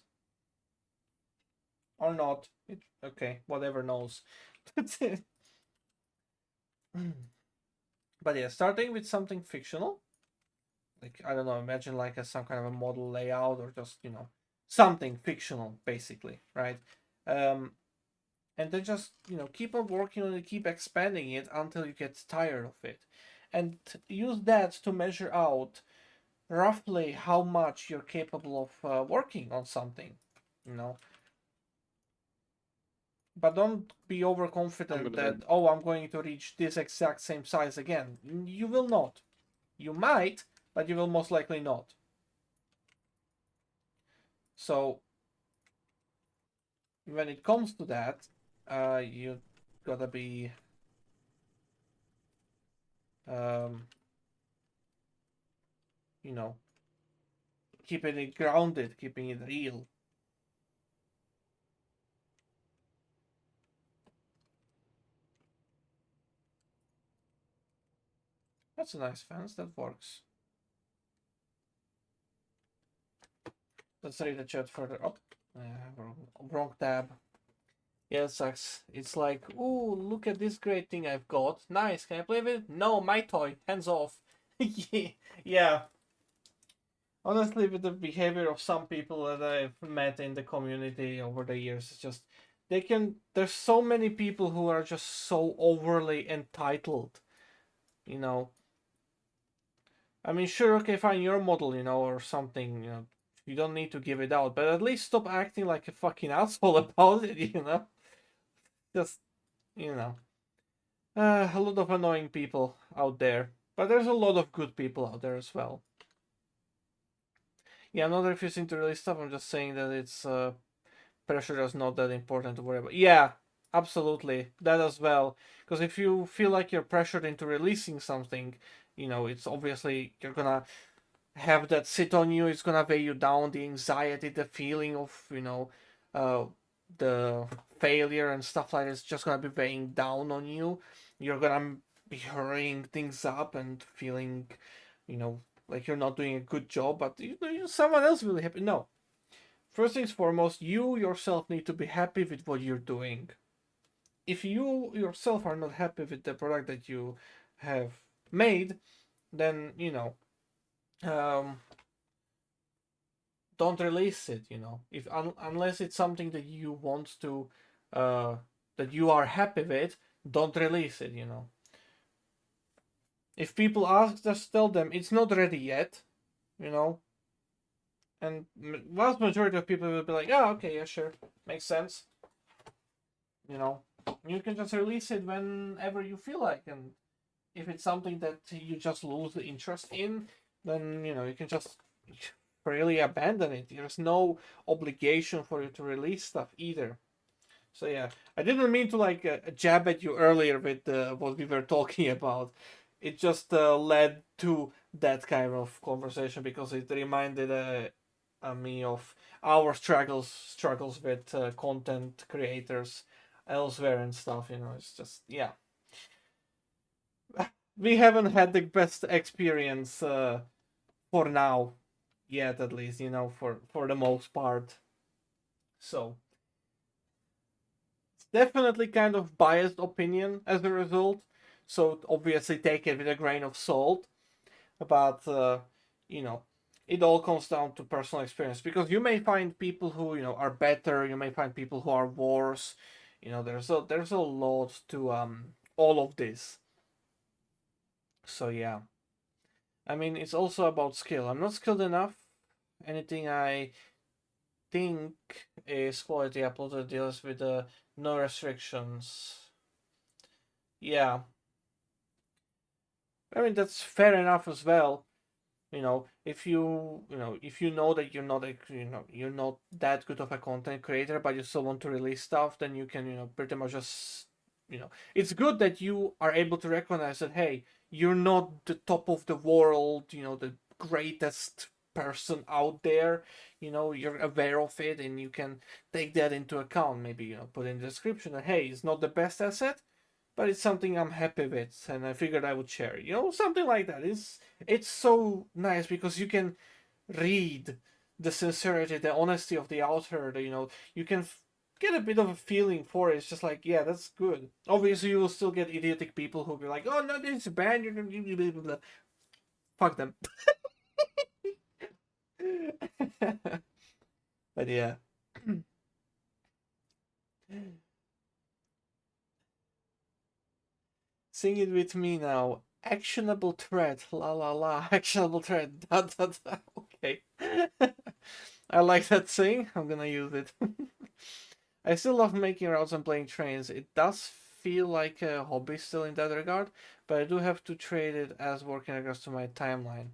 Speaker 1: or not. Okay, whatever knows. But yeah, starting with something fictional, like I don't know, imagine like some kind of a model layout or just something fictional, basically, right? Um, and then just keep on working on it, keep expanding it until you get tired of it, and use that to measure out roughly how much you're capable of working on something, you know. But don't be
Speaker 2: I'm
Speaker 1: overconfident
Speaker 2: gonna.
Speaker 1: that, oh, I'm going to reach this exact same size again. You will not. You might, but you will most likely not. So when it comes to that, you gotta be um, you know, keeping it grounded, keeping it real. That's a nice fence. That works. Let's read the chat further up. Wrong tab. Yeah, it sucks. It's like, ooh, look at this great thing I've got. Nice. Can I play with it? No, my toy. Hands off. Yeah. Honestly, with the behavior of some people that I've met in the community over the years, it's just there's so many people who are just so overly entitled, you know. I mean, sure, okay, fine, your model, or something, you don't need to give it out, but at least stop acting like a fucking asshole about it. Just, you know. A lot of annoying people out there, but there's a lot of good people out there as well. Yeah, I'm not refusing to release stuff. I'm just saying that it's pressure is not that important to worry about. Yeah, absolutely, that as well. Because if you feel like you're pressured into releasing something, it's obviously you're gonna have that sit on you. It's gonna weigh you down. The anxiety, the feeling of the failure and stuff like this, just gonna be weighing down on you. You're gonna be hurrying things up and feeling, like you're not doing a good job. But someone else will be happy. No, first things foremost, you yourself need to be happy with what you're doing. If you yourself are not happy with the product that you have made, then um, don't release it. If unless it's something that you want to, that you are happy with, don't release it. If people ask, just tell them it's not ready yet. And vast majority of people will be like, "Oh, okay, yeah, sure, makes sense." You can just release it whenever you feel like, and if it's something that you just lose the interest in, then you can just freely abandon it. There's no obligation for you to release stuff either. So yeah, I didn't mean to like jab at you earlier with what we were talking about. It just led to that kind of conversation because it reminded me of our struggles with content creators elsewhere and stuff. It's just, yeah, we haven't had the best experience for now yet, at least, for the most part. So it's definitely kind of biased opinion as a result. So obviously take it with a grain of salt. But you know, it all comes down to personal experience because you may find people who are better. You may find people who are worse. There's a lot to all of this. So yeah, I mean, it's also about skill. I'm not skilled enough. Anything I think is quality uploaded deals with no restrictions. Yeah, I mean that's fair enough as well. If you know that you're not that good of a content creator, but you still want to release stuff, then you can pretty much just it's good that you are able to recognize that, hey, you're not the top of the world, the greatest person out there. You're aware of it and you can take that into account. Maybe put in the description that, hey, it's not the best asset, but it's something I'm happy with, and I figured I would share. Something like that. It's so nice because you can read the sincerity, the honesty of the author. You can get a bit of a feeling for it. It's just like, yeah, that's good. Obviously, you will still get idiotic people who'll be like, oh no, this is bad. You're gonna blah, blah, blah. Fuck them. But yeah. Sing it with me now. Actionable thread. La la la. Actionable thread. Da da da. Okay. I like that saying. I'm gonna use it. I still love making routes and playing trains. It does feel like a hobby still in that regard, but I do have to trade it as work in regards to my timeline.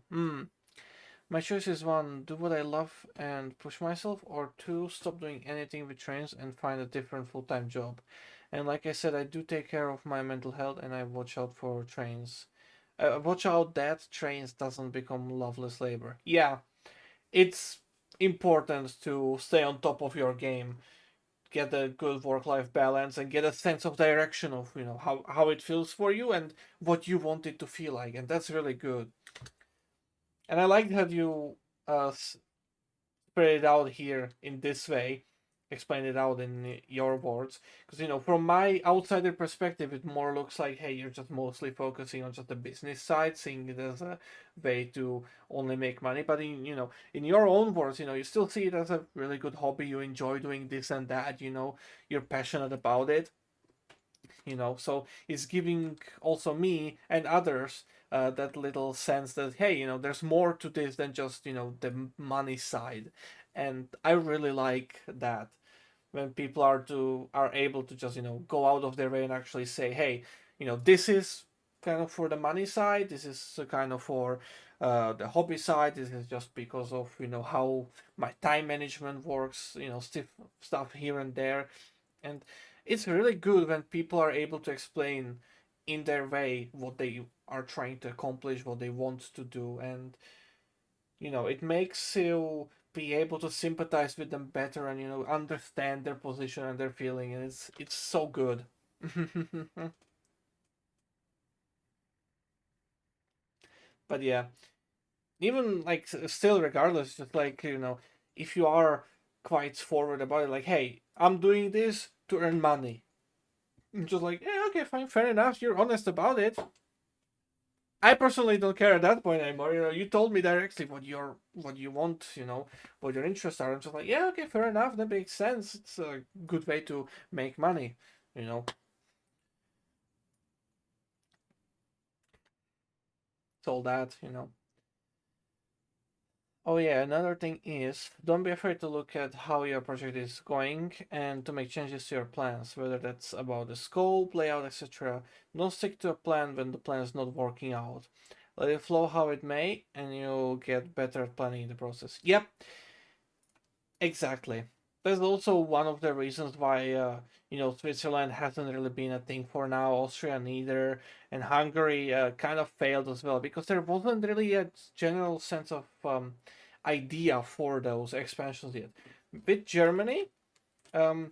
Speaker 1: My choice is one, do what I love and push myself, or two, stop doing anything with trains and find a different full-time job. And like I said, I do take care of my mental health and I watch out for trains. Watch out that trains doesn't become loveless labor. Yeah, it's important to stay on top of your game, get a good work-life balance, and get a sense of direction of how it feels for you and what you want it to feel like, and that's really good. And I like that you spread it out here in this way, explain it out in your words, because from my outsider perspective it more looks like, hey, you're just mostly focusing on just the business side, seeing it as a way to only make money. But in your own words, you still see it as a really good hobby. You enjoy doing this and that, you're passionate about it, so it's giving also me and others that little sense that, hey, there's more to this than just the money side. And I really like that, when people are able to just go out of their way and actually say, hey, this is kind of for the money side, this is kind of for the hobby side, this is just because of how my time management works, stuff here and there. And it's really good when people are able to explain in their way what they are trying to accomplish, what they want to do. And it makes you be able to sympathize with them better, and understand their position and their feeling, and it's so good. But yeah, even like still, regardless, just like if you are quite forward about it, like, hey, I'm doing this to earn money, just like, yeah, okay, fine, fair enough, you're honest about it. I personally don't care at that point anymore. You told me directly what you want, what your interests are. I'm just like, yeah, okay, fair enough. That makes sense. It's a good way to make money, you know. It's all that. Oh yeah, another thing is, don't be afraid to look at how your project is going and to make changes to your plans, whether that's about the scope, layout, etc. Don't stick to a plan when the plan is not working out. Let it flow how it may, and you'll get better at planning in the process. Yep, exactly. That's also one of the reasons why Switzerland hasn't really been a thing for now. Austria neither, and Hungary kind of failed as well, because there wasn't really a general sense of idea for those expansions yet. With Germany, um,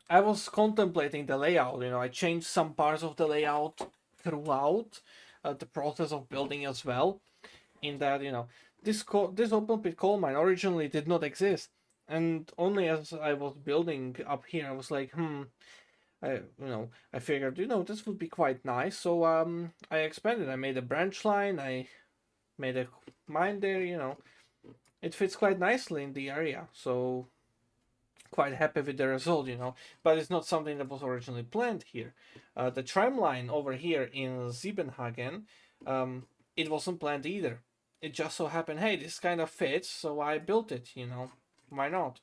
Speaker 1: I was contemplating the layout. I changed some parts of the layout throughout the process of building as well. In that, this open pit coal mine originally did not exist, and only as I was building up here, I was like, I figured, this would be quite nice. So I expanded. I made a branch line. I made a mine there. It fits quite nicely in the area. So quite happy with the result. But it's not something that was originally planned here. The tram line over here in Siebenhagen, it wasn't planned either. It just so happened, hey, this kind of fits, so I built it. Why not?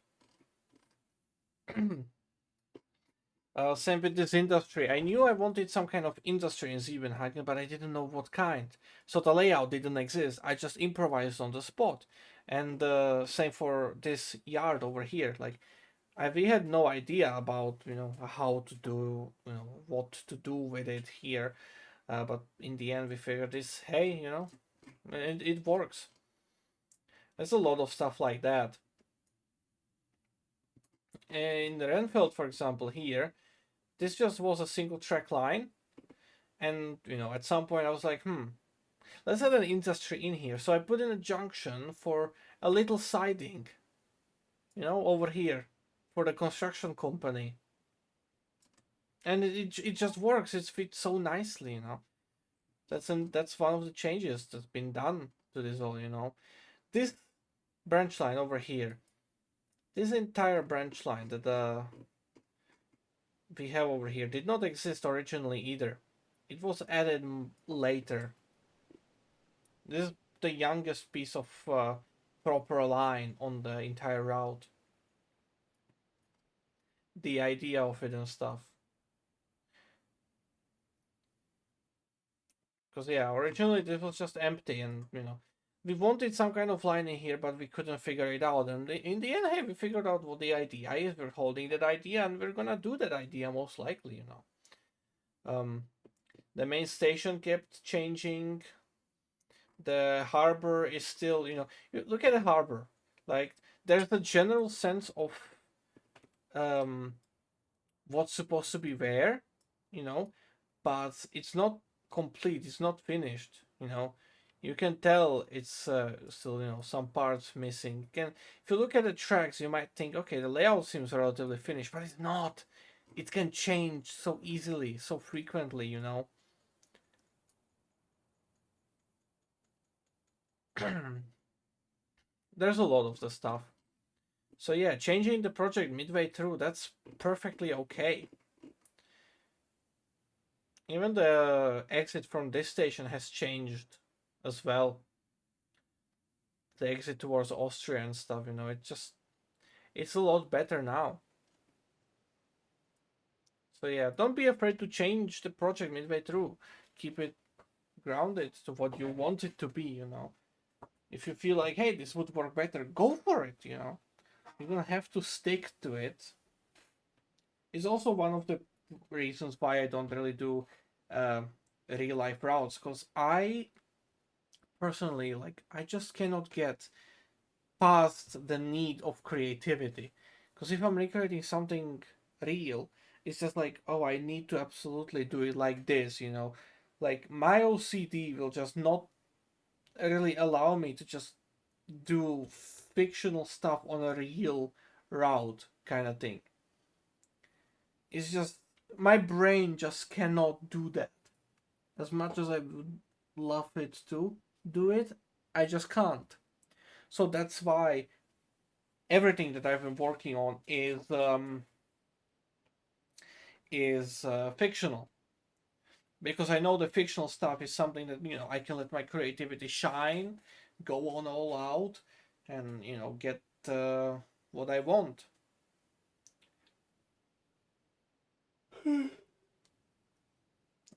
Speaker 1: Same with this industry. I knew I wanted some kind of industry in Siebenhagen, but I didn't know what kind. So the layout didn't exist. I just improvised on the spot. And same for this yard over here. Like, we had no idea about how to do what to do with it here. But in the end, we figured this. Hey, it works. There's a lot of stuff like that. In Renfeld, for example, here, this just was a single track line. And, at some point I was like, let's add an industry in here. So I put in a junction for a little siding, over here for the construction company. And it just works. It fits so nicely. That's one of the changes that's been done to this all. This branch line over here, this entire branch line that we have over here did not exist originally either. It was added later. This is the youngest piece of proper line on the entire route. The idea of it and stuff. Because yeah, originally this was just empty, and we wanted some kind of line in here, but we couldn't figure it out. And in the end, hey, we figured out what the idea is. We're holding that idea, and we're gonna do that idea most likely. The main station kept changing. The harbor is still, look at the harbor. Like, there's a general sense of what's supposed to be where, but it's not complete. It's not finished. You can tell it's still, some parts missing. If you look at the tracks, you might think, okay, the layout seems relatively finished, but it's not. It can change so easily, so frequently. There's a lot of the stuff. So yeah, changing the project midway through, that's perfectly okay. Even the exit from this station has changed as well. The exit towards Austria and stuff, it's a lot better now. So yeah, don't be afraid to change the project midway through. Keep it grounded to what you want it to be. If you feel like, hey, this would work better, go for it. You don't have to stick to it. It's also one of the reasons why I don't really do real life routes, because I personally, I just cannot get past the need of creativity. Because if I'm recreating something real, it's just like, oh, I need to absolutely do it like this. Like my OCD will just not really allow me to just do fictional stuff on a real route kind of thing. It's just my brain just cannot do that. As much as I would love it to do it, I just can't. So that's why everything that I've been working on is fictional, because I know the fictional stuff is something that I can let my creativity shine, go on all out, and get what I want.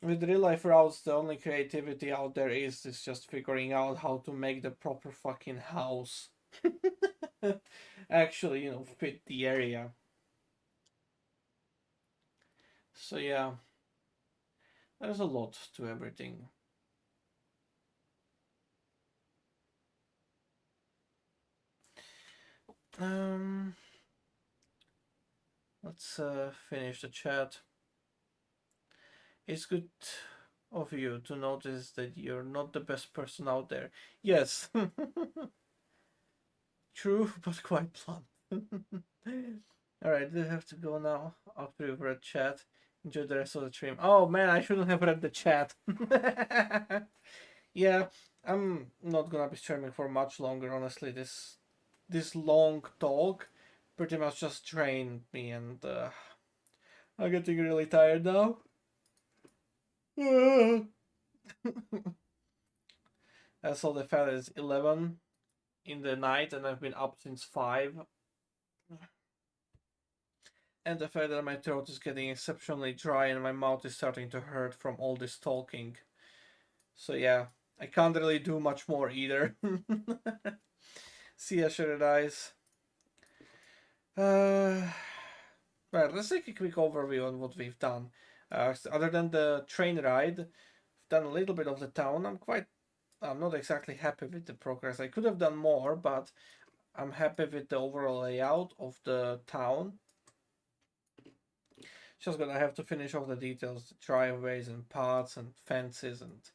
Speaker 1: With real life routes, the only creativity out there is just figuring out how to make the proper fucking house actually fit the area. So yeah, there's a lot to everything. Let's finish the chat. It's good of you to notice that you're not the best person out there. Yes. True, but quite blunt. Alright, we have to go now after you've read chat. Enjoy the rest of the stream. Oh man, I shouldn't have read the chat. Yeah, I'm not gonna be streaming for much longer, honestly. This long talk pretty much just drained me, and I'm getting really tired now. I saw the fact that it's 11 in the night and I've been up since 5. And the fact that my throat is getting exceptionally dry and my mouth is starting to hurt from all this talking. So yeah, I can't really do much more either. See ya, Shredded Eyes. Right, let's take a quick overview on what we've done. Other than the train ride, I've done a little bit of the town. I'm not exactly happy with the progress. I could have done more, but I'm happy with the overall layout of the town. Just gonna have to finish off the details, the driveways and paths and fences and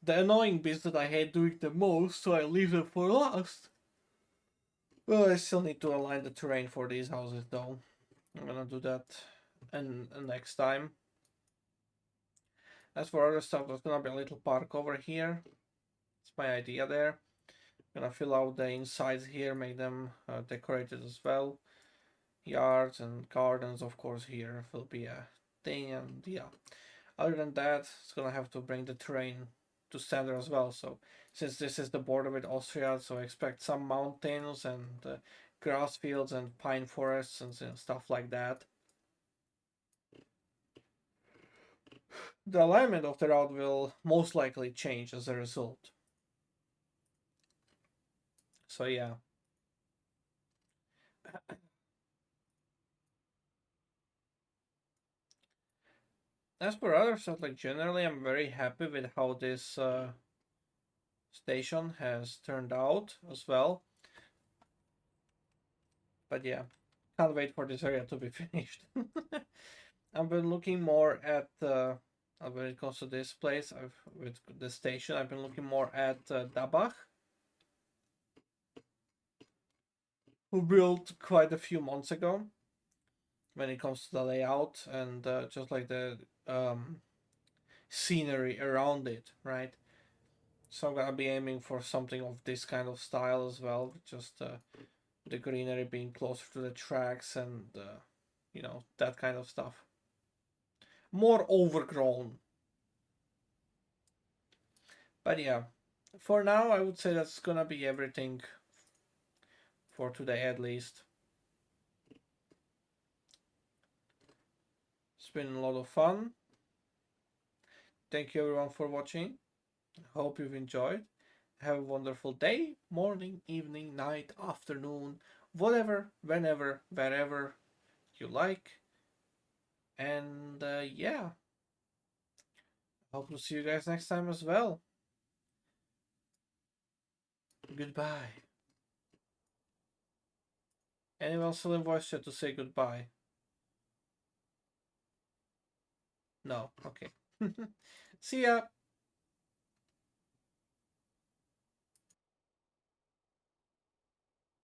Speaker 1: the annoying bits that I hate doing the most, so I leave them for last. Well, I still need to align the terrain for these houses though. I'm gonna do that and next time. As for other stuff, there's gonna be a little park over here. It's my idea there. Gonna fill out the insides here, make them decorated as well. Yards and gardens, of course, here will be a thing, and yeah. Other than that, it's gonna have to bring the terrain to standard as well. So since this is the border with Austria, so expect some mountains and grass fields and pine forests and stuff like that. The alignment of the route will most likely change as a result. So yeah. As for other stuff, generally I'm very happy with how this station has turned out as well. But yeah, can't wait for this area to be finished. I've been looking more at when it comes to this place, with the station, I've been looking more at Dabach, who built quite a few months ago. When it comes to the layout and just like the scenery around it, right? So I'm gonna be aiming for something of this kind of style as well, just the greenery being closer to the tracks and that kind of stuff. More overgrown. But yeah, for now I would say that's gonna be everything for today at least. It's been a lot of fun. Thank you everyone for watching. Hope you've enjoyed. Have a wonderful day, morning, evening, night, afternoon, whatever, whenever, wherever you like. And yeah, hope to see you guys next time as well. Goodbye. Anyone still in voice chat to say goodbye? No, okay. See ya.